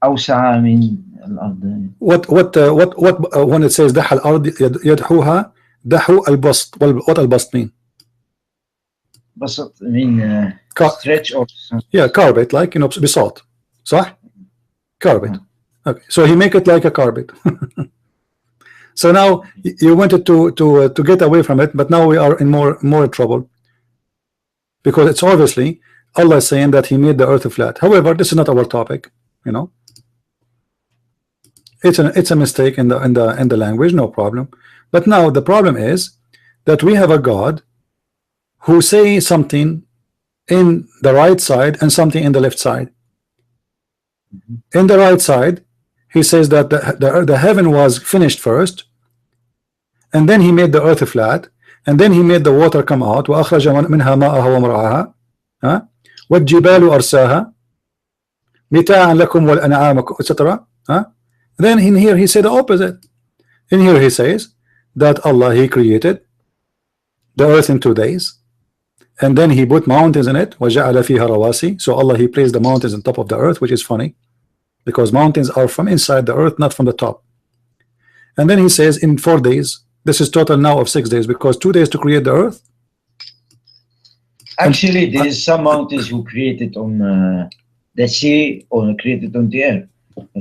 أوسع من الأرض. What when it says دحى الأرض يدحوها دحو البسط. What البسط mean? بسط mean stretch or something. Yeah, carpet, like, you know, بساط. صح? Carpet. Okay, so he make it like a carpet. So now you wanted to get away from it, but now we are in more trouble, because it's obviously Allah is saying that He made the earth flat. However, this is not our topic. You know, it's a mistake in the language, no problem. But now the problem is that we have a God who say something in the right side and something in the left side. In the right side, He says that the heaven was finished first, and then He made the earth flat, and then He made the water come out. وأخرج منها ماءها ومرعاها والجبال أرساها متاعا لكم والأنعامكم, etc. Then in here He said the opposite. In here He says that Allah, He created the earth in 2 days, and then He put mountains in it. وجعل فيها رواسي. So Allah, He placed the mountains on top of the earth, which is funny, because mountains are from inside the earth, not from the top. And then He says in 4 days. This is total now of 6 days, because 2 days to create the earth. Actually, there is some mountains who created on the sea or created on the air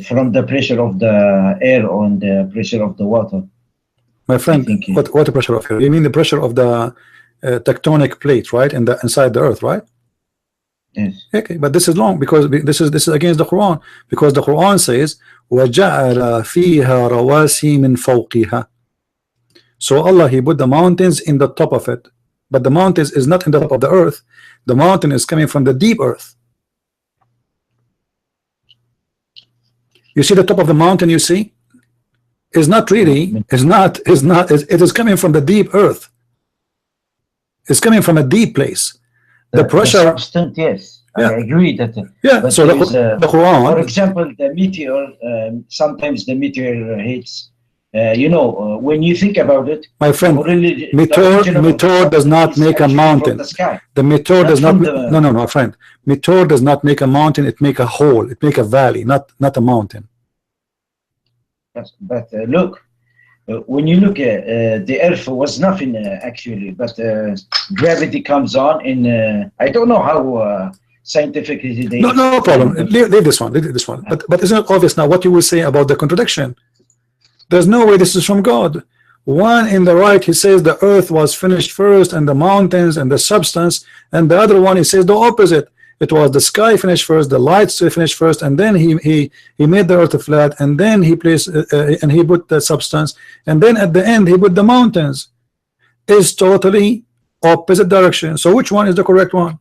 from the pressure of the air on the pressure of the water. My friend, what the pressure of air? You mean the pressure of the tectonic plate, right? In the inside the earth, right? Yes. Okay, but this is long, because this is against the Quran, because the Quran says وَجَعَلَ فِيهَا رَوَاسِي مِنْ فَوْقِهَا. So Allah, He put the mountains in the top of it, but the mountains is not in the top of the earth. The mountain is coming from the deep earth. You see the top of the mountain, you see, is not really, it is coming from the deep earth. It's coming from a deep place. The pressure, the substance, yes, yeah. I agree that. Yeah. So the Quran, for example, the meteor. Sometimes the meteor hits. You know, when you think about it, my friend, meteor does not make a mountain. The meteor does not. No, my friend. Meteor does not make a mountain. It make a hole. It make a valley, not a mountain. Yes, but look, when you look at the Earth was nothing actually, but gravity comes on, and I don't know how scientifically they. No problem. Leave this one. But isn't it obvious now what you will say about the contradiction? There's no way this is from God. One in the right, he says the earth was finished first, and the mountains and the substance, and the other one he says the opposite. It was the sky finished first, the lights finished first, and then he made the earth flat, and then he placed and he put the substance, and then at the end he put the mountains. Is totally opposite direction. So which one is the correct one?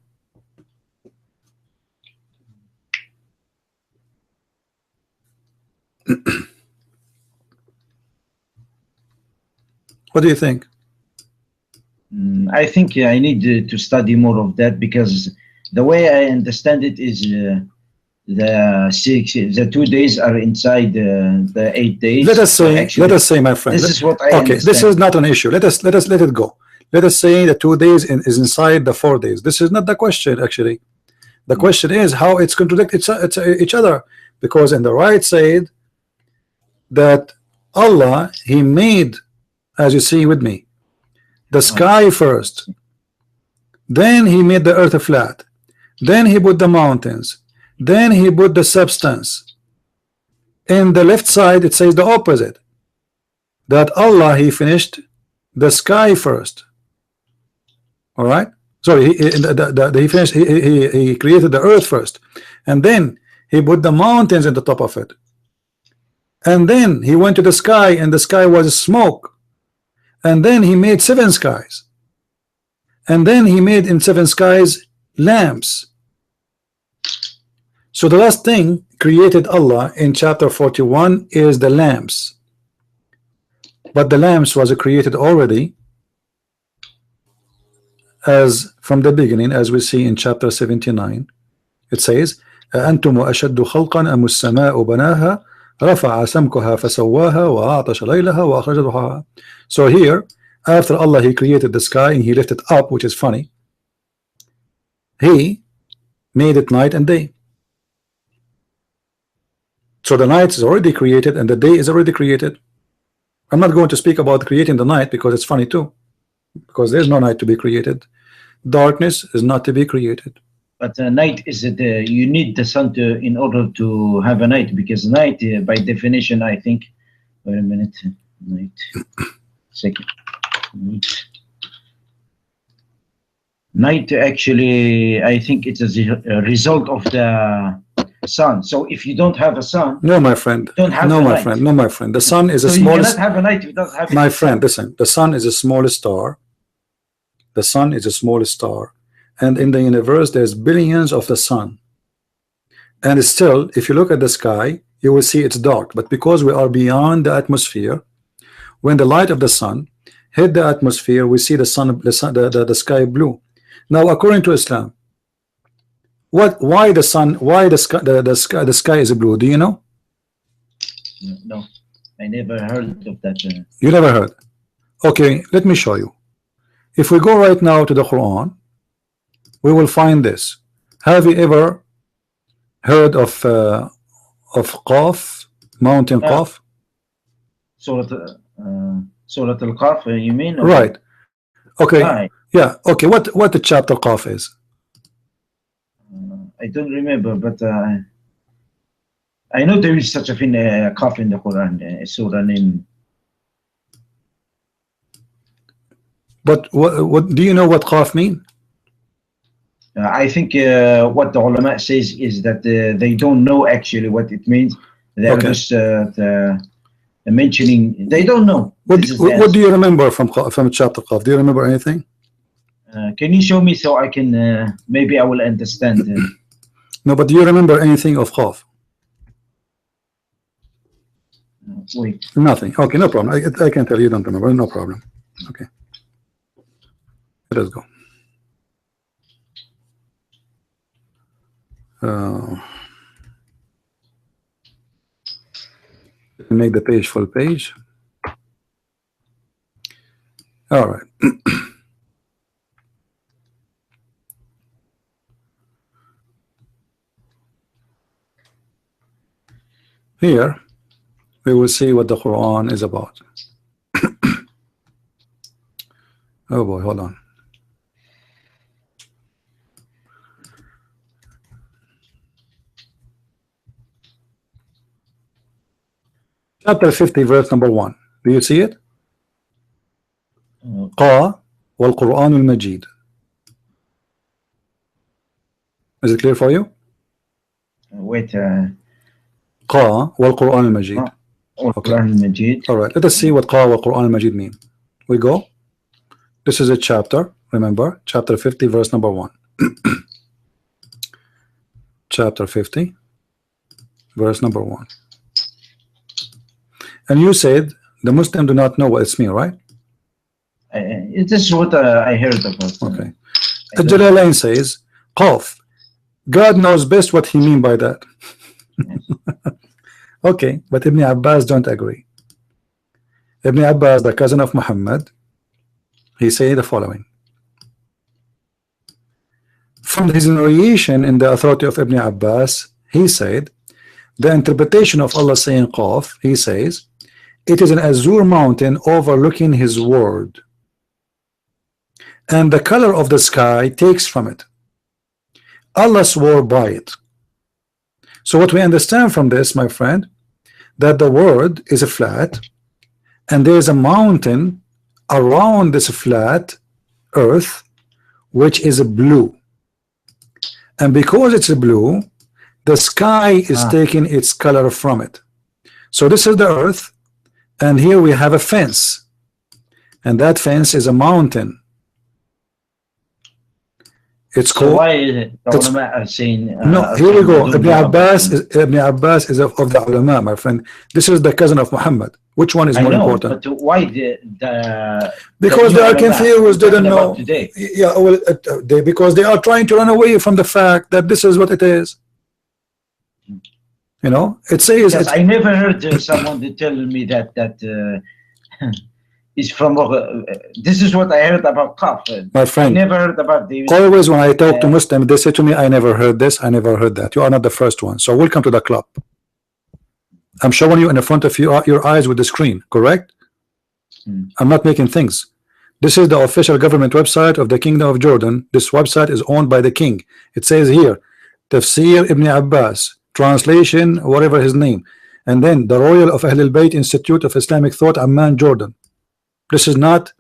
What do you think? I think I need to study more of that, because the way I understand it is the 2 days are inside the 8 days. Let us So say, actually, my friend. this is what I Okay, this understand. is not an issue. Let it go. Let us say the 2 days is inside the 4 days. This is not the question actually. The question is how it's contradict each other, because in the right side that Allah, He made, as you see with me, the sky first, then He made the earth flat, then He put the mountains, then He put the substance. In the left side it says the opposite, that Allah, He finished the sky first. All right, sorry, he finished, he created the earth first, and then He put the mountains in the top of it, and then He went to the sky, and the sky was smoke, and then He made 7 skies, and then He made in 7 skies lamps. So the last thing created Allah in chapter 41 is the lamps, but the lamps was created already as from the beginning, as we see in chapter 79. It says أأنتم أشد خلقا أم السماء بناها رفع سمكها فسواها وأعطش ليلها وأخرج ضحاها. So here, after Allah, He created the sky and He lifted it up, which is funny. He made it night and day. So the night is already created and the day is already created. I'm not going to speak about creating the night because it's funny too, because there's no night to be created. Darkness is not to be created. But night is you need the sun in order to have a night, because night by definition, I think, wait a minute, night, second, night actually, I think it is a result of the sun. So if you don't have a sun, no, my friend, don't have no, a my night. friend, no, my friend, the sun is so the smallest. You cannot have a night without having my friend, listen, the sun is the smallest star. The sun is the smallest star, and in the universe there's billions of the sun, and still if you look at the sky you will see it's dark, but because we are beyond the atmosphere, when the light of the sun hit the atmosphere, we see the sky blue. Now according to Islam, why the sky is blue? Do you know? No, I never heard of that. You never heard? Okay, let me show you. If we go right now to the Quran, we will find this. Have you ever heard of Qaf, Mountain Qaf? Surat Al-Qaf, you mean? Right. Okay. Right. Yeah. Okay. What the chapter Qaf is? I don't remember, but I know there is such a thing, Qaf in the Quran, surah name. But what do you know what Qaf mean? I think what the ulama says is that they don't know actually what it means. They're just mentioning. They don't know. What do you remember from chapter Qaf? Do you remember anything? Can you show me so I can maybe I will understand? No, but do you remember anything of Qaf? Wait. Nothing. Okay, no problem. I can tell you don't remember. No problem. Okay. Let us go. Make the page full page. All right. Here we will see what the Quran is about. Oh boy, hold on. Chapter 50, verse number 1. Do you see it? Qa wal Quran al Majid. Is it clear for you? Wait. Qa wal Quran al Majid. Okay. Majid. All right. Let us see what Qa wal Quran al Majid mean. We go. This is a chapter. Remember, chapter 50, verse number 1. Chapter 50, verse number 1. And you said the Muslim do not know what it's mean, right? This is what I heard about. Okay. I don't- Jalalain says, Qaf. God knows best what he mean by that. Yes. Okay, but Ibn Abbas don't agree. Ibn Abbas, the cousin of Muhammad, he say the following. From his narration in the authority of Ibn Abbas, he said, the interpretation of Allah saying Qaf, he says, it is an azure mountain overlooking his word, and the color of the sky takes from it. Allah swore by it. So what we understand from this, my friend, that the word is a flat, and there is a mountain around this flat earth, which is a blue. And because it's a blue, the sky is taking its color from it. So this is the earth, and here we have a fence, and that fence is a mountain. It's So called. why is it the ulama are saying? No, here we go. Ibn Abbas is of the ulama, my friend. This is the cousin of Muhammad. Which one is I more know, important? but why Because they are confused. They don't know. Today. Yeah, well, because they are trying to run away from the fact that this is what it is. You know, it says. Yes, I never heard someone to tell me that is from. This is what I heard about Qaf. My friend, I never heard about the. Always when I talk to Muslims, they say to me, "I never heard this. I never heard that." You are not the first one. So welcome to the club. I'm showing you in the front of your eyes with the screen, correct? I'm not making things. This is the official government website of the Kingdom of Jordan. This website is owned by the king. It says here, Tafsir Ibn Abbas, translation, whatever his name, and then the Royal of Ahlul Bayt Institute of Islamic Thought, Amman, Jordan. This is not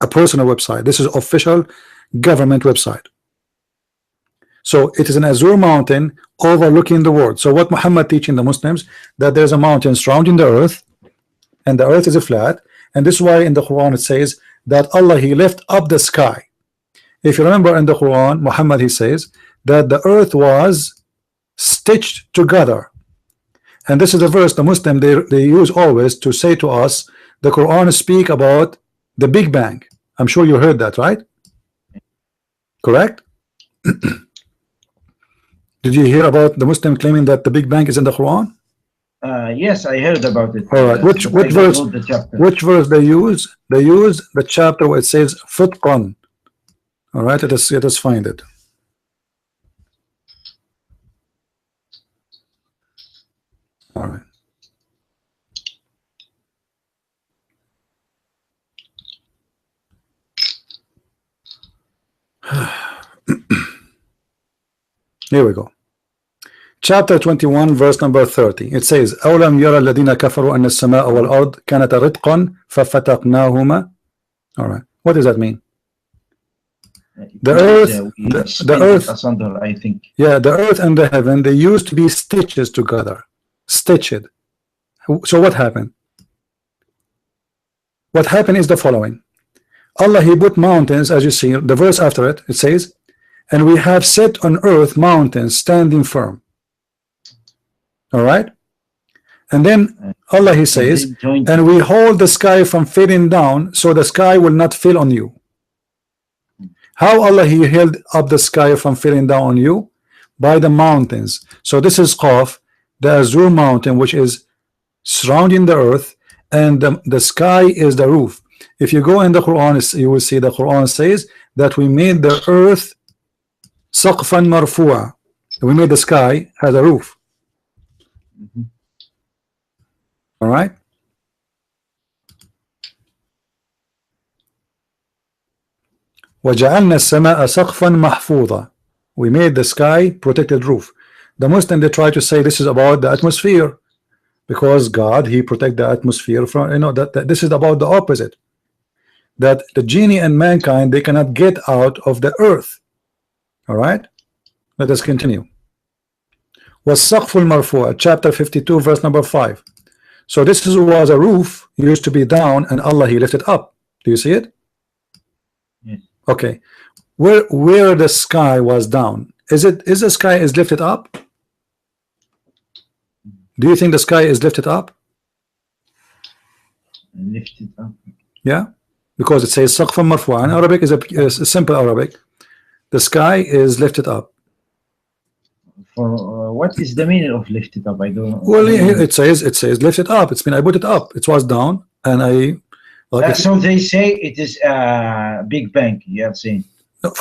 a personal website. This is official government website. So it is an azure mountain overlooking the world. So what Muhammad teaching the Muslims, that there's a mountain surrounding the earth, and the earth is a flat, and this is why in the Quran it says that Allah, he lift up the sky. If you remember in the Quran, Muhammad, he says that the earth was stitched together, and this is the verse the Muslim they use always to say to us, the Quran speak about the Big Bang. I'm sure you heard that, right? Correct? Did you hear about the Muslim claiming that the Big Bang is in the Quran? Yes, I heard about it. All right. Which verse? Which verse they use? They use the chapter where it says "Futqan." All right. Let us find it. All right. Here we go. Chapter 21, verse number 30. It says, أَوْلَمْ يَرَى الَّذِينَ كَفَرُوا أَنَّ السَّمَاءَ وَالْأَرْضَ كَانَتَا رِتْقًا فَفَتَقْنَاهُمَا. All right. What does that mean? The earth, asunder, I think. Yeah, the earth and the heaven, they used to be stitches together. Stitched. So what happened? What happened is the following. Allah, he put mountains, as you see, the verse after it, it says, and we have set on earth mountains standing firm. All right. And then Allah, he says, and we hold the sky from falling down, so the sky will not fall on you. How Allah, he held up the sky from falling down on you? By the mountains. So this is Qaf, the azure mountain, which is surrounding the earth, and the sky is the roof. If you go in the Quran, you will see the Quran says that we made the earth saqfan marfu'a. We made the sky as a roof. All right. وَجَعَلْنَا السَّمَاءَ سَقْفًا مَحْفُوظًا. We made the sky protected roof. The Muslim, they try to say this is about the atmosphere, because God, he protect the atmosphere from, you know, that this is about the opposite, that the genie and mankind, they cannot get out of the earth. All right, let us continue. وَالسَّقْفُ الْمَرْفُوعَ, chapter 52, verse number 5. So this was a roof, used to be down, and Allah, he lifted up. Do you see it? Yes. Okay, where the sky was down, is the sky is lifted up? Do you think the sky is lifted up? Lifted up. Yeah. because it says سقف مرفوع. In Arabic is a simple Arabic. The sky is lifted up. For what is the meaning of lifted up? I don't. Well, it says lifted up. It's mean I put it up. It was down, and I. Like So they say it is a Big Bang. You have seen.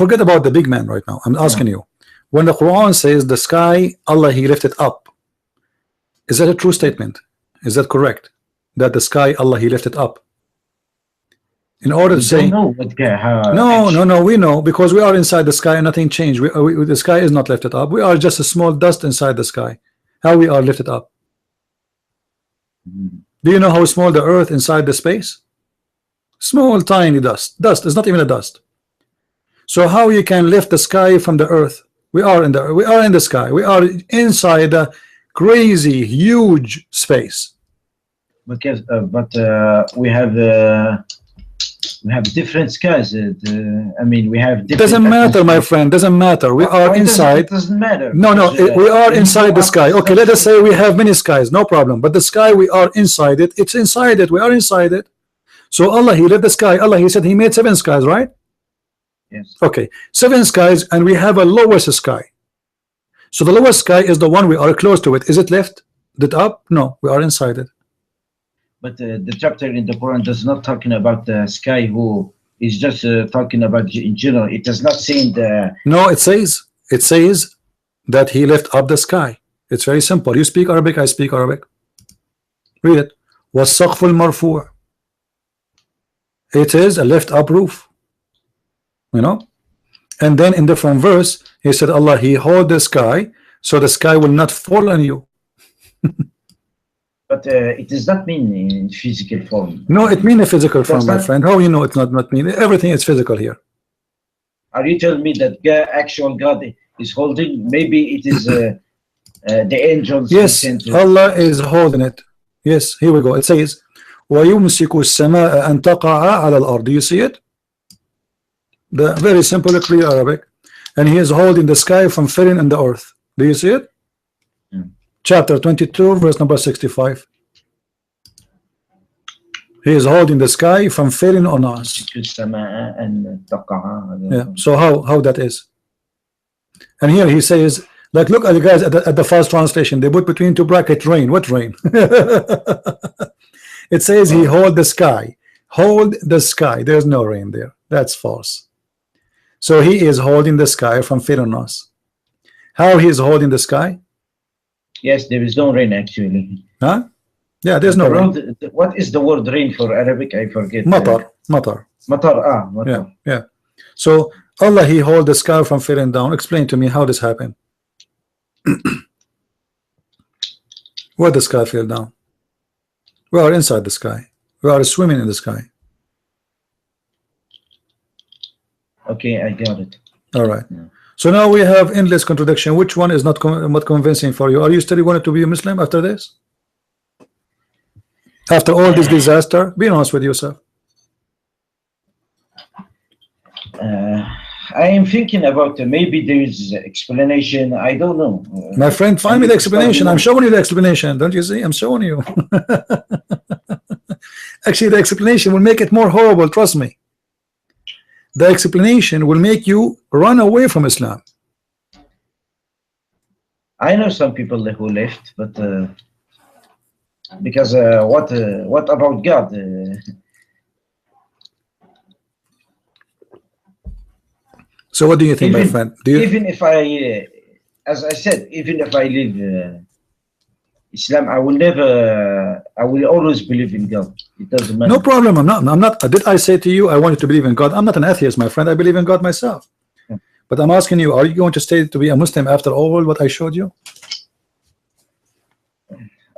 Forget about the big man right now. I'm asking you. When the Quran says the sky, Allah He lifted up, is that a true statement? Is that correct? That the sky, Allah He lifted up? In order to say no, we know, because we are inside the sky and nothing changed. The sky is not lifted up. We are just a small dust inside the sky. How we are lifted up? Do you know how small the earth inside the space? Small, tiny dust. Dust is not even a dust. So how you can lift the sky from the earth? We are in the sky. We are inside a crazy, huge space. Because, we have different skies. I mean, we have different. Doesn't matter, my friend. Doesn't matter. We are inside. It doesn't matter. No, we are inside the sky. Okay, let us say we have many skies. No problem. But the sky, we are inside it. It's inside it. We are inside it. So Allah, He lit the sky. Allah, He said He made 7 skies, right? Yes. Okay, 7 skies, and we have a lowest sky. So the lowest sky is the one we are close to it. Is it lifted up? No, we are inside it. But the chapter in the Quran does not talking about the sky. Who is just talking about in general. It does not say the. No, it says that He lifted up the sky. It's very simple. You speak Arabic, I speak Arabic. Read it. وَالسَّقْفُ الْمَرْفُوعُ. It is a lift up roof. You know, and then in different verse He said Allah He hold the sky so the sky will not fall on you. But it does not mean in physical form. No, it means a physical form, my friend. How you know it's not mean? Everything is physical here. Are you telling me that actual God is holding? Maybe it is the angels. Yes, Allah is holding it. Yes, here we go. It says وَيُمْسِكُ السَّمَاءَ أَن تَقَعَ عَلَى الْأَرْضِ. Do you see it? The very simple, clear Arabic. And He is holding the sky from falling in the earth. Do you see it? Chapter 22, verse number 65. He is holding the sky from falling on us. Yeah. So how that is? And here He says, like, look at the guys at the first translation. They put between 2 brackets rain. What rain? It says He hold the sky. Hold the sky. There's no rain there. That's false. So He is holding the sky from falling on us. How He is holding the sky? Yes, there is no rain actually. Huh? Yeah, there's no rain. What is the word rain for Arabic? I forget. Matar. Matar. Yeah, yeah. So Allah He hold the sky from falling down. Explain to me how this happened. Where the sky fell down? We are inside the sky. We are swimming in the sky. Okay, I got it. All right. Yeah. So now we have endless contradiction. Which one is not convincing for you? Are you still wanting to be a Muslim after this? After all this disaster? Be honest with yourself. I am thinking about maybe there is explanation. I don't know. My friend, find me the explanation. I'm showing you the explanation. Don't you see? I'm showing you. Actually, the explanation will make it more horrible. Trust me. The explanation will make you run away from Islam. I know some people who left, but because what about God? So what do you think, my friend? Even if I, as I said, even if I leave Islam, I will always believe in God. It doesn't matter. No problem. I'm not. Did I say to you I wanted to believe in God? I'm not an atheist, my friend. I believe in God myself. But I'm asking you, are you going to stay to be a Muslim after all what I showed you?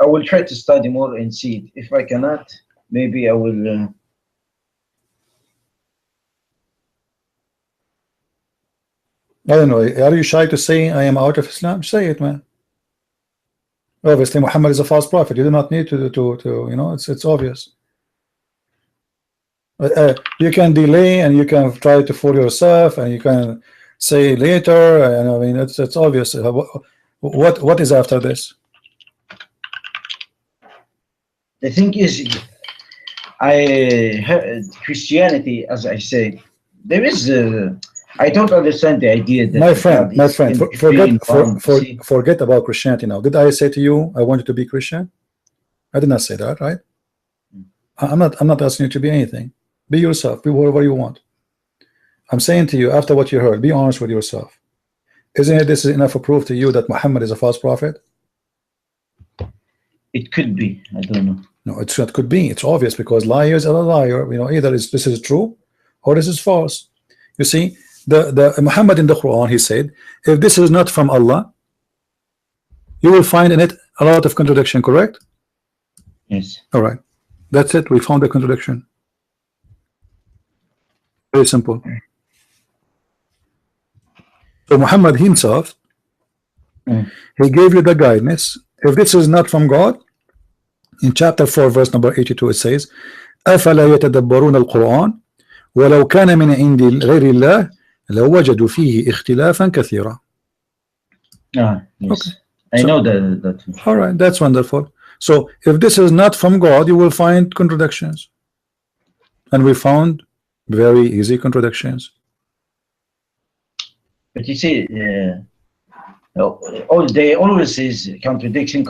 I will try to study more and see it. If I cannot, maybe I will. I don't know. Are you shy to say I am out of Islam? Say it, man. Obviously, Muhammad is a false prophet. You do not need to you know, it's obvious. You can delay and you can try to fool yourself, and you can say later. And I mean, it's obvious. What is after this? The thing is, I heard Christianity, as I say, there is. I don't understand the idea that My friend, God my is friend, in three in one. See, forget about Christianity now. Did I say to you I want you to be Christian? I did not say that, right? I'm not asking you to be anything. Be yourself. Be whatever you want. I'm saying to you, after what you heard, be honest with yourself. Isn't it this is enough of proof to you that Muhammad is a false prophet? it could be. I don't know. No, it's not could be. It's obvious because liars are a liar. You know, either this is true or this is false. You see, the Muhammad in the Quran, he said, if this is not from Allah, you will find in it a lot of contradiction, correct? Yes. All right. That's it. We found the contradiction. Very simple. So Muhammad himself, he gave you the guidance. If this is not from God, in chapter 4 verse number 82 it says أفلا يتدبرون القرآن ولو كان من عند غير الله لوجدوا فيه اختلافا كثيرا. Yes. Okay. I know that. All right, that's wonderful. So if this is not from God, you will find contradictions, and we found very easy contradictions. But you see, they always is contradiction,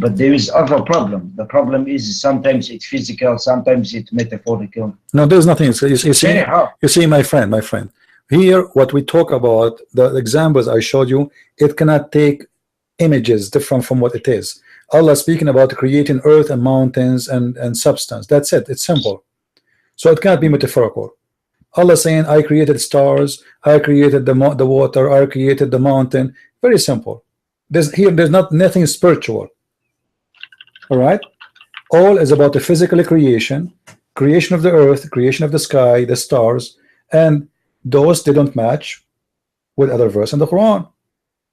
but there is other problem. The problem is sometimes it's physical, sometimes it's metaphorical. No, there's nothing. You see, my friend, here what we talk about, the examples I showed you, it cannot take images different from what it is. Allah speaking about creating earth and mountains and substance. That's it. It's simple. So it can't be metaphorical. Allah saying, I created stars, I created the water, I created the mountain. Very simple. There's nothing spiritual. All right. All is about the physical creation of the earth, creation of the sky, the stars, and those they don't match with other verse in the Quran.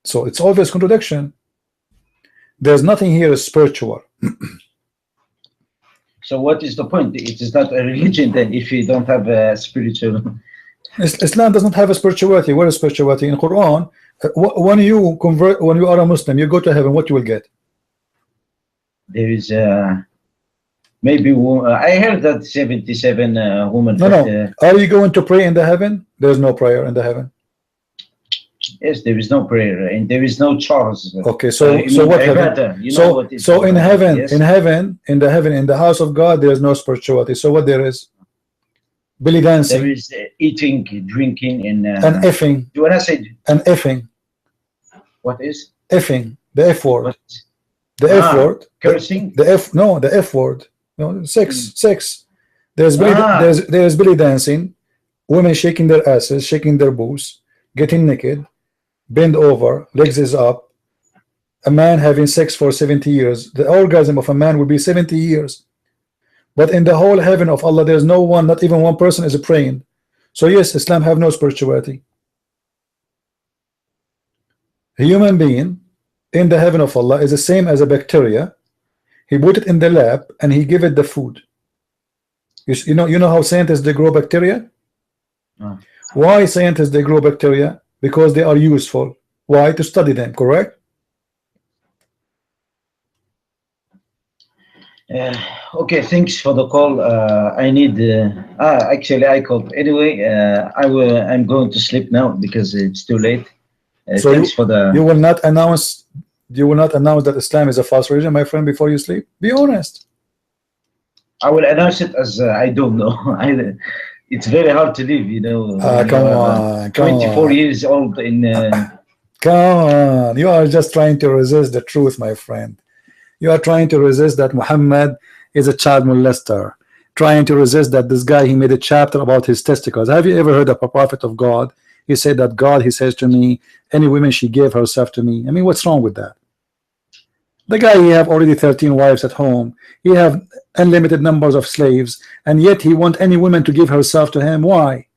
So it's obvious contradiction. There's nothing here spiritual. So what is the point? It is not a religion then if you don't have a spiritual. Islam does not have a spirituality. Where is spirituality in Quran? When you convert, when you are a Muslim, you go to heaven. What you will get? There is maybe I heard that 77 women. No. Are you going to pray in the heaven? There's no prayer in the heaven. Yes, there is no prayer and there is no chores. Okay, so what heaven? So in heaven, yes? in the house of God, there is no spirituality. So what there is? Belly dancing. There is eating, drinking, and effing. Do you want to say? And effing. What is? Effing. The F word. What? The F word. Cursing. The F word. No, sex. There's belly dancing. Women shaking their asses, shaking their boobs, getting naked, bend over, legs is up. A man having sex for 70 years. The orgasm of a man will be 70 years. But in the whole heaven of Allah, there's no one, not even one person is praying. So yes, Islam have no spirituality. A human being in the heaven of Allah is the same as a bacteria. He put it in the lab and he give it the food. You know how scientists they grow bacteria? Why scientists they grow bacteria? Because they are useful. Why? To study them, correct? Okay, thanks for the call. I need actually I called anyway. I'm going to sleep now because it's too late. So thanks for the. You will not announce that Islam is a false religion, my friend, before you sleep. Be honest. I will announce it as I don't know. It's very hard to live, you know. Come on, 24 years old in. Come on, you are just trying to resist the truth, my friend. You are trying to resist that Muhammad is a child molester. Trying to resist that this guy, he made a chapter about his testicles. Have you ever heard of a prophet of God? He said that God, he says to me, any woman she gave herself to me. I mean, what's wrong with that? The guy, he have already 13 wives at home. He have unlimited numbers of slaves, and yet he want any woman to give herself to him. Why?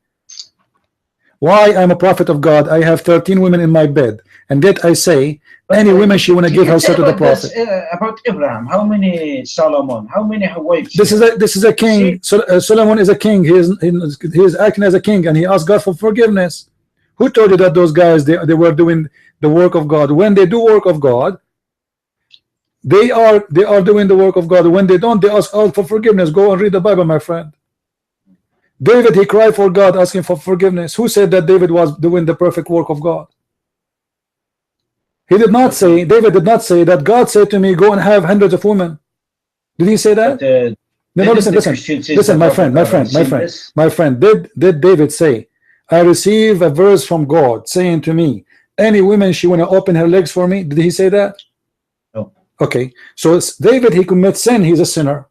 Why? I'm a prophet of God. I have 13 women in my bed, and yet I say any woman she want to give herself to the prophet. About Abraham, how many Solomon? How many wives? This is a king. Solomon is a king. He is acting as a king, and he asked God for forgiveness. Who told you that those guys they were doing the work of God? When they do work of God, They are doing the work of God. When they don't, they ask out for forgiveness. Go and read the Bible, my friend. David, he cried for God, asking for forgiveness. Who said that David was doing the perfect work of God? He did not say, David did not say that God said to me, go and have hundreds of women. Did he say that? No, listen, my friend. Did David say, I receive a verse from God saying to me, any woman she want to open her legs for me? Did he say that? No. Okay, so it's David, he commits sin, he's a sinner.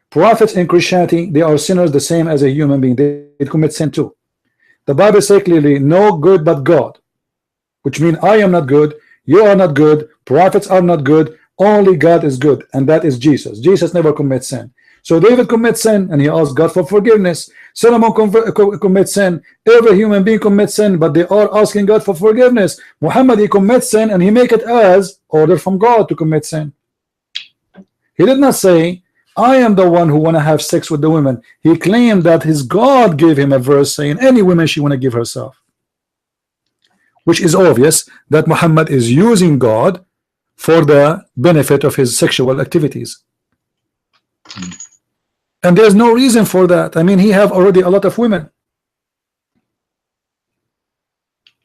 Prophets in Christianity, they are sinners the same as a human being. They commit sin too. The Bible says clearly, no good but God, which means I am not good, you are not good, prophets are not good, only God is good, and that is Jesus. Jesus never commits sin. So David commits sin and he asks God for forgiveness. Solomon commits sin. Every human being commits sin, but they are asking God for forgiveness. Muhammad, he commits sin and he make it as order from God to commit sin. He did not say, I am the one who want to have sex with the women. He claimed that his God gave him a verse saying any woman she want to give herself, which is obvious that Muhammad is using God for the benefit of his sexual activities. And there's no reason for that. I mean, he have already a lot of women.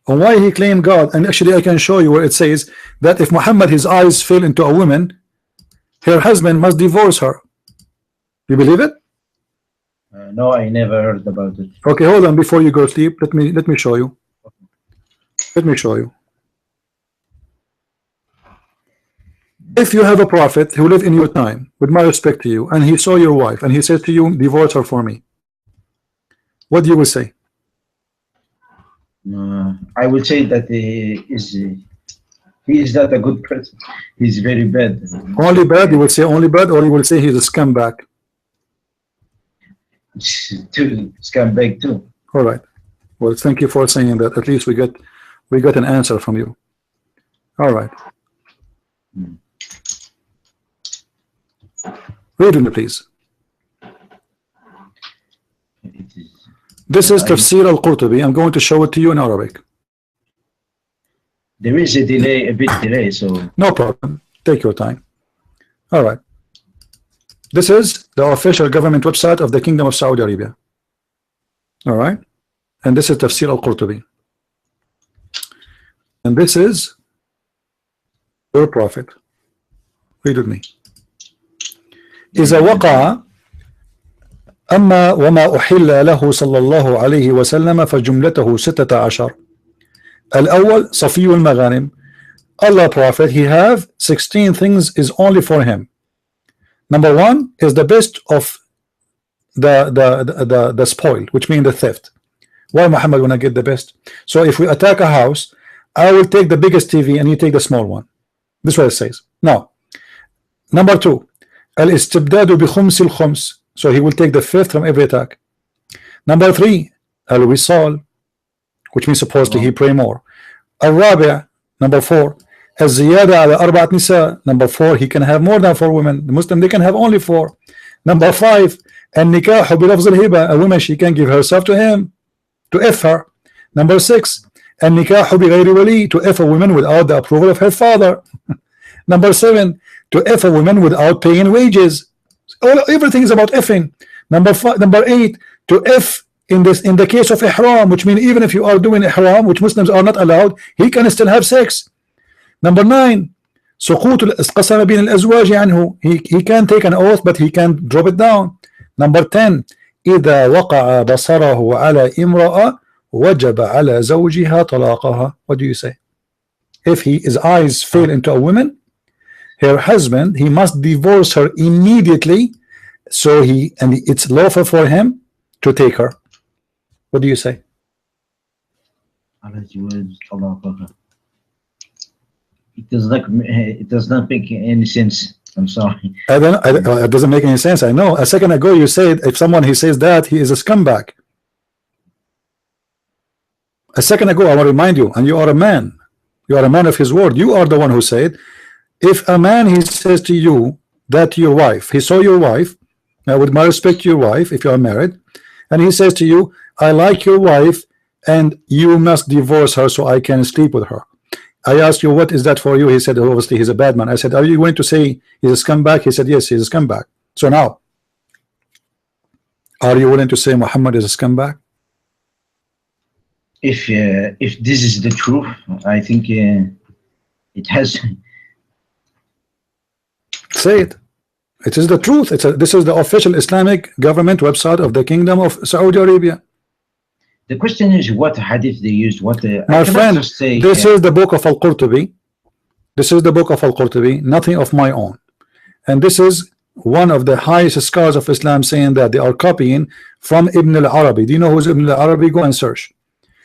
And why he claimed God? And actually I can show you where it says that if Muhammad, his eyes fell into a woman, her husband must divorce her. You believe it? No, I never heard about it. Okay, hold on. Before you go to sleep, let me show you. Let me show you. If you have a prophet who lived in your time, with my respect to you, and he saw your wife and he said to you, divorce her for me, what you will say? I will say that he is not a good person. He's very bad. Only bad? You will say only bad, or you will say he's a scumbag? Scumbag too. All right. Well, thank you for saying that. At least we got an answer from you. All right. Read me, please. This is Tafsir Al-Qurtubi. I'm going to show it to you in Arabic. There is a delay, a bit delay, so no problem. Take your time. All right. This is the official government website of the Kingdom of Saudi Arabia. All right. And this is Tafsir Al-Qurtubi. And this is your prophet. Read with me. إذا وقع أما وما أحل له صلى الله عليه وسلم فجملته 16. الأول صفي المغانم. Allah prophet, he have 16 things is only for him. Number one is the best of the spoil, which means the theft. Why Muhammad wanna get the best? So if we attack a house, I will take the biggest TV and you take the small one. This is what it says. Now, number two, al-istibdadu bi khums al-khums. So he will take the fifth from every attack. Number three, al-wisal, which means supposedly he pray more. Al-rabi', number four, al-ziyada ala arba'at nisa. Number four, he can have more than 4 women. The Muslim, they can have only 4. Number five, al-nikahu bi lafz al-hiba. A woman, she can give herself to him, to if her. Number 6, al-nikahu bi ghayri wali, to if a woman without the approval of her father. Number 7, to if a woman without paying wages. Everything is about effing. Number 8, to if in the case of ihram, which means even if you are doing ihram, which Muslims are not allowed, he can still have sex. Number 9, سقوط القسم بين الأزواج عنه. He can take an oath, but he can drop it down. Number 10, إذا وقع بصره على امرأة وجب على زوجها طلاقها. What do you say? If his eyes fall into a woman, her husband, he must divorce her immediately. So it's lawful for him to take her. What do you say? It does not make any sense. I'm sorry. It doesn't make any sense. I know. A second ago you said if someone he says that, he is a scumbag. A second ago, I want to remind you, and you are a man. You are a man of his word. You are the one who said, if a man he says to you that your wife, he saw your wife, with my respect to your wife, if you are married, and he says to you, I like your wife and you must divorce her so I can sleep with her. I asked you, what is that for you? He said, obviously he's a bad man. I said, are you going to say he's a scumbag? He said, yes, he's a scumbag. So now, are you willing to say Muhammad is a scumbag? If this is the truth, I think it has. Say it. It is the truth. This is the official Islamic government website of the Kingdom of Saudi Arabia. The question is what hadith they used. What my friend, say, this is the book of Al-Qurtubi. This is the book of Al-Qurtubi, nothing of my own. And this is one of the highest scholars of Islam saying that they are copying from Ibn al-Arabi. Do you know who's Ibn al-Arabi? Go and search.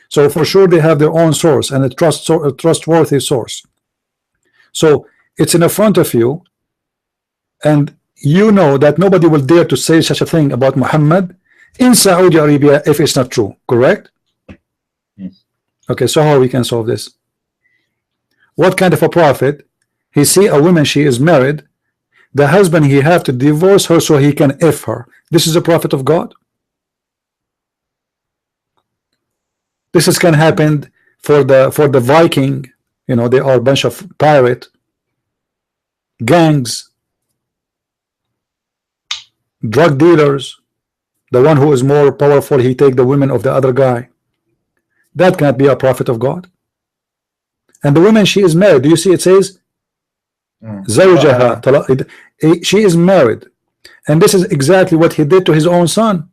So for sure they have their own source, and a trustworthy source. So it's in the front of you, and you know that nobody will dare to say such a thing about Muhammad in Saudi Arabia if it's not true, correct? Yes. Okay, so how we can solve this? What kind of a prophet? He see a woman, she is married, the husband, he have to divorce her so he can F her. This is a prophet of God? This is can happen for the Viking, you know, they are a bunch of pirate gangs, drug dealers. The one who is more powerful, he take the women of the other guy. That can't be a prophet of God. And the woman, she is married. Do you see it says Zawjaha, she is married. And this is exactly what he did to his own son.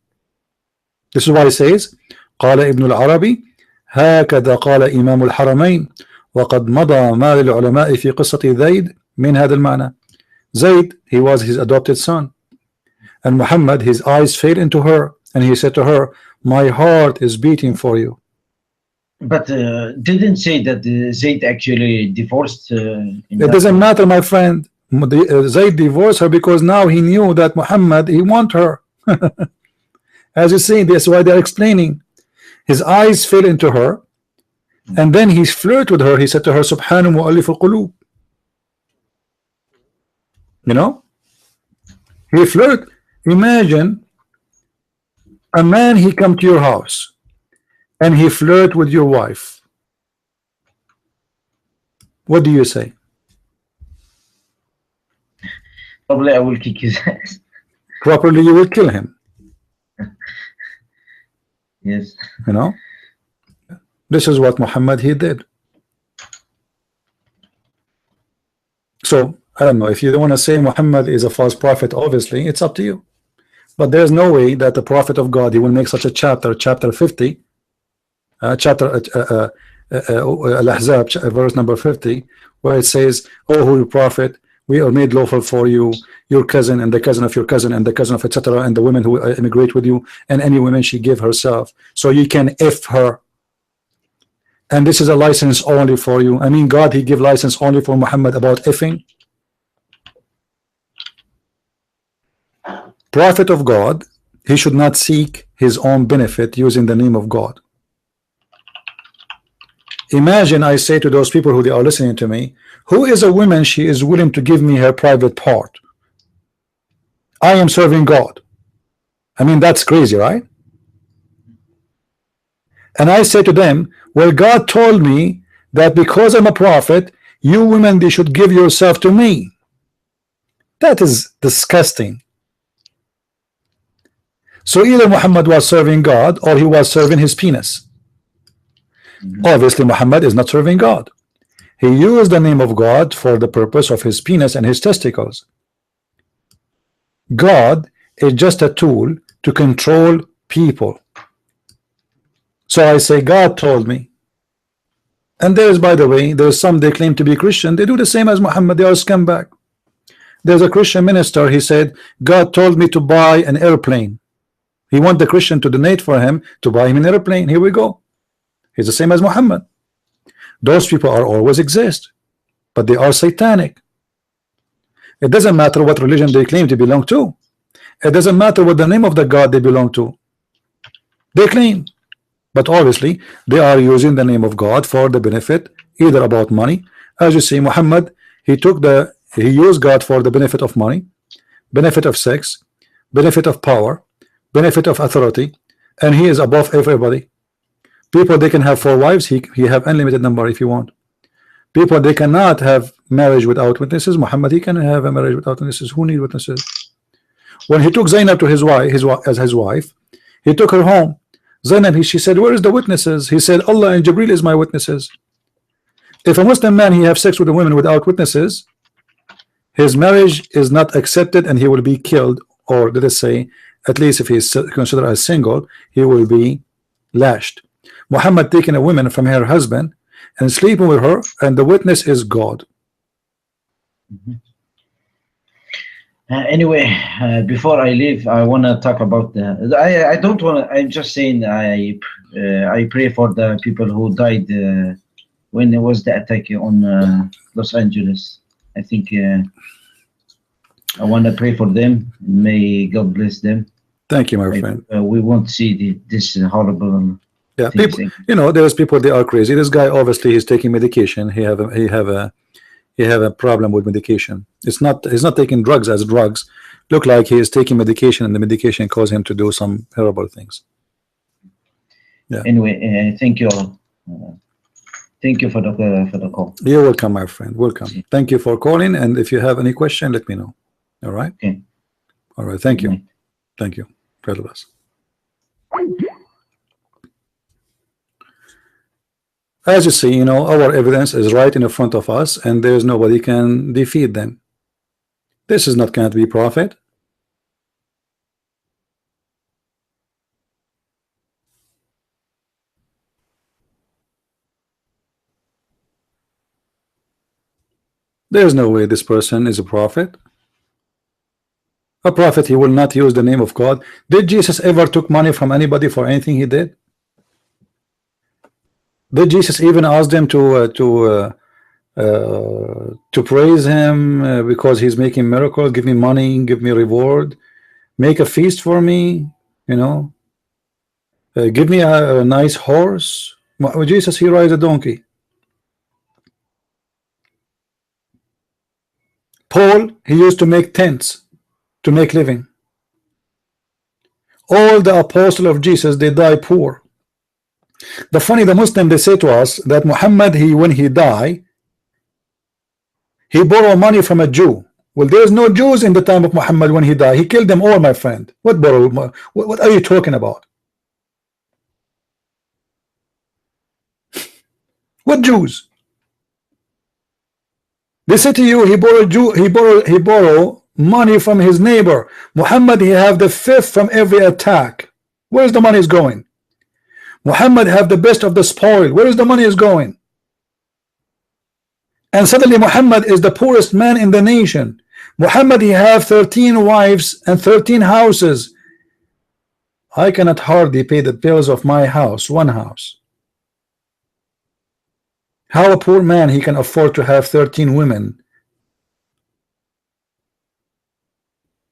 This is why it says قال ابن العربي هكذا قال إمام الحرمين وقد مضى ما للعلماء في قصة زيد من هذا المعنى. Zayd, he was his adopted son. And Muhammad, his eyes fell into her, and he said to her, my heart is beating for you. But didn't say that Zayd actually divorced. It doesn't matter, my friend. Zayd divorced her because now he knew that Muhammad, he want her. As you see, that's why they're explaining. His eyes fell into her, and then he flirted with her. He said to her, Subhanu mu'allif al-qulub. You know, he flirted. Imagine a man, he come to your house and he flirt with your wife. What do you say? Probably I will kick his ass. Properly, you will kill him. Yes. You know, this is what Muhammad he did. So I don't know if you don't want to say Muhammad is a false prophet. Obviously, it's up to you. But there's no way that the prophet of God, he will make such a chapter 50, chapter Al-Ahzab, verse number 50, where it says, oh, holy prophet, we are made lawful for you, your cousin and the cousin of your cousin and the cousin of etc., and the women who immigrate with you, and any woman she give herself, so you can F her. And this is a license only for you. I mean, God, he give license only for Muhammad about effing. Prophet of God, he should not seek his own benefit using the name of God. Imagine I say to those people who they are listening to me, who is a woman, she is willing to give me her private part. I am serving God. I mean, that's crazy, right? And I say to them, well, God told me that because I'm a prophet, you women, they should give yourself to me. That is disgusting. So either Muhammad was serving God or he was serving his penis. Obviously Muhammad is not serving God. He used the name of God for the purpose of his penis and his testicles. God is just a tool to control people. So I say God told me. And there's, by the way, there's some, they claim to be Christian, they do the same as Muhammad, they are scumbag. There's a Christian minister, he said, God told me to buy an airplane. He want the Christian to donate for him to buy him an airplane. Here we go. He's the same as Muhammad. Those people are always exist, but they are satanic. It doesn't matter what religion they claim to belong to. It doesn't matter what the name of the God they belong to. They claim, but obviously they are using the name of God for the benefit, either about money. As you see, Muhammad, he used God for the benefit of money, benefit of sex, benefit of power, benefit of authority, and he is above everybody. People, they can have 4 wives, he have unlimited number if you want. People, they cannot have marriage without witnesses. Muhammad, he can have a marriage without witnesses. Who need witnesses? When he took Zainab to his wife, as his wife, he took her home. Zainab, she said, where is the witnesses? He said, Allah and Jibril is my witnesses. If a Muslim man, he have sex with a woman without witnesses, his marriage is not accepted and he will be killed, or let us say, at least if he is considered as single, he will be lashed. Muhammad taking a woman from her husband and sleeping with her, and the witness is God. Anyway, before I leave, I want to talk about the. I don't want to. I'm just saying. I pray for the people who died when there was the attack on Los Angeles. I think I want to pray for them. May God bless them. Thank you, my friend. We won't see this horrible. Yeah, people. You know, there's people. They are crazy. This guy obviously is taking medication. He have a problem with medication. It's not. He's not taking drugs as drugs. Look like he is taking medication, and the medication caused him to do some horrible things. Yeah. Anyway, thank you all. Thank you for the call. You're welcome, my friend. Welcome. Thank you for calling. And if you have any question, let me know. All right. Okay. All right. Thank you. Thank you. God bless. As you see, you know, our evidence is right in front of us, and there's nobody can defeat them. This is not going to be prophet. There's no way this person is a prophet. A prophet, he will not use the name of God. Did Jesus ever took money from anybody for anything he did? Did Jesus even ask them to praise him because he's making miracles? Give me money, give me reward, make a feast for me, you know, give me a nice horse. Jesus, he rides a donkey. Paul, he used to make tents to make living. All the apostles of Jesus, they die poor. The Muslim, they say to us that Muhammad, when he died, he borrowed money from a Jew. Well, there's no Jews in the time of Muhammad when he died. He killed them all, my friend. What borrow? What are you talking about? What Jews? They say to you he borrowed money from his neighbor. Muhammad, he have the fifth from every attack. Where's the money is going? Muhammad have the best of the spoil. Where is the money is going? And suddenly Muhammad is the poorest man in the nation. Muhammad, he have 13 wives and 13 houses. I cannot hardly pay the bills of my house, one house. How a poor man he can afford to have 13 women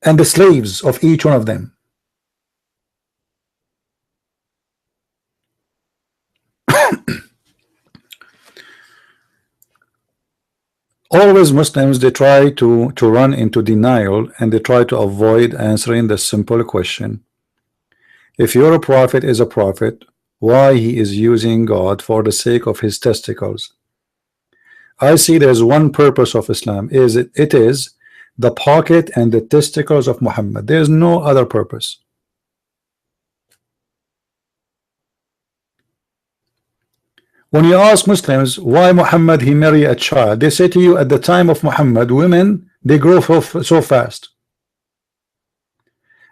and the slaves of each one of them? Always Muslims, they try to run into denial, and they try to avoid answering the simple question: if your prophet is a prophet, why he is using God for the sake of his testicles? I see there's one purpose of Islam, it is the pocket and the testicles of Muhammad. There's no other purpose. When you ask Muslims why Muhammad he marry a child, they say to you, at the time of Muhammad, women, they grow so fast.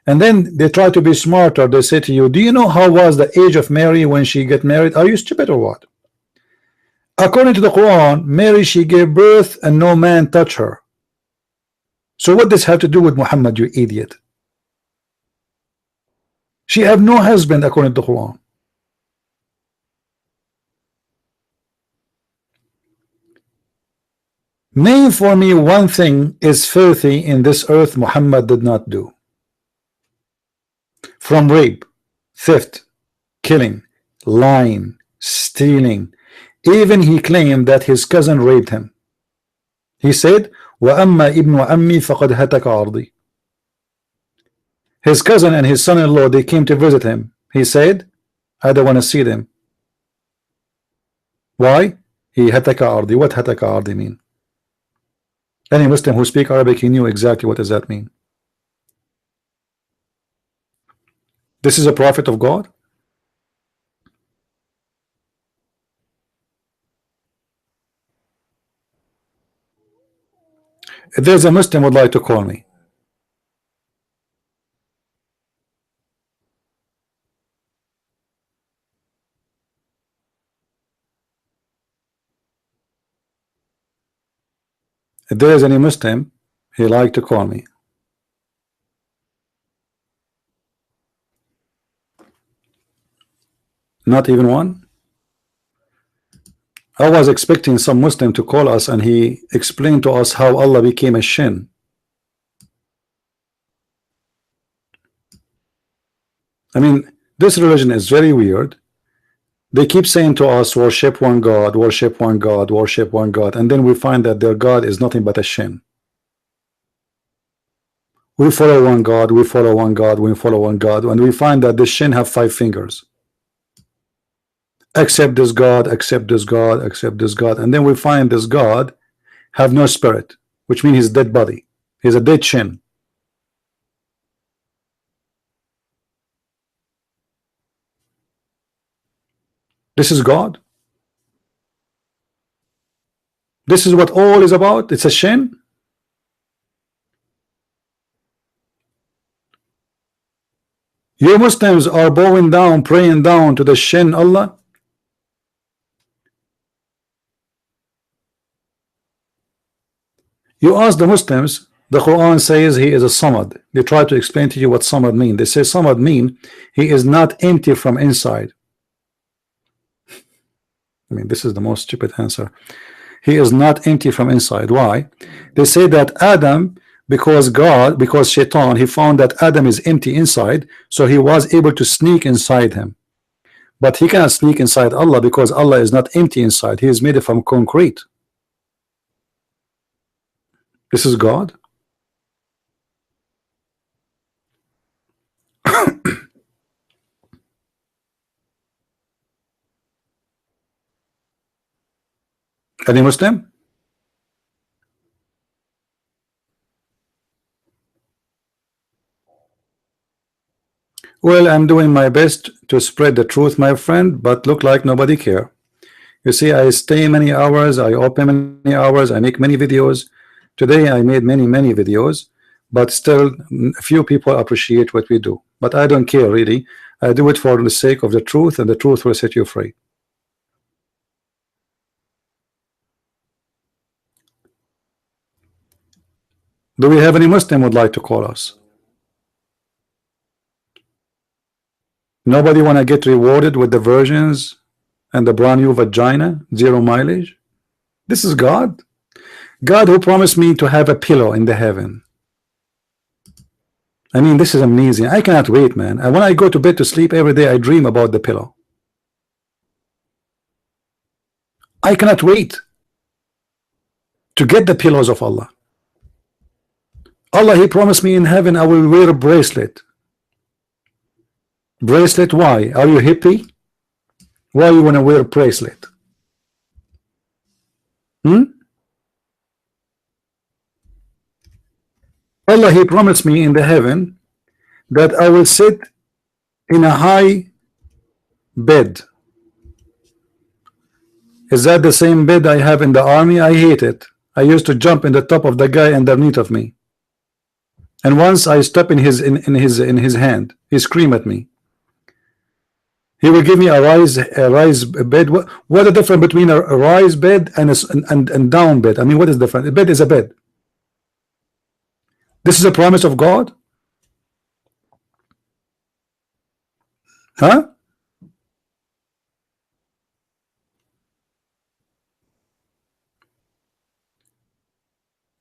And then they try to be smarter. They say to you, do you know how was the age of Mary when she get married? Are you stupid or what? According to the Quran, Mary, she gave birth and no man touched her. So what does have to do with Muhammad, you idiot? She have no husband according to the Quran. Name for me one thing is filthy in this earth Muhammad did not do. From rape, theft, killing, lying, stealing. Even he claimed that his cousin raped him. He said, وَأَمَّا إِبْنُ عَمِّي فَقَدْ هَتَكَ عَرْضِي. His cousin and his son-in-law, they came to visit him. He said, I don't want to see them. Why? He hataka ardi. What hataka ardi mean? Any Muslim who speak Arabic, he knew exactly what does that mean. This is a prophet of God. If there's a Muslim would like to call me. If there is any Muslim, he like to call me. Not even one. I was expecting some Muslim to call us and he explained to us how Allah became a shin. I mean, this religion is very weird. They keep saying to us, worship one God, worship one God, worship one God, and then we find that their God is nothing but a shin. We follow one God, we follow one God, we follow one God, and we find that the shin have 5 fingers. Accept this God, accept this God, accept this God, and then we find this God have no spirit, which means he's a dead body. He's a dead shin. This is God. This is what all is about. It's a shin. You Muslims are bowing down, praying down to the shin Allah. You ask the Muslims, the Quran says he is a samad. They try to explain to you what samad mean. They say samad mean he is not empty from inside. I mean, this is the most stupid answer. He is not empty from inside. Why? They say that Adam, because Shaitan, he found that Adam is empty inside, so he was able to sneak inside him. But he cannot sneak inside Allah because Allah is not empty inside. He is made from concrete. This is God. Any Muslim? Well, I'm doing my best to spread the truth, my friend, but look like nobody care. You see, I stay many hours, I open many hours, I make many videos. Today I made many videos, but still few people appreciate what we do. But I don't care really. I do it for the sake of the truth, and the truth will set you free. Do we have any Muslim would like to call us? Nobody want to get rewarded with the virgins and the brand new vagina, 0 mileage? This is God. God who promised me to have a pillow in the heaven. I mean, this is amazing. I cannot wait, man. And when I go to bed to sleep every day, I dream about the pillow. I cannot wait to get the pillows of Allah. Allah, he promised me in heaven I will wear a bracelet. Bracelet, why? Are you hippie? Why you want to wear a bracelet? Allah, he promised me in the heaven that I will sit in a high bed. Is that the same bed I have in the army? I hate it. I used to jump in the top of the guy underneath of me. And once I step in his hand, he screamed at me. He will give me a rise bed. What the difference between a rise bed and a down bed? I mean, what is the difference? A bed is a bed. This is a promise of God? Huh?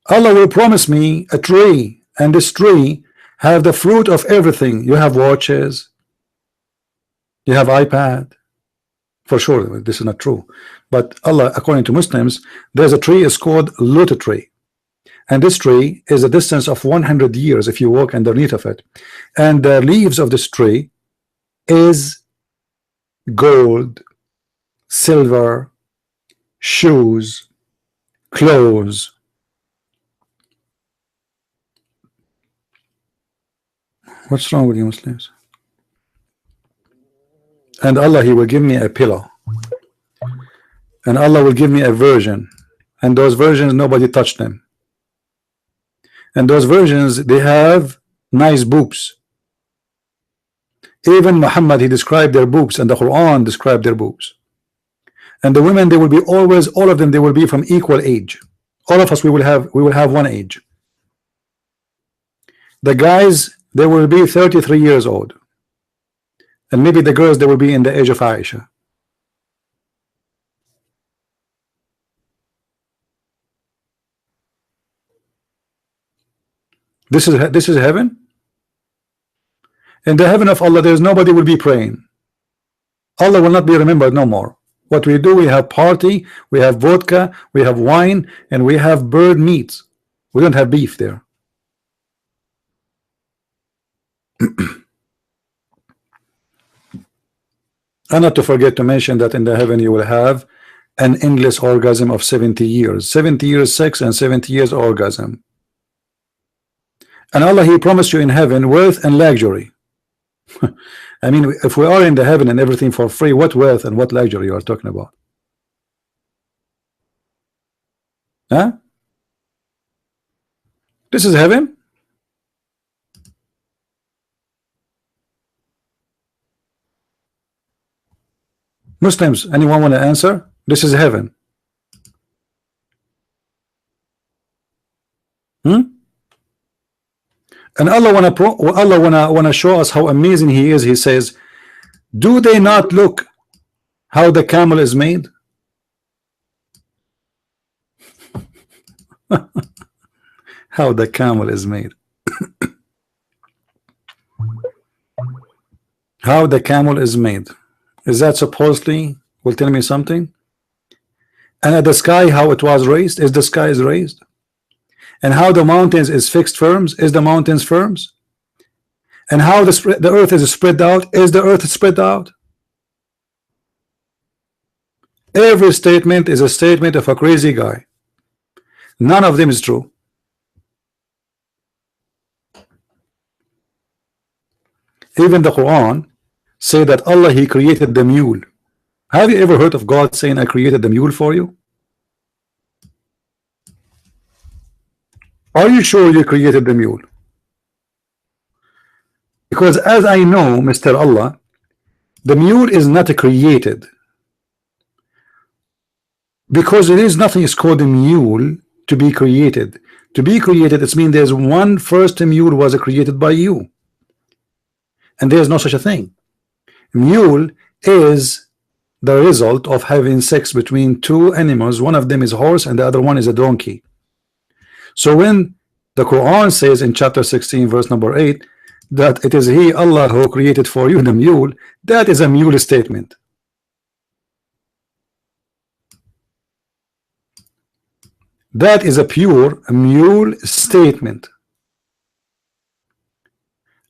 Allah will promise me a tree, and this tree have the fruit of everything. You have watches, you have iPad. For sure, this is not true. But Allah, according to Muslims, there's a tree is called lotus tree. And this tree is a distance of 100 years if you walk underneath of it. And the leaves of this tree is gold, silver, shoes, clothes. What's wrong with you Muslims? And Allah, He will give me a pillow, and Allah will give me a virgin, and those virgins nobody touched them, and those virgins they have nice boobs. Even Muhammad, he described their boobs, and the Quran described their boobs. And the women, they will be always, all of them, they will be from equal age. All of us, we will have one age. The guys, they will be 33 years old, and maybe the girls, they will be in the age of Aisha. This is heaven. In the heaven of Allah, there is nobody will be praying. Allah will not be remembered no more. What we do, we have party, we have vodka, we have wine, and we have bird meats. We don't have beef there. And not to forget to mention that in the heaven you will have an endless orgasm of 70 years. 70 years sex and 70 years orgasm. And Allah, He promised you in heaven wealth and luxury. I mean, if we are in the heaven and everything for free, what wealth and what luxury you are talking about? Huh? This is heaven? Muslims, anyone want to answer? This is heaven. And Allah wanna show us how amazing He is. He says, do they not look how the camel is made? How the camel is made. How the camel is made. Is that supposedly will tell me something? And at the sky, how it was raised? Is the sky is raised? And how the mountains is fixed firms? Is the mountains firms? And how the earth is spread out? Is the earth spread out? Every statement is a statement of a crazy guy. None of them is true. Even the Quran say that Allah, He created the mule. Have you ever heard of God saying, I created the mule for you? Are you sure you created the mule? Because as I know, Mr. Allah, the mule is not created. Because there is nothing is called a mule to be created. To be created, it means there's one first mule was created by you. And there's no such a thing. Mule is the result of having sex between two animals. One of them is horse and the other one is a donkey. So when the Quran says in chapter 16 verse number 8 that it is He, Allah, who created for you the mule, that is a mule statement. That is a pure mule statement.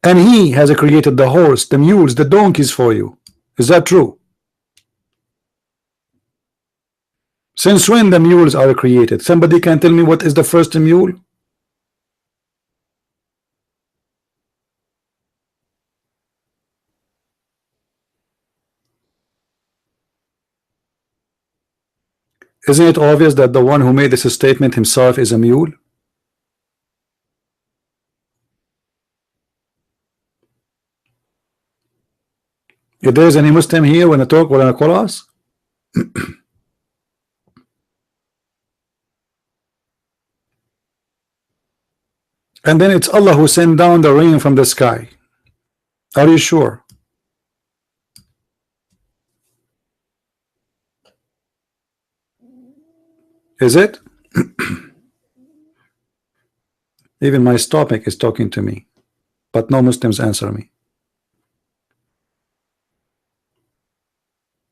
And He has created the horse, the mules, the donkeys for you. Is that true? Since when the mules are created? Somebody can tell me what is the first mule? Isn't it obvious that the one who made this statement himself is a mule? If there is any Muslim here when I talk, will I call us? And then it's Allah who sent down the rain from the sky. Are you sure? Is it? Even my stomach is talking to me, but no Muslims answer me.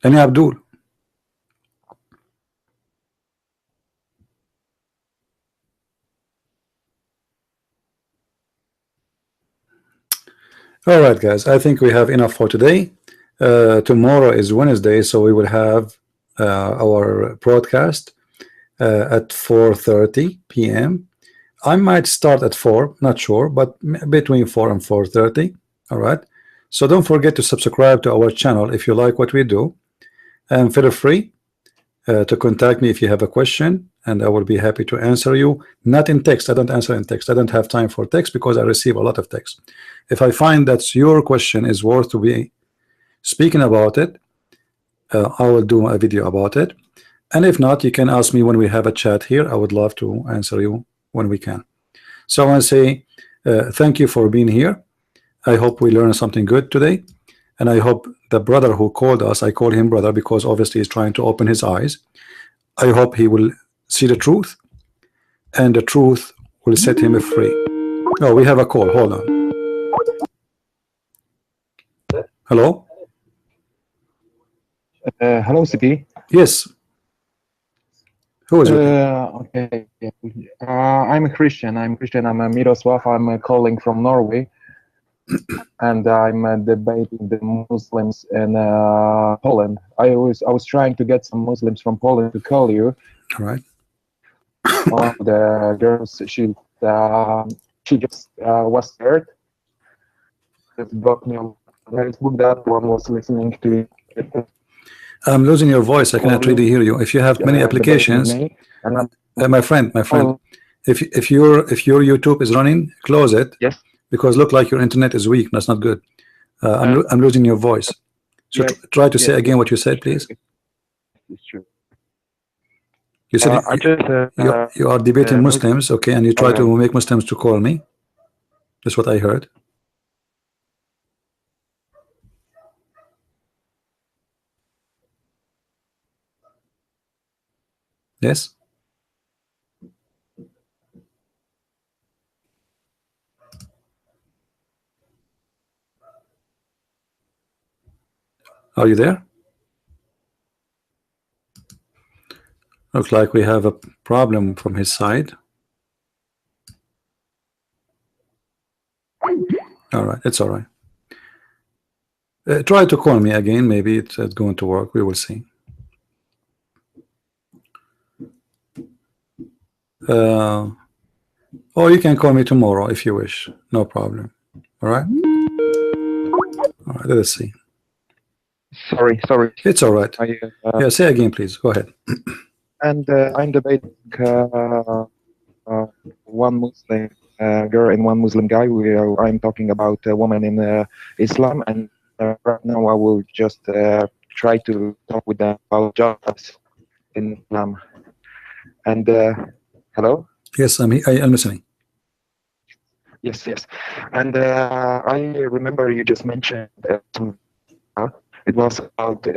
Any Abdul? All right, guys, I think we have enough for today. Tomorrow is Wednesday, so we will have our broadcast at 4:30 p.m. I might start at 4, not sure, but between 4 and 4:30. All right. So don't forget to subscribe to our channel if you like what we do, and feel free to contact me if you have a question, and I will be happy to answer you. Not in text. I don't answer in text. I don't have time for text because I receive a lot of text. If I find that your question is worth to be speaking about it, I will do a video about it. And if not, you can ask me when we have a chat here. I would love to answer you when we can. So I want to say thank you for being here. I hope we learned something good today, and I hope the brother who called us, I call him brother because obviously he's trying to open his eyes. I hope he will see the truth, and the truth will set him free. Oh, we have a call. Hold on. Hello? Hello, CP. Yes. Who is with you? Okay. I'm a Christian. I'm Miroslav. I'm calling from Norway, and I'm debating the Muslims in Poland. I was trying to get some Muslims from Poland to call you. All right. One of the girls, she just was scared. Just got me on Facebook. That one was listening to it. I'm losing your voice. I cannot really hear you. If you have many applications, my friend, if your YouTube is running, close it. Yes. Because look like your internet is weak. That's not good. I'm losing your voice. So try to say again what you said, please. It's true. You said you are debating Muslims, okay, and you try to make Muslims to call me. That's what I heard. Yes. Are you there? Looks like we have a problem from his side. All right, it's all right. Try to call me again. Maybe it's going to work. We will see. Or you can call me tomorrow if you wish. No problem. All right. All right. Let's see. Sorry. It's all right. Yeah. Say again, please. Go ahead. And I'm debating one Muslim girl and one Muslim guy. I'm talking about a woman in Islam, and right now I will just try to talk with them about jobs in Islam. And hello. Yes, I'm listening. Yes. And I remember you just mentioned it was about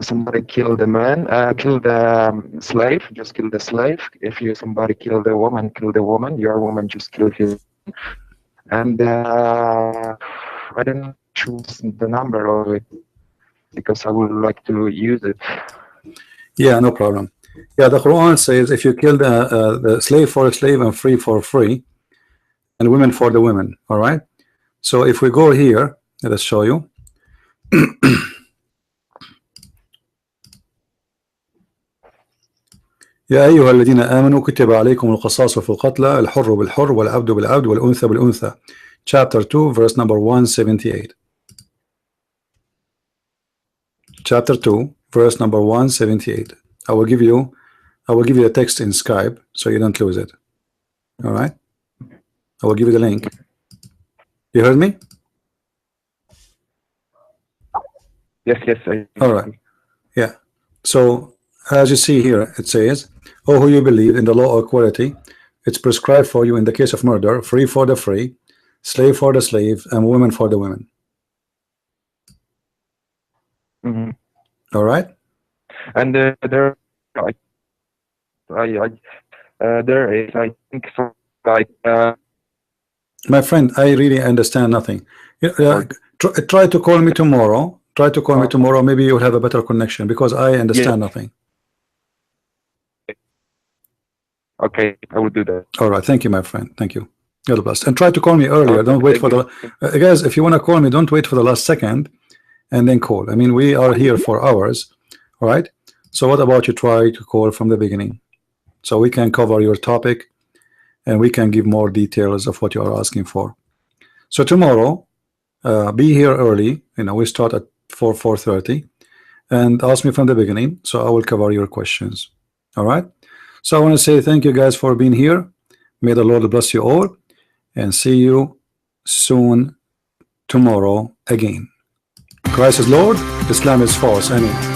somebody killed a man, killed a slave, just killed a slave. If somebody killed a woman, your woman just killed him. And I didn't choose the number of it because I would like to use it. Yeah, no problem. Yeah, the Quran says if you kill the slave for a slave and free for free, and women for the women. All right. So if we go here, let us show you. يا أيها الذين آمنوا كتب عليكم القصاص في القتلى الحر بالحر والعبد بالعبد والأنثى بالأنثى. Chapter 2, verse number 178. Chapter 2, verse number 178. I will give you a text in Skype so you don't lose it. All right. I will give you the link. You heard me? Yes. All right. Yeah. So as you see here, it says, "Oh, who you believe in the law of equality, it's prescribed for you in the case of murder, free for the free, slave for the slave, and women for the women." Mm-hmm. All right. And there is, I think, so, like. My friend, I really understand nothing. Try to call me tomorrow. Try to call me tomorrow. Maybe you'll have a better connection because I understand nothing. Okay, I will do that. All right. Thank you, my friend. Thank you. God bless. And try to call me earlier. Don't wait for the guys. If you want to call me, don't wait for the last second and then call. I mean, we are here for hours. All right. So what about you try to call from the beginning, so we can cover your topic and we can give more details of what you are asking for. So tomorrow, be here early. We start at 4:30, and ask me from the beginning, so I will cover your questions. All right. So I want to say thank you guys for being here. May the Lord bless you all, and see you soon tomorrow again. Christ is Lord, Islam is false. Amen.